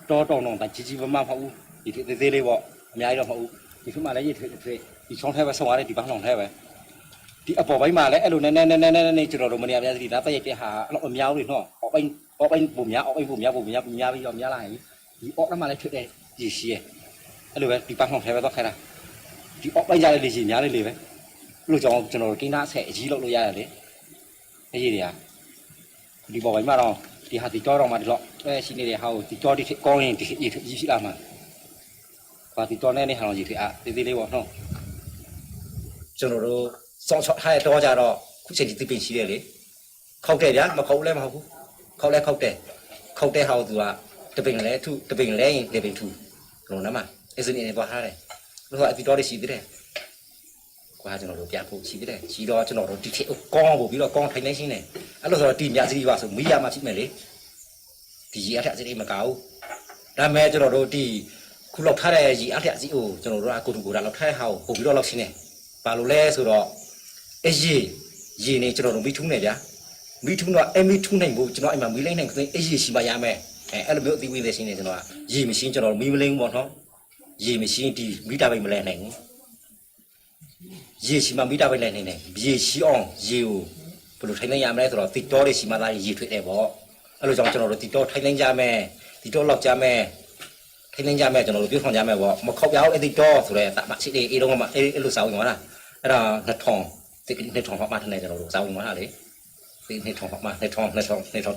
cho trong lòng tài chi mà hậu, thì thế đây bỏ, mẹ ai đâu hậu, thì chúng mà lấy gì thuận. Thì trong thế và xong rồi thì bằng lòng thế vậy thì ở bỏ bấy mà lấy luôn nên chỉ rồi mình làm gì thì đã tay thì hạ nó ôm nhau thì nó bỏ bánh ออกไปบุ่มยาออกไปบุ่มยาไปยอมยาอะไรดีออกน้ำมาเลยเถิดเลยดีเสียอะไรแบบดีปังของใครไปต้องใครล่ะดีออกไปยาเลยดีสิยาเลยไหมลูกจองจนเรากินน้าเสะจีเรายาเลยไอ้ยี่เดียดีบอกไว้มาเราดีหาติดจอเรามาดีหรอกไอ้ชิ้นนี้เดียวเขาติดจอดีก้อนดียี่สิบล้านมาพอติดจอแน่ในหางยี่สิบตีเลยบอกน้องจนเราสองช็อตให้ตัวจ่าเราคุณเสร็จติดเป็นชิ้นเลยเข้าเตะยะมาเข้าเลยมาเข้าเข้าเตะเขาตัวจะเป็นอะไรทุจะเป็นอะไรจะเป็นทุตรงนั้นมาไอ้ส่วนนี้บอกอะไรแล้วไอ้ติดจอได้ชิ้นได้กว่าจนเราเปลี่ยนผู้ชิ้นได้ชิ้นเราจนเราติดเทก้อนบุบเราก้อนไทยในชิ้นเนี่ยแล้วเราตีนยาสีว่าสมัยยามาชิ้นไหนเลยที่ยี่อาทิตย์จะได้มาเก่าแล้วแม่จนเราตีคุณเราท่าได้ยี่อาทิตย์สิโอจนเราอากูถูกเราท่าเขาบุบเราชิ้นเนี่ยปาลูเล่สุดเราไอ้ยี่เนี่ยจนเราไม่ทุ่งเนี่ยจ้ะไม่ทุ่งเราไม่ทุ่งไหนบุจนเราไม่มีเล่นไหนก็ไอ้ยี่สิบายามไอ้เราไม่ตีวิ่งเลยชิ้นเนี่ยจนเรายี่ไม่ชิ้นจนเราไม่เล่นหมดเนาะยี่ไม่ชิ้นที่ไม่ได้ไปมาเล่นไหนยี่สิบมาไม่ได้ไปเล่นไหนยี่สิบอ่องยี่ปลุกไทยในยามแรกตลอดติดต่อได้สิมาได้ยี่ถุยได้บ่เราจองจนเราติดต่อไทยในยามแม่ติดต่อหลอกยามแม่ไทยในยามแม่จนเราพิจารณายามแม่บ่มาเข้ายาวไอ้ติดต่อสุดเลยตัดบัตรสิเดไอ้ลงมาไอ้ลูกสาวอย่างนั้นน่ะไอ้เราในทองติดในทองพักมาทางไหนจนเราลูกสาวอย่างนั้นเลยติดในทองพักมาในทอง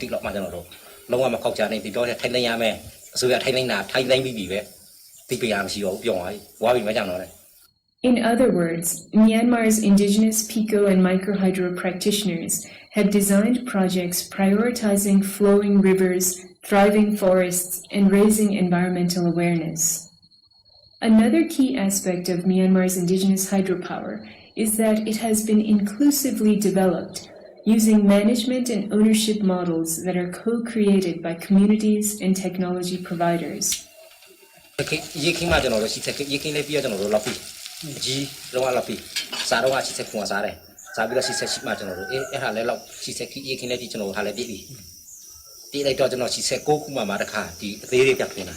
ติดหลอกมาจนเราลงมาเข้าใจในติดต่อไทยในยามแม่สุดไทยในหนาไทยในบีบีเว้ติดไปยามสิว่าย่อยว่าเป็นไม่จังเลยIn other words, Myanmar's indigenous pico and microhydro practitioners have designed projects prioritizing flowing rivers, thriving forests, and raising environmental awareness. Another key aspect of Myanmar's indigenous hydropower is that it has been inclusively developed, using management and ownership models that are co-created by communities and technology providers. Ji long alapi sa long chi se khwa sa de sa bi lo chi se chi ma chano e ha le lo chi se ki ye kin le ti chano ha le pi ti lai to chano chi se ko khu ma ta kha ti a thei ri pyak twin na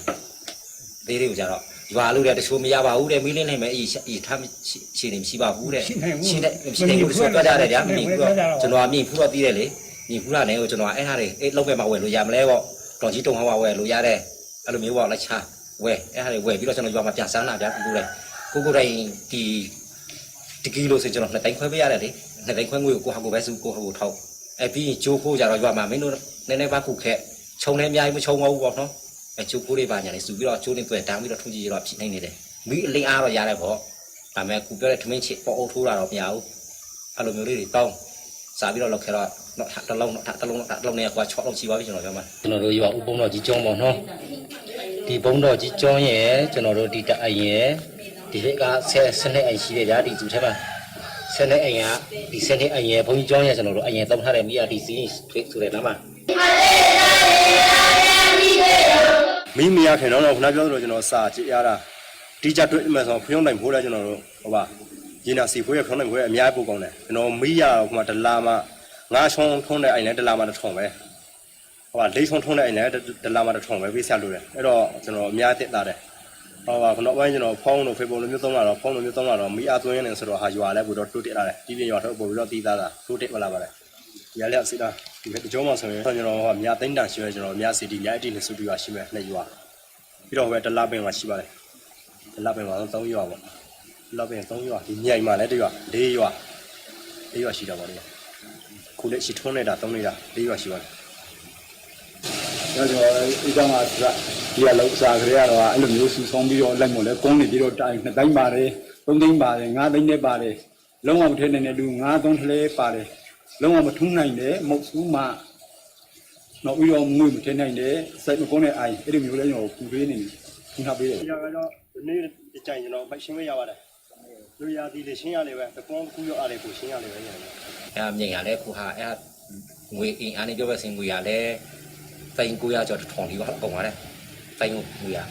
thei ri ko ja ro ywa lu de ta chu ma ya ba hu de mi lin lai ma e tha chi ni mi ba hu de chi ne ko so twa ja de ya mi pu ro chano a mi pu ro ti de le mi pu ra ne ko chano e ha de e long be ma we lo ya ma le bo tong chi tong ha wa we lo ya de a lo mi bo la cha we e ha de we pi lo chano ywa ma pya sang na ja pu le cô đây thì kilo sẽ cho nó đánh khoai bây giờ đấy là đánh khoai nguội của hàng của bé sư của hàng của thầu ai pi chú cô giờ rồi vào mà mấy nơi nên ba cụ khẹ trông em nhai mới trông ngâu bọt nó ai chú cô đi vào nhà này sư biết lo chú nên tuổi tám biết lo thu gì lo chị này đấy mỹ linh a rồi giờ này bỏ à mẹ cụ biết là mình chị bỏ ô thu là rồi nhau à rồi mới đi tông sao biết lo khẹ rồi nó thắt tao lông này qua chọn lông chi bao biết cho nó mà nó rồi vào bông nó chỉ trông bọt nó thì bông nó chỉ trông nhé cho nó rồi đi tại nhé thì cái sen này anh xí để giá đi chủ thế mà sen này anh á thì sen này anh ấy phong cho nhà cho nó anh ấy tông hai em đi à thì xí thuế chủ đề lắm mà mình thì nó nói rồi cho nó xả chị ra đi chặt tuổi mà sao phong đánh phố ra cho nó bà gì nào xí phố phong đánh phố em nhái bố con này nó mấy giờ mà đợt làm mà ngã xong phong này anh ấy đợt làm mà đợt thòng vậy bà lấy xong phong này anh ấy đợt làm mà đợt thòng vậy với sao rồi cái đó cho nó nhái tiện ta đấy và nó bây giờ nó phong nó phải bổ nó tông là nó phong nó tông là nó mỹ a tôi này sửa hài hòa lại bổ đốt tiệt lại đi về nhỏ thôi bổ nó tì ra là tu tiệt vào làm vậy giá liệu xí đó thì phải chỗ mà xong rồi nó nhà tính đẳng xí rồi nhà xí đi nhà đi nó sửa đi vào xí này này hòa cái đó về đợt lá bên mà xí vào này lá bên mà nó tông hòa lá bên tông hòa thì nhảy mà lấy đi hòa xí đó vào đi khu lệ xí thôn này đã tông này đã đi hòa xí vào rồi bây giờ màဒီကလောက်စားကြရတော့အဲ့လိုမျိုးစူဆောင်ပြီးတော့လိုက်မို့လဲကုန်းနေပြီးတော့တိုင်နှစ်တိုင်းပါတယ်သုံးသိန်းပါတယ်ငါးသိန်းနဲ့ပါတယ်လုံးဝမထဲနိုင်တဲ့လူငါးသုံးထလဲပါတယ်လုံးဝမထုံးနိုင်တဲ့မုတ်ဆူးမှနောက်ပြီးတော့ငွေမထဲနိုင်တဲ့စိတ်မကောင်းတဲ့အိုင်အဲ့လိုမျိုးလဲကျွန်တော်ပူပေးနေထင်ထားပေးတယ်ဒီကတော့နေ့ကြိုင်ကျွန်တော်မရှင်းမရပါတယ်လူရသည်လေရှင်းရလေပဲတကွန်ကူရအားလေကိုရှင်းရလေပဲရတယ်အဲ့မြင်ရလဲခုဟာအဲ့ငွေအင်းအားနေပြောပဲစင်ငွေရလဲတိုင်ကိုရကြောထောင်ဒီပါပုံပါတယ်tay người à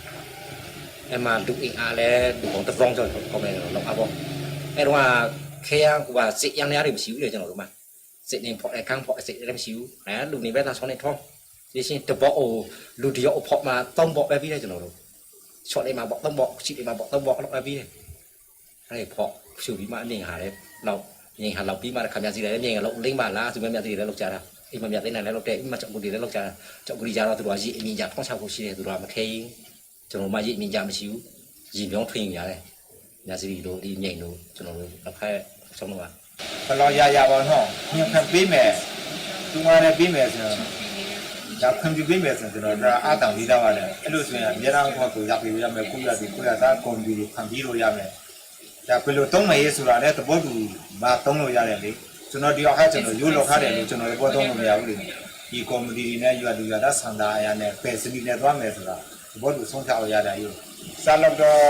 em mà lúc in à lẽ đủ còn tập vong rồi không này nó à bông em đúng là khi và sẽ ăn nhá thì một xíu để cho nó đúng mà sẽ nên phọ này căng phọ sẽ đem xíu đấy lúc này bé ta số này thôi đi xin tập bọ lúc thì phọ mà tông bọ bé vi đây cho nó đúng chọn đây mà bọ tông bọ chị để mà bọ tông bọ nó bé vi này này phọ xử lý mà nhìn hà đấy lộc nhìn hà lộc bí mà cảm nhận gì đấy nhìn lộc linh mà lá chúng em nhận gì đấy lộc trà nào အိမ်မမြတ်တဲ့နဲ့လည်းလောက်တဲ့အိမ်မကြောက်ကူတွေလည်းလောက်ကြကြောက်ကူကြတော့သူတို့ကရေအမြင့်ကြထောင်းချဖို့ရှိတယ်သူတို့ကမခဲကျွန်တော်မှရေအမြင့်ကြမရှိဘူးရေမြောင်းထွင်ရတယ်ညာစီတို့ဒီမြိတ်တို့ကျွန်တော်တို့တစ်ဖက်ဆုံးတော့ဘယ်လိုရပါတော့ညံဖက်ပေးမယ်သူကလည်းပေးမယ်ဆိုတော့ဒါခွင့်ပြုပေးမယ်ဆိုတော့ကျွန်တော်အားတောင်ပြီးတော့ရတယ်အဲ့လိုဆိုရင်အများအားခေါ်ကိုရပေးရမယ်ကိုရသားကွန်ပျူတာခံပြီးလို့ရမယ်ဒါဘယ်လိုသုံးမရေးဆိုတာလဲသဘောတူမသုံးလို့ရတယ်လေကျွန်တော်ဒီအခါကျွန်တော်ရိုးလောက်ထားတယ်လို့ကျွန်တော်လည်းပေါ်သုံးလို့မရဘူးလေဒီကော်မတီတွေနဲ့ရွာလူရွာသားဆန္ဒအရာနဲ့ပယ်စနစ်နဲ့သွားမယ်ဆိုတာသဘောတူဆုံးဖြတ်လို့ရတယ်ယူစားလောက်တော့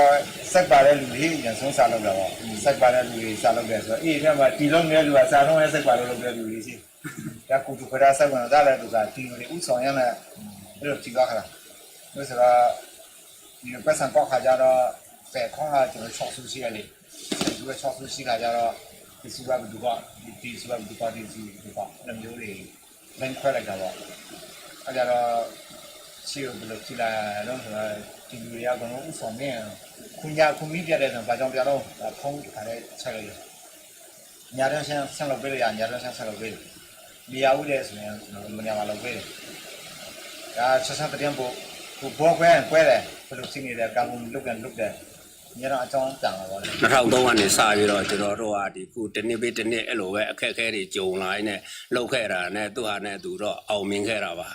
စက်ပါတဲ့လူတွေအရင်ဆုံးစားလောက်တာပေါ့စက်ပါတဲ့လူတွေစားလောက်တယ်ဆိုတော့အေးထဲမှာဒီလုံးနဲ့လူကစားတော့စက်ပါလို့လုပ်တဲ့လူတွေစီဒါကူတူခရာစက်ဝင်သားတဲ့လူကဒီလိုဥဆောင်ရတဲ့အဲ့လိုကြည့်ကြခါလို့ဆိုတော့ဒီပတ်စံပေါက်ခါကြတော့ဖဲခေါင်းကကျွန်တော်ချောက်ဆူရှိရလေဒီကချောက်ဆူရှိတာကြတော့ဒီစုကဘူးကဒီစုကဘူးကဒီစုကလည်းမျိုးတွေလင်းခွဲလိုက်တာပေါ့အဲ့တော့ရှိရဘလို့ကြည့်လာတော့ဒီလူတွေကတော့ဥဆောင်နေခွန်မီပြတဲ့ဆိုဘာကြောင့်ပြတော့ဖုန်းခါလေးချက်လိုက်ညာတော့ဆန်းလောက်ပေးရညာတော့ဆန်းလောက်ပေးမရဘူးလေဆိုရင်မညာမလောက်ပေးဒါဆက်ဆက်တဲ့ဘောဘောကွဲတယ်ဘယ်လိုသိနေတယ်ကံကုန်လုတ်တယ်ညတော့အကြောင်းတန်လာပါလေ2003ကနေစပြီးတော့ကျွန်တော်တို့ကဒီခုတစ်နှစ်ပြီးတစ်နှစ်အဲ့လိုပဲအခက်အခဲတွေကြုံလာရင်းနဲ့လောက်ခဲ့တာနဲ့သူဟာနဲ့သူတော့အောင်မြင်ခဲ့တာပါ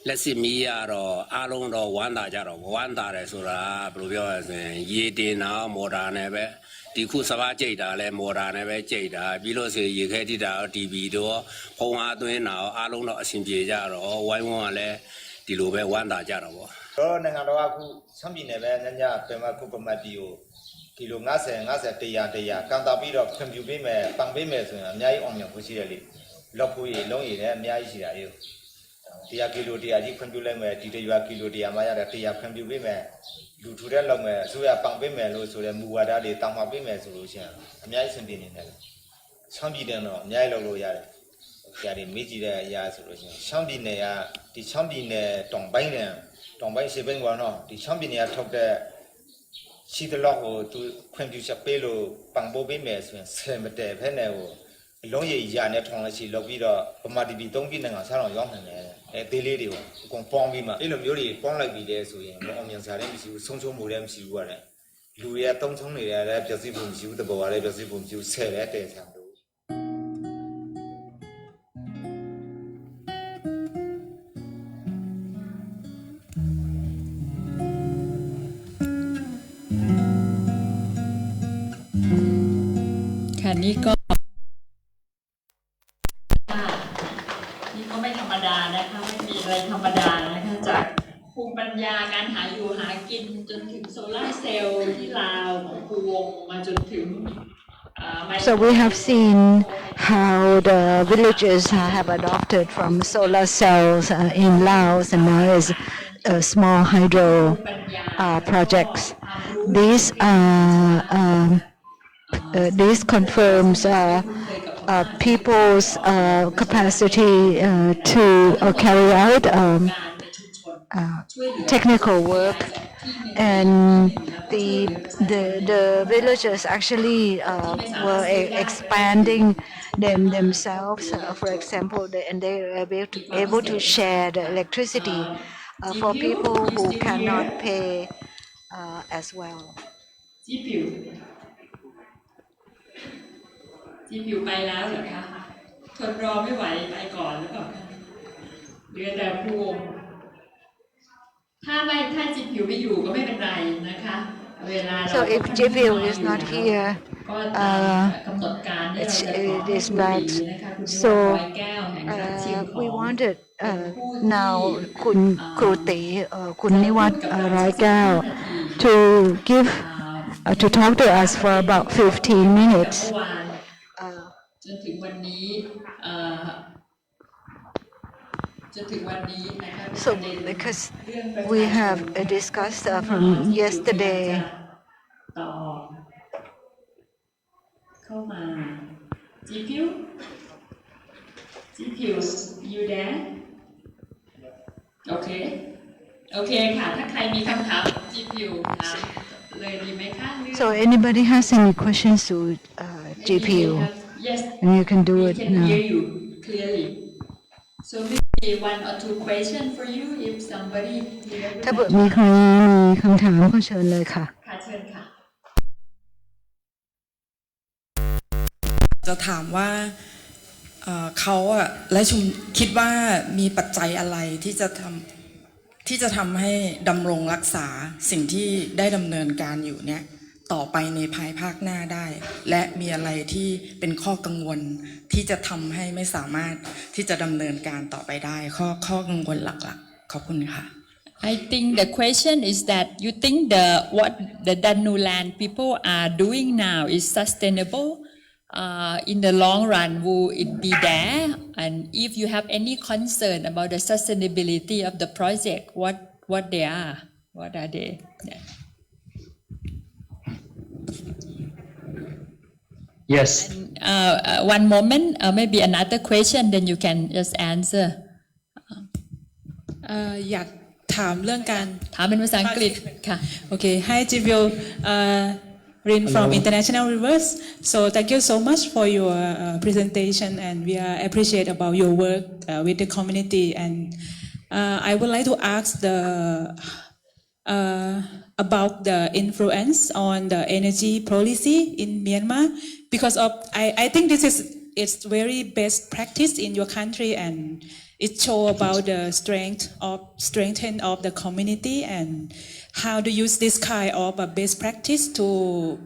လက်စစ်မီးရတော့အားလုံးတော့ဝမ်းသာကြတော့ဝမ်းသာတယ်ဆိုတာဘယ်လိုပြောရလဲဆိုရင်ရေတင်တာမော်တာနဲ့ပဲဒီခုစပါးကြိတ်တာလဲမော်တာနဲ့ပဲကြိတ်တာပြီးလို့ဆိုရေခဲတိတာတော့ TV တော့ဖုံအားသွင်းတာအားလုံးတော့အဆင်ပြေကြတော့ဝိုင်းဝန်းကလည်းဒီလိုပဲဝမ်းသာကြတော့ပေါ့တော့နိုင်ငံတော်ကခုဆမ်းပြည်နယ်ပဲညပြန်မခုပမတ်တီကိုကီလို50 100ကန်တာပြီးတော့ခွင့်ပြုပေးမယ်ပန်ပေးမယ်ဆိုရင်အများကြီးအောင်မြင်ဖို့ရှိတယ်လေလောက်ဖို့ရေလုံးရည်နဲ့အများကြီးရှိတာလေ100 ကီလို100ကြီးခွင့်ပြုလိုက်မယ်ဒီတရွာကီလို100မှရတယ်100ခွင့်ပြုပေးမယ်လူထူတဲ့လောက်မယ်အစိုးရပန်ပေးမယ်လို့ဆိုတဲ့မူဝါဒတွေတောင်းပန်ပေးမယ်ဆိုလို့ရှိရင်အများကြီးစင်ပြနေတယ်ဆမ်းပြည်နယ်တော့အများကြီးလုပ်လို့ရတယ်ကြတယ်မေးကြည့်တဲ့အရာဆိုလို့ရှိရင်ဆမ်းပြည်နယ်ကဒီဆမ်းပြည်နယ်တောင်ပိုင်းရှေ့ပိုင်းကတော့ဒီဆမ်းပြည်နယ်ကထုတ်တဲ့ရှိတဲ့လောက်ကိုသူခွင့်ပြုချက်ပေးလို့ပန်ပိုးပေးမယ်ဆိုရင်ဆယ်မတဲဖက်နဲ့ကိုအလုံးရည်ရာနဲ့ထောင်လိုက်ရှိလောက်ပြီးတော့ဗမာတီဗီ3ပြည်နိုင်ငံဆန်းအောင်ရောက်နိုင်တယ်အဲသေးလေးတွေကိုအကုန်ပေါင်းပြီးမှအဲ့လိုမျိုးတွေပေါင်းလိုက်ပြီးတဲ့ဆိုရင်မအောင်မြင်စားတဲ့မရှိဘူးဆုံးချုံးမှုလည်းမရှိဘူးရတယ်လူတွေတုံးချုံးနေတယ်လည်းပြည့်စုံမှုမရှိဘူးတဘောကလည်းပြည့်စုံမှုမရှိဘူးဆယ်လည်းတဲဆံလို့นี่ก็ไม่ธรรมดานะคะไม่มีอะไรธรรมดานะคะจากภูมิปัญญาการหาอยู่หากินจนถึงโซล่าร์เซลล์ที่ลาวของภูวงมาจนถึงSo we have seen how the villages have adopted from solar cells in Laos and now is small hydro projects. This confirms people's capacity to carry out technical work, and the villagers actually were expanding themselves. For example, and they were able to share the electricity for people who cannot pay as well. จีผิวไปแล้วเหรอคะทนรอไม่ไหวไปก่อนหรือเปล่าคะเหลือแต่ภูวงถ้าจีผิวไม่อยู่ก็ไม่เป็นไรนะคะเวลาเรา So if Jipiu is not here, it is bad. So we wanted now Kun Kruti, Kun Niwat Raigao to give to talk to us for about 15 minutes. จนถึงวันนี้นะคะ So because we have discussed from yesterday. ต่อเข้ามาจีผิว you there โอเคค่ะถ้าใครมีคำถามจีผิวถามเลยดีไหมคะ So anybody has any questions to GPU? Yes, and you can do we it can now. hear you clearly. So maybe one or two questions for you if somebody ถ้าเกิดมีใครมีคำถามก็เชิญเลยค่ะ ค่ะเชิญค่ะ จะถามว่าเขาและชุมคิดว่ามีปัจจัยอะไรที่จะทำให้ดำรงรักษาสิ่งที่ได้ดำเนินการอยู่เนี่ยต่อไปในภายภาคหน้าได้และมีอะไรที่เป็นข้อกังวลที่จะทำให้ไม่สามารถที่จะดำเนินการต่อไปได้ข้อกังวลหลักๆขอบคุณค่ะ I think the question is that you think what the Danu Land people are doing now is sustainable in the long run. Will it be there? And if you have any concern about the sustainability of the project, what they are? What are they? Yeah. Yes. And, one moment, maybe another question, then you can just answer. อยากถามเรื่องการ ถามเป็นภาษาอังกฤษค่ะ Okay. Hi, Kyi Phyo. Rin from International Rivers. So thank you so much for your presentation, and we appreciate about your work with the community. And I would like to ask about the influence on the energy policy in Myanmar, because of I think it's very best practice in your country, and it show about the strength of the community and how to use this kind of a best practice to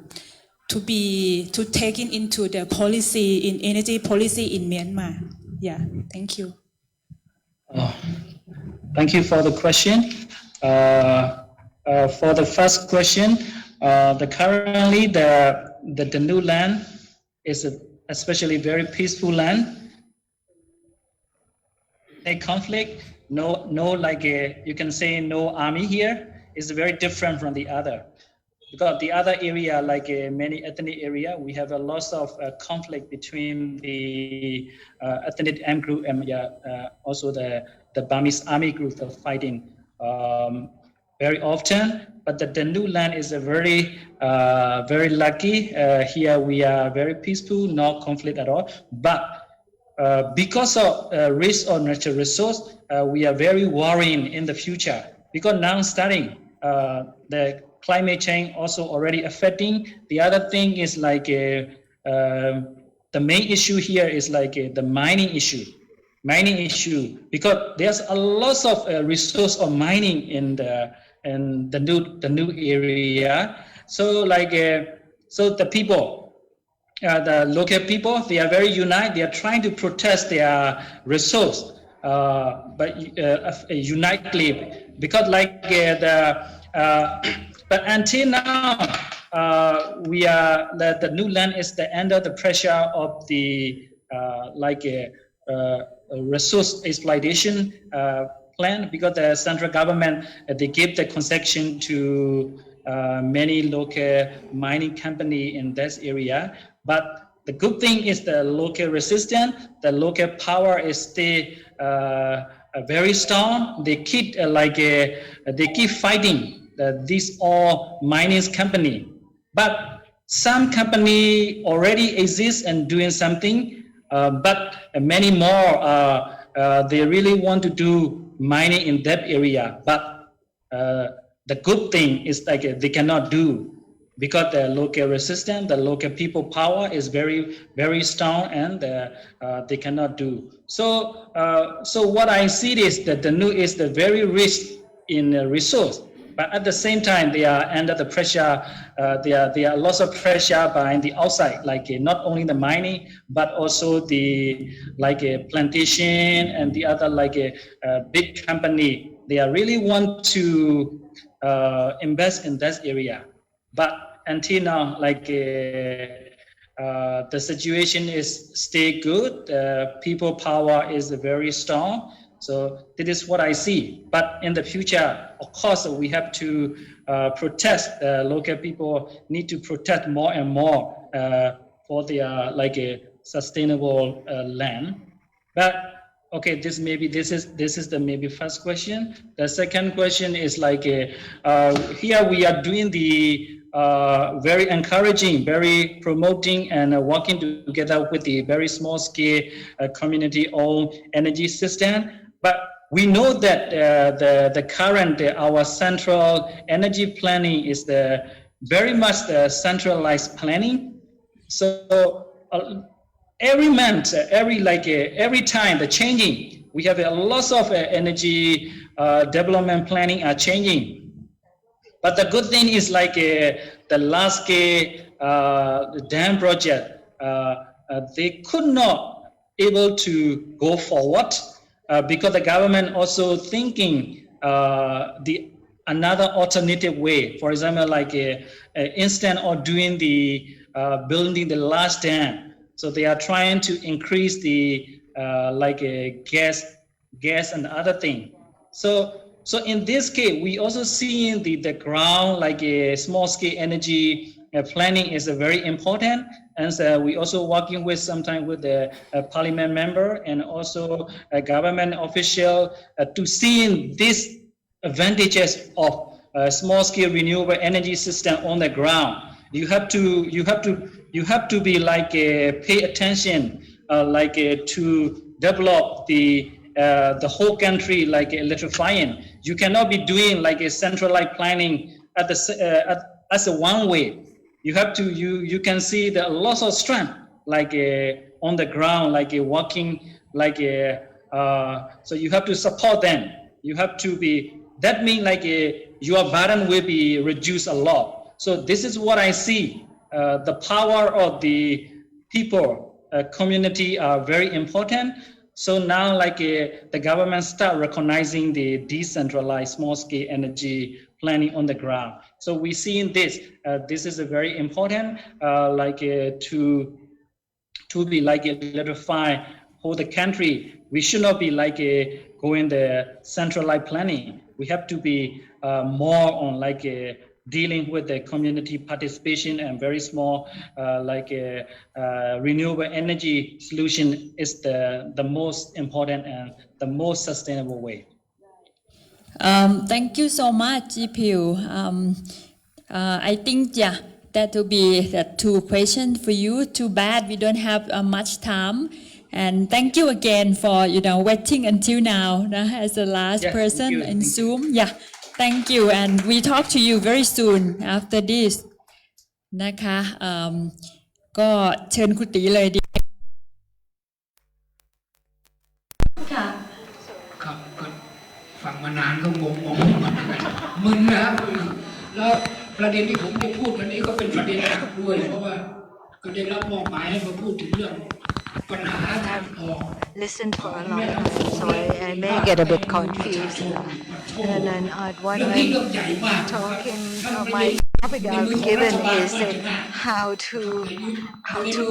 take it into the policy in energy policy in Myanmar. Yeah, thank you. Thank you for the question. For the first question, currently the Danu Land is especially very peaceful land. A conflict, no like you can say no army here. Is very different from the other, because the other area, like many ethnic area, we have a lot of conflict between the ethnic M group and also the Burmese army group of fighting very often. But the Danu Land is a very lucky. Here we are very peaceful, no conflict at all. But because of risk of natural resource, we are very worrying in the future, because now starting. The climate change also already affecting. The other thing is like the main issue here is like the mining issue, because there's a lot of resource of mining in the new area. So like so the people, the local people, they are very united. They are trying to protect their resource, but unitedly. Because like but until now, the new land is under the pressure of the resource exploitation plan, because the central government they give the concession to many local mining company in this area. But the good thing is the local resistance, the local power is still very strong. They keep they keep fighting these all mining company. But some company already exist and doing something. But many more they really want to do mining in that area. But the good thing is like they cannot do, because the local resistance, the local people power is very strong, and they cannot do. So what I see is that the Danu is the very rich in resource, but at the same time they are under the pressure. There are lots of pressure by the outside, like not only the mining, but also the plantation and the other big company. They are really want to invest in that area. But until now, the situation is still good. People power is very strong. So this is what I see. But in the future, of course, we have to protect. Local people need to protect more and more for their sustainable land. But okay, this is the maybe first question. The second question is here we are doing the very encouraging, very promoting, and working together with the very small scale community-owned energy system. But we know that the current our central energy planning is very much the centralized planning. So every month, every time the changing, we have a lot of energy development planning are changing. But the good thing is the last scale dam project, they could not able to go forward because the government also thinking another alternative way. For example, instead of doing the building the last dam, so they are trying to increase the gas and other thing. So in this case, we also see in the ground a small scale energy planning is very important, and so we also working with sometimes with the parliament member and also a government official to see these advantages of small scale renewable energy system on the ground. You have to be pay attention to develop the whole country electrifying. You cannot be doing a centralized planning as a one way. You have to you can see the lots of strength on the ground working so you have to support them. You have to be, that means your burden will be reduced a lot. So this is what I see. The power of the people, community are very important. So now the government start recognizing the decentralized small scale energy planning on the ground. So we see in this, this is a very important to be electrify whole the country. We should not be going the centralized planning. We have to be more on dealing with the community participation and very small renewable energy solution is the most important and the most sustainable way. Thank you so much, Kyi Phyo. I think that will be the two questions for you. Too bad we don't have much time. And thank you again for waiting until now as the last person in Zoom. Thank you, and we talk to you very soon after this นะคะก็เชิญคุณตีเลยดีค่ะครับก็ฟังมานานก็งงมึนนะครับแล้วประเด็นที่ผมจะพูดวันนี้ก็เป็นประเด็นหลักด้วยเพราะว่าก็ได้รับมอบหมายให้มาพูดถึงเรื่องปัญหาทางออก Listen for a long time, so I may get a bit confused. And then what I'm talking, my topic I've given is how to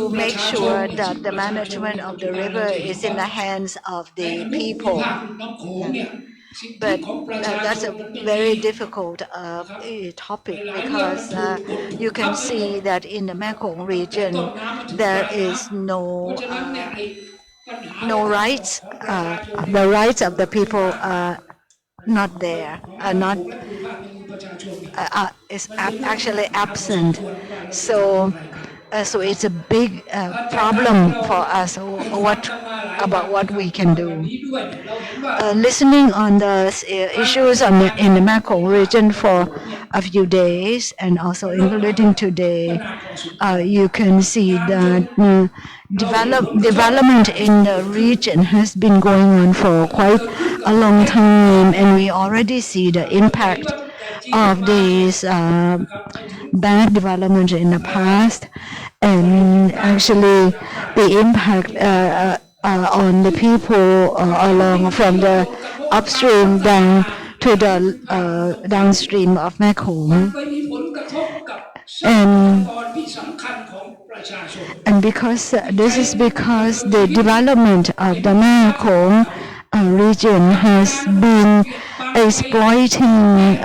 make sure that the management of the river is in the hands of the people. But that's a very difficult topic because you can see that in the Mekong region there is no rights. The rights of the people are not there, is actually absent. So it's a big problem for us. About what we can do. Listening on the issues in the Mekong region for a few days and also including today, you can see that development in the region has been going on for quite a long time, and we already see the impact of this bad development in the past, and actually the impact on the people along from the upstream down to the downstream of Mekong. And because this is because the development of the Mekong region has been exploiting,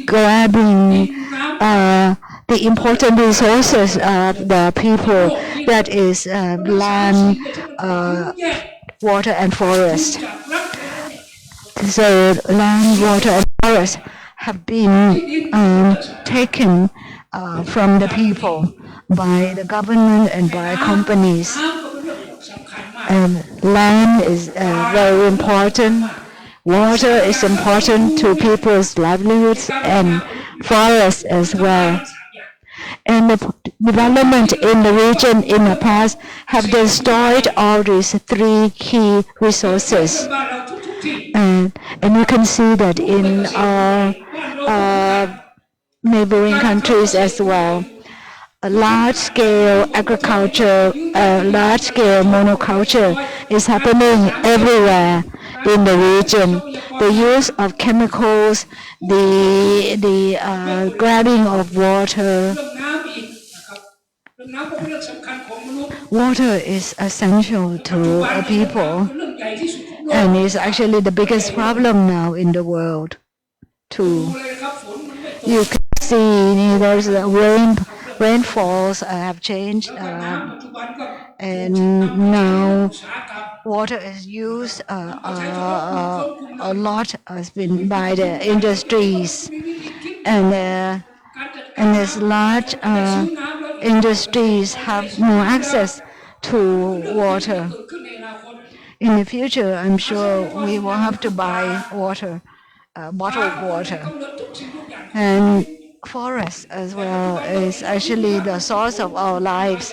grabbing the important resources of the people, that is land, water and forest. So land, water and forest have been taken from the people by the government and by companies. And land is very important. Water is important to people's livelihoods and forests as well. And the development in the region in the past have destroyed all these three key resources. And you can see that in our neighboring countries as well. A large-scale agriculture, large-scale monoculture is happening everywhere in the region. The use of chemicals, the grabbing of water. Water is essential to people, and is actually the biggest problem now in the world too. You can see there's rainfalls have changed, and now water is used a lot has been by the industries, and these large industries have more access to water. In the future, I'm sure we will have to buy water, bottled water. And forest as well is actually the source of our lives.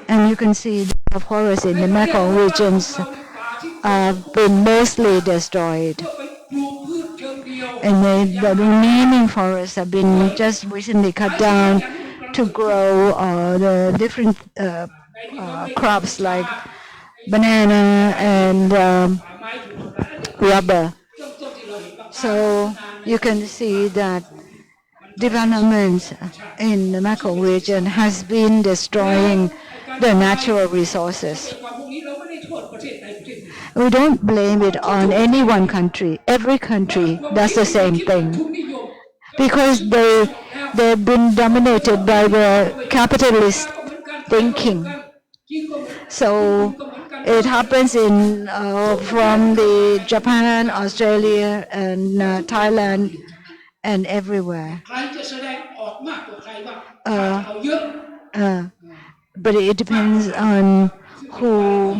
And you can see the forests in the Mekong regions have been mostly destroyed. And the remaining forests have been just recently cut down to grow the different crops like banana and rubber. So you can see that development in the Mekong region has been destroying the natural resources. We don't blame it on any one country. Every country does the same thing because they've been dominated by the capitalist thinking. So it happens in from the Japan, Australia, and Thailand, and everywhere. But it depends on who.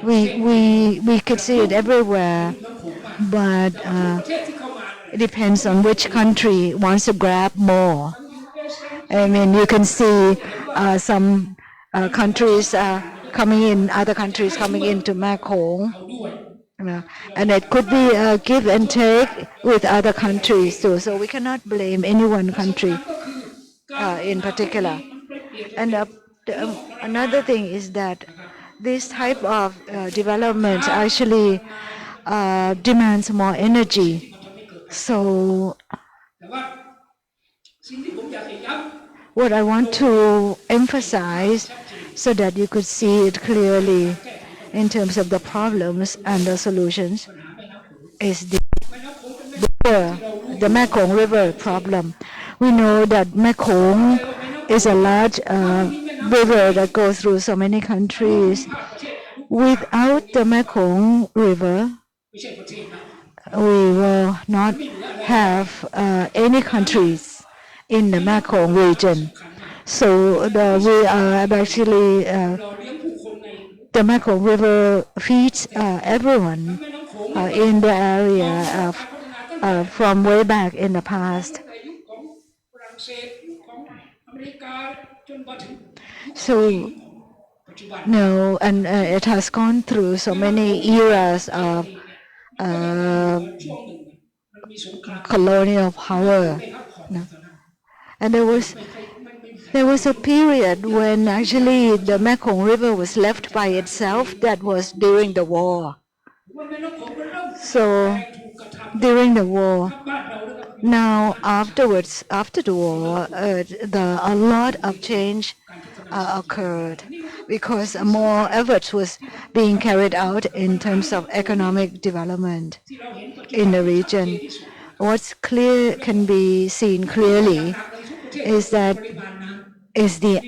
We could see it everywhere, but it depends on which country wants to grab more. I mean, you can see some countries coming in, other countries coming into Mekong, and it could be a give and take with other countries too. So we cannot blame any one country in particular. And another thing is that this type of development actually demands more energy. So what I want to emphasize so that you could see it clearly in terms of the problems and the solutions is the Mekong River problem. We know that Mekong is a large river that goes through so many countries. Without the Mekong River, we will not have any countries in the Mekong region. So we are actually the Mekong River feeds everyone in the area from way back in the past. So no, and it has gone through so many eras of colonial power. No. And there was a period when actually the Mekong River was left by itself. That was during the war. So during the war, now afterwards, after the war, a lot of change occurred because more efforts was being carried out in terms of economic development in the region. What's clear can be seen clearly is that is the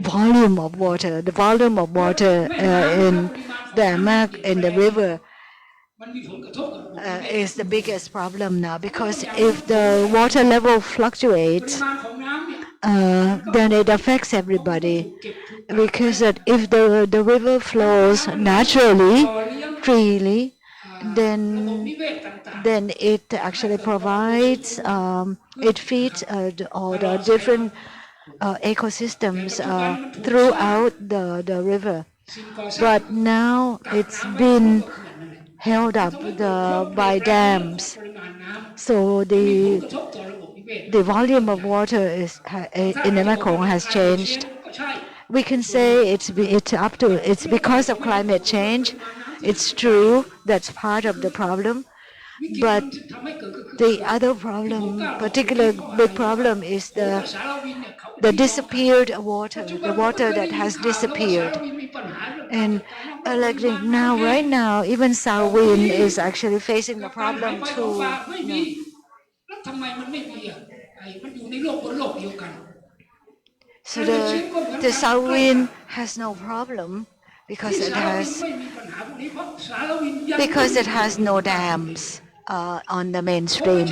volume of water. The volume of water in the river is the biggest problem now, because if the water level fluctuates, then it affects everybody. Because if the river flows naturally, freely, then it actually provides, it feeds all the different ecosystems throughout the river. But now it's been held up by dams, so the volume of water in the Mekong has changed. We can say it's because of climate change. It's true, that's part of the problem. But the other problem, particular big problem, is the disappeared water, the water that has disappeared. And like right now, even Salween is actually facing the problem too. So the Salween has no problem because it has no dams on the mainstream.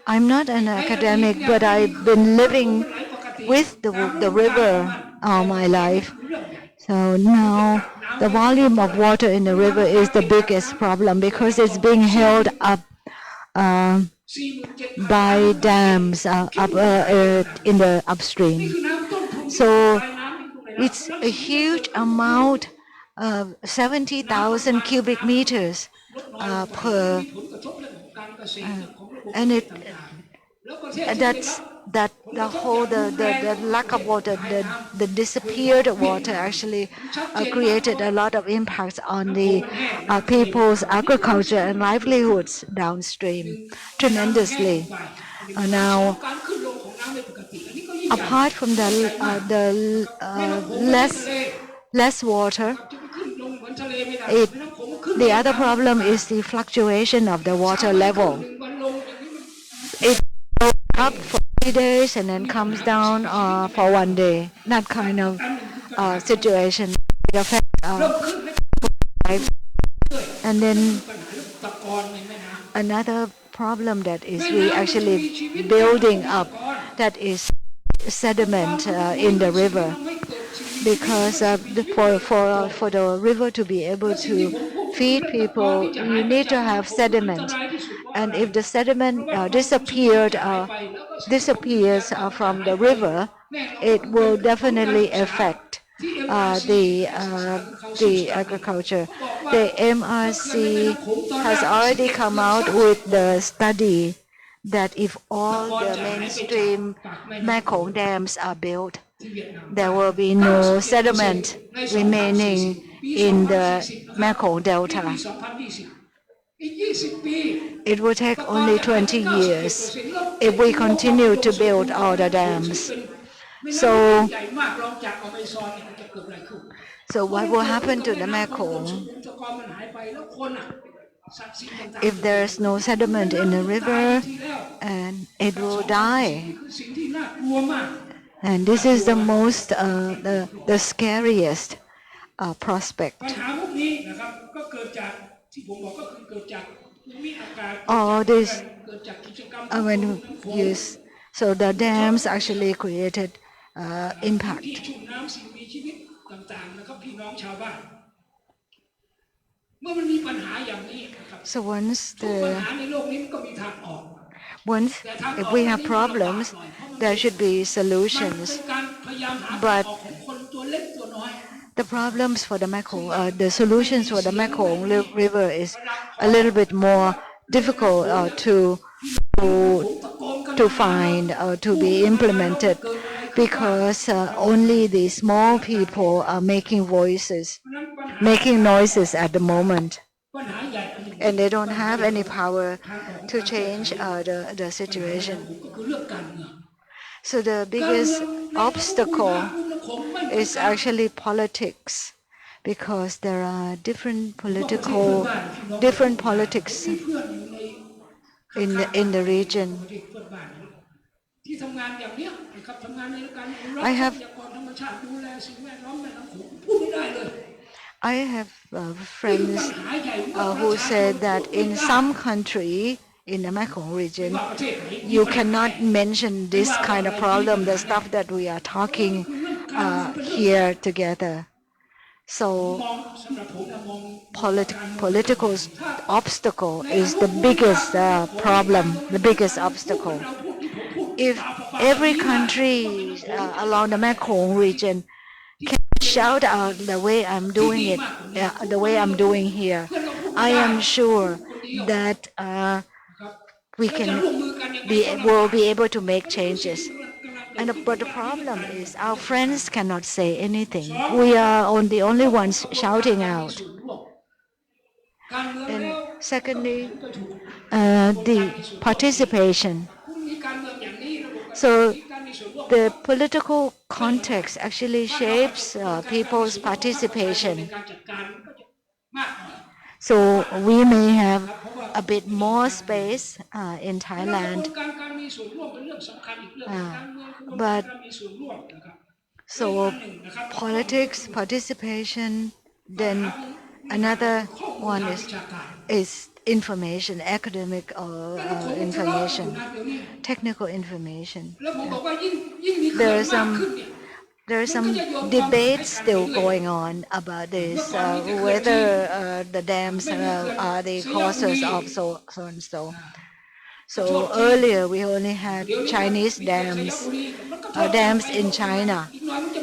I'm not an academic, but I've been living with the river all my life. So now the volume of water in the river is the biggest problem because it's being held up by dams up in the upstream. So it's a huge amount of 70,000 cubic meters per, and the lack of water, the disappeared water actually created a lot of impacts on the people's agriculture and livelihoods downstream tremendously. Now, apart from the less water, the other problem is the fluctuation of the water level. It goes up for 3 days and then comes down for 1 day. That kind of situation. It affects life. And then another problem that is we actually building up, that is sediment in the river. Because for the river to be able to feed people, you need to have sediment. And if the sediment disappears from the river, it will definitely affect the agriculture. The MRC has already come out with the study that if all the mainstream Mekong dams are built, there will be no sediment remaining in the Mekong Delta. It will take only 20 years if we continue to build all the dams. So what will happen to the Mekong? If there's no sediment in the river, and it will die. And this is the most, the scariest prospect. All this, so the dams actually created impact. So if we have problems, there should be solutions. But the problems for the Mekong, the solutions for the Mekong River is a little bit more difficult to find or to be implemented, because only the small people are making noises at the moment, and they don't have any power to change the situation. So the biggest obstacle is actually politics, because there are different politics in the region. I have friends who said that in some country in the Mekong region, you cannot mention this kind of problem, the stuff that we are talking here together. So political obstacle is the biggest problem, the biggest obstacle. If every country along the Mekong region can shout out the way I'm doing it, the way I'm doing here, I am sure that we will be able to make changes. But the problem is our friends cannot say anything. We are the only ones shouting out. And secondly, the participation. So the political context actually shapes people's participation. So we may have a bit more space in Thailand, but so politics, participation, then another one is information, academic information, technical information. There are some debates still going on about this, whether the dams are the causes of so and so. So earlier we only had Chinese dams in China,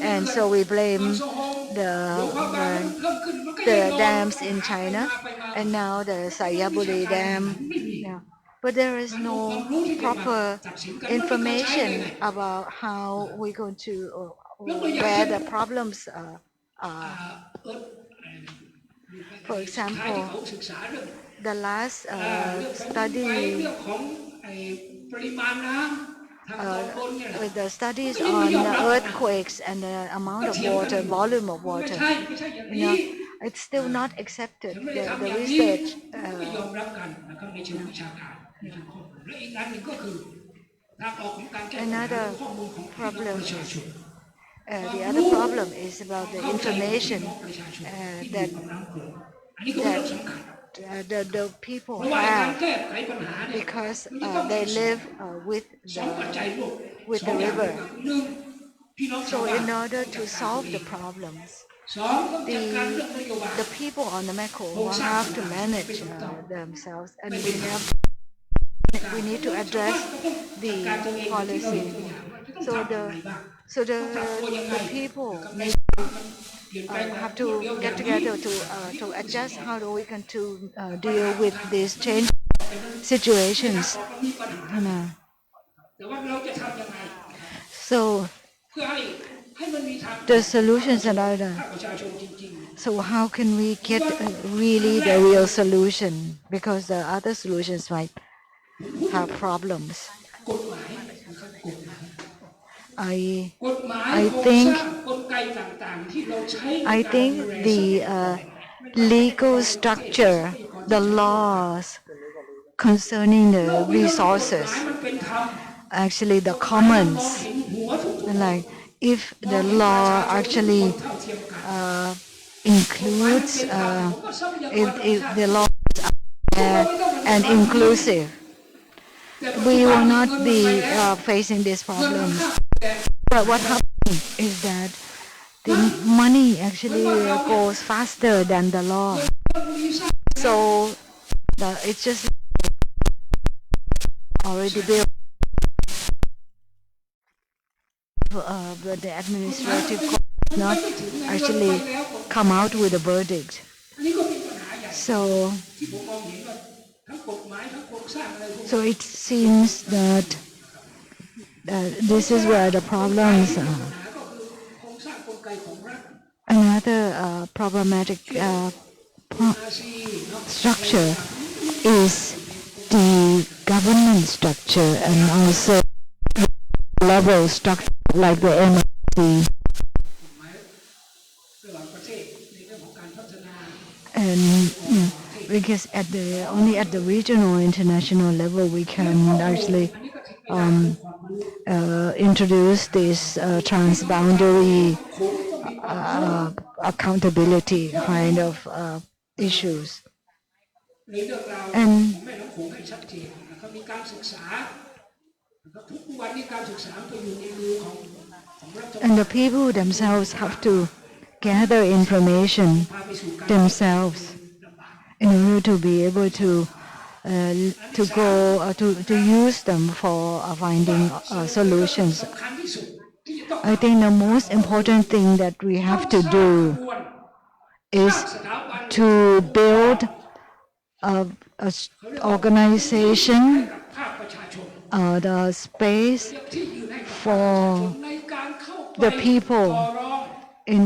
and so we blame the dams in China, and now the Sayaburi Dam. Yeah. But there is no proper information about how we're going to, where the problems are. For example, the last study with the studies on the earthquakes and the amount of water, volume of water, it's still not accepted, the research. Another problem is, the other problem is about the information that the people have, because they live with the river. So in order to solve the problems, the people on the Mekong will have to manage themselves, and we need to address the policy. So the people need have to get together to adjust how do we can to deal with these changing situations. So the solutions are there. So how can we get really the real solution? Because the other solutions might have problems. I think the legal structure, the laws concerning the resources, actually the commons, like if the law actually includes, if the law is fair and inclusive, we will not be facing these problems. But what happens is that the money actually goes faster than the law. So it's just already built. But the administrative court not actually come out with a verdict. So it seems that this is where the problems are. Another problematic structure is the government structure and also level structure like the MAEW. And because only at the regional international level we can actually introduce this transboundary accountability kind of issues. ในเรื่องราวข And องแม่น้ำโขงให้ชัดเจนนะครับมีการศึกษานะครับทุกวันนี้การศึกษาไปอยู่ในมือของรัฐบาล And the people themselves have to gather information themselves in order to be able to go to use them for finding solutions. I think the most important thing that we have to do is to build a organization, the space for the people in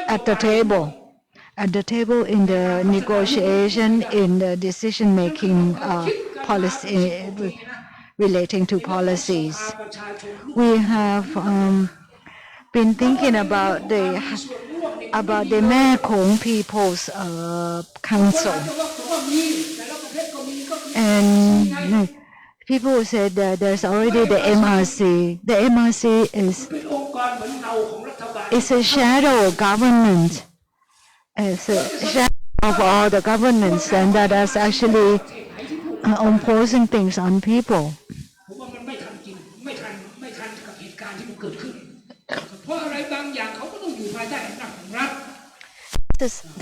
at the table in the negotiation, in the decision-making policy relating to policies. We have been thinking about the Mekong People's Council, and people said that there's already the MRC. The MRC is a shadow government. It's a shadow of all the governments, and that is actually imposing things on people.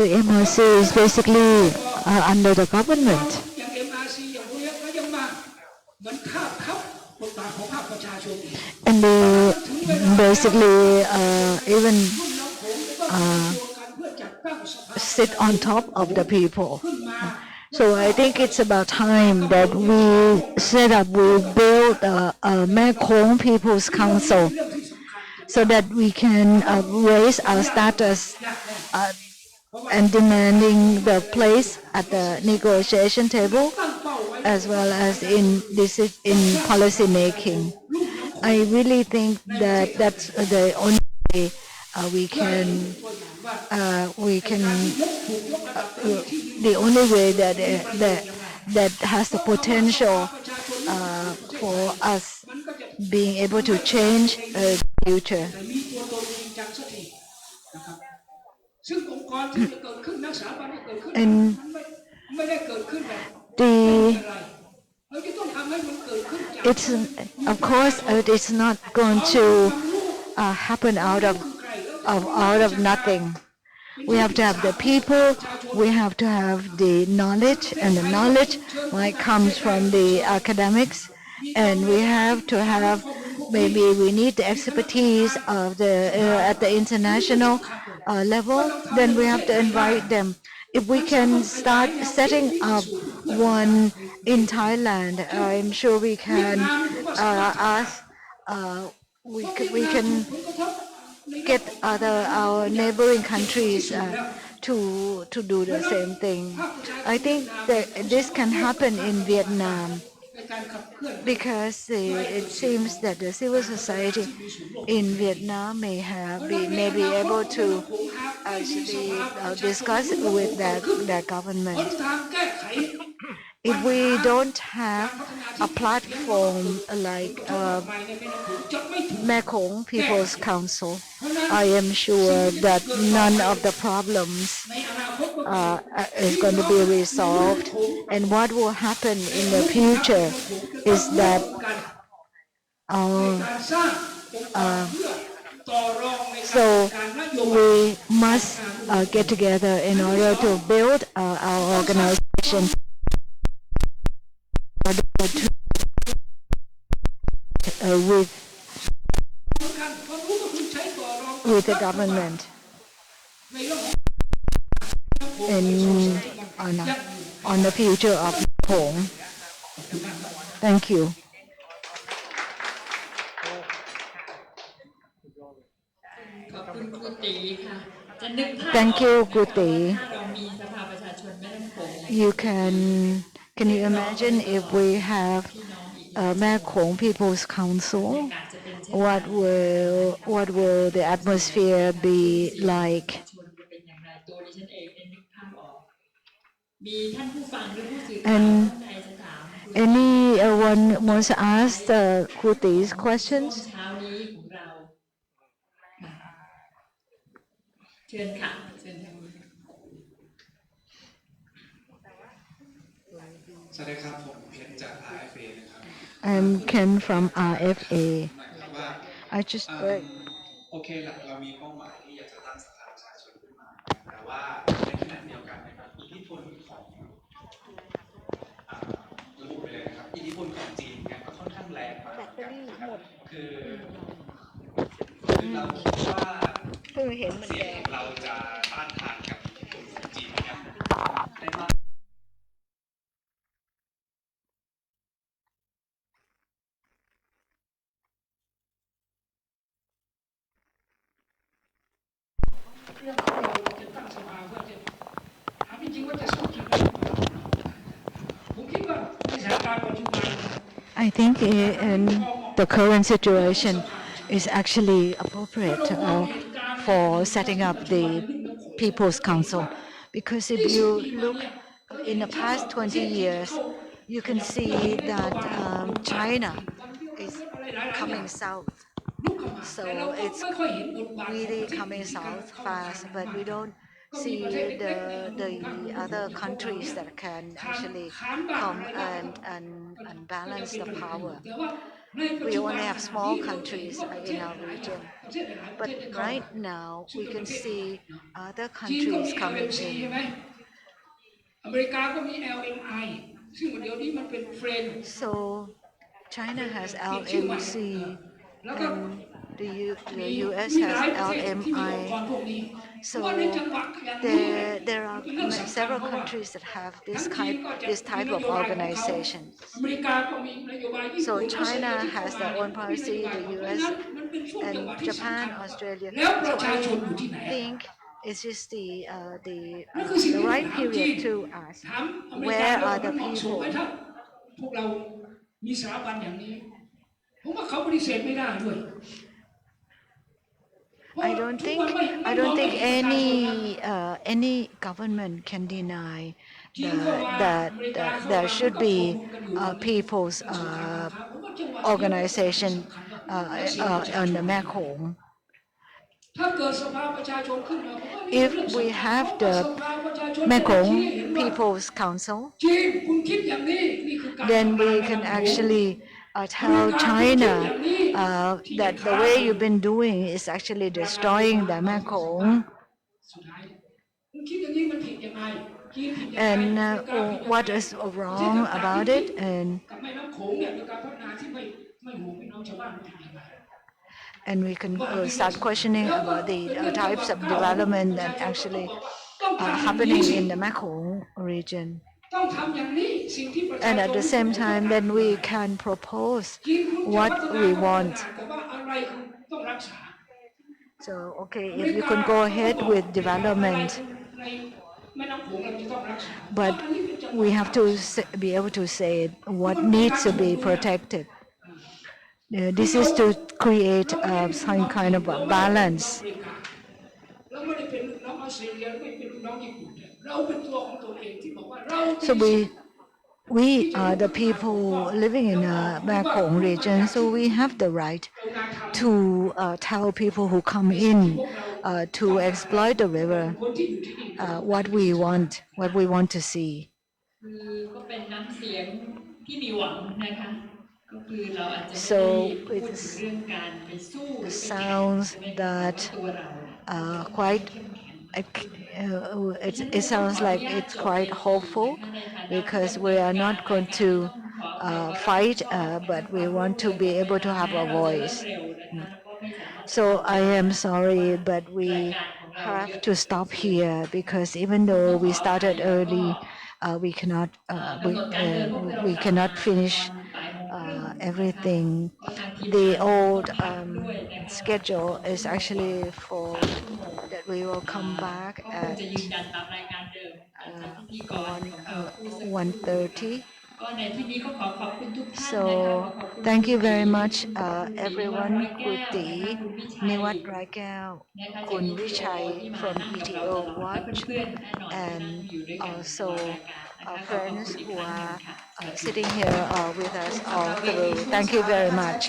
The MRC is basically under the government. And they basically even sit on top of the people. So I think it's about time that we build a Mekong People's Council so that we can raise our status and demanding the place at the negotiation table as well as in policy making. I really think that that's the only way the only way that has the potential for us being able to change the future. And it's of course it's not going to happen out of nothing. We have to have the people, we have to have the knowledge, and the knowledge might comes from the academics, and we have to have, maybe we need the expertise of the at the international level. Then we have to invite them. If we can start setting up one in Thailand, I'm sure we can ask. We can get our neighboring countries to do the same thing. I think that this can happen in Vietnam because it seems that the civil society in Vietnam may be able to actually discuss with their government. If we don't have a platform like Mekong People's Council, I am sure that none of the problems is going to be resolved. And what will happen in the future is that so we must get together in order to build our organization with the government on the future of Mekong. Thank you. Thank you, Guti. Can you imagine if we have a Mekong People's Council? What will the atmosphere be like? And anyone wants to ask Kuti's questions? เชิญค่ะเชิญทางนู้น สวัสดีครับผมเคนจาก RFA นะครับ I'm Ken from RFA. ว่า I just โอเคแหละเรามีเป้าหมายที่อยากจะตั้งสภาประชาชนขึ้นมาแต่ว่าในขณะเดียวกันนะครับอิทธิพลของระบุไปเลยนะครับอิทธิพลของจีนเนี่ยก็ค่อนข้างแรงมากนะครับคือเราคิดว่าเสียงเราจะต้านทานกับอิทธิพลของจีนเนี่ยได้มากเรื่องของเราจะตั้งสภาว่าจะถามจริงๆว่าจะสู้จริงไหมผมคิดว่าในสถานการณ์ปัจจุบัน I think in the current situation is actually appropriate for setting up the People's Council, because if you look in the past 20 years, you can see that China is coming south. So it's really coming south fast, but we don't see the other countries that can actually come and balance the power. We only have small countries in our region, but right now we can see other countries coming in. อเมริกาก็มี LMI ซึ่งเดี๋ยวนี้มันเป็นเฟรนด์ So China has LMC and the US has LMI. So there are several countries that have this type of organization. So China has their own policy, the US and Japan, Australia. So I think it's just the right period to ask, where are the people? พวกเรามีสถาบันอย่างนี้ผมว่าเขาปฏิเสธไม่ได้ด้วย I don't think any government can deny that there should be people's organization on the Mekong. If we have the Mekong People's Council, then we can actually tell China that the way you've been doing is actually destroying the Mekong. And what is wrong about it? And we can start questioning about the types of development that actually are happening in the Mekong region. And at the same time, then we can propose what we want. So, okay, if you can go ahead with development, but we have to be able to say what needs to be protected. This is to create some kind of a balance. So we are the people living in the Mekong region, so we have the right to tell people who come in to exploit the river what we want to see. ก็เป็นน้ำเสียงที่มีหวังนะคะก็คือเราอาจจะไม่ So ได้พูดถึงเรื่องการไปสู้ it sounds that quite it sounds like it's quite hopeful, because we are not going to fight, but we want to be able to have a voice. So I am sorry, but we have to stop here, because even though we started early, we cannot finish everything. The old schedule is actually for that we will come back at 1:30. So thank you very much, everyone. คุณตีนิวัฒน์ร้อยแก้ว คุณวิชัย from ETO Watch, and also friends who are sitting here with us all through. Thank you very much.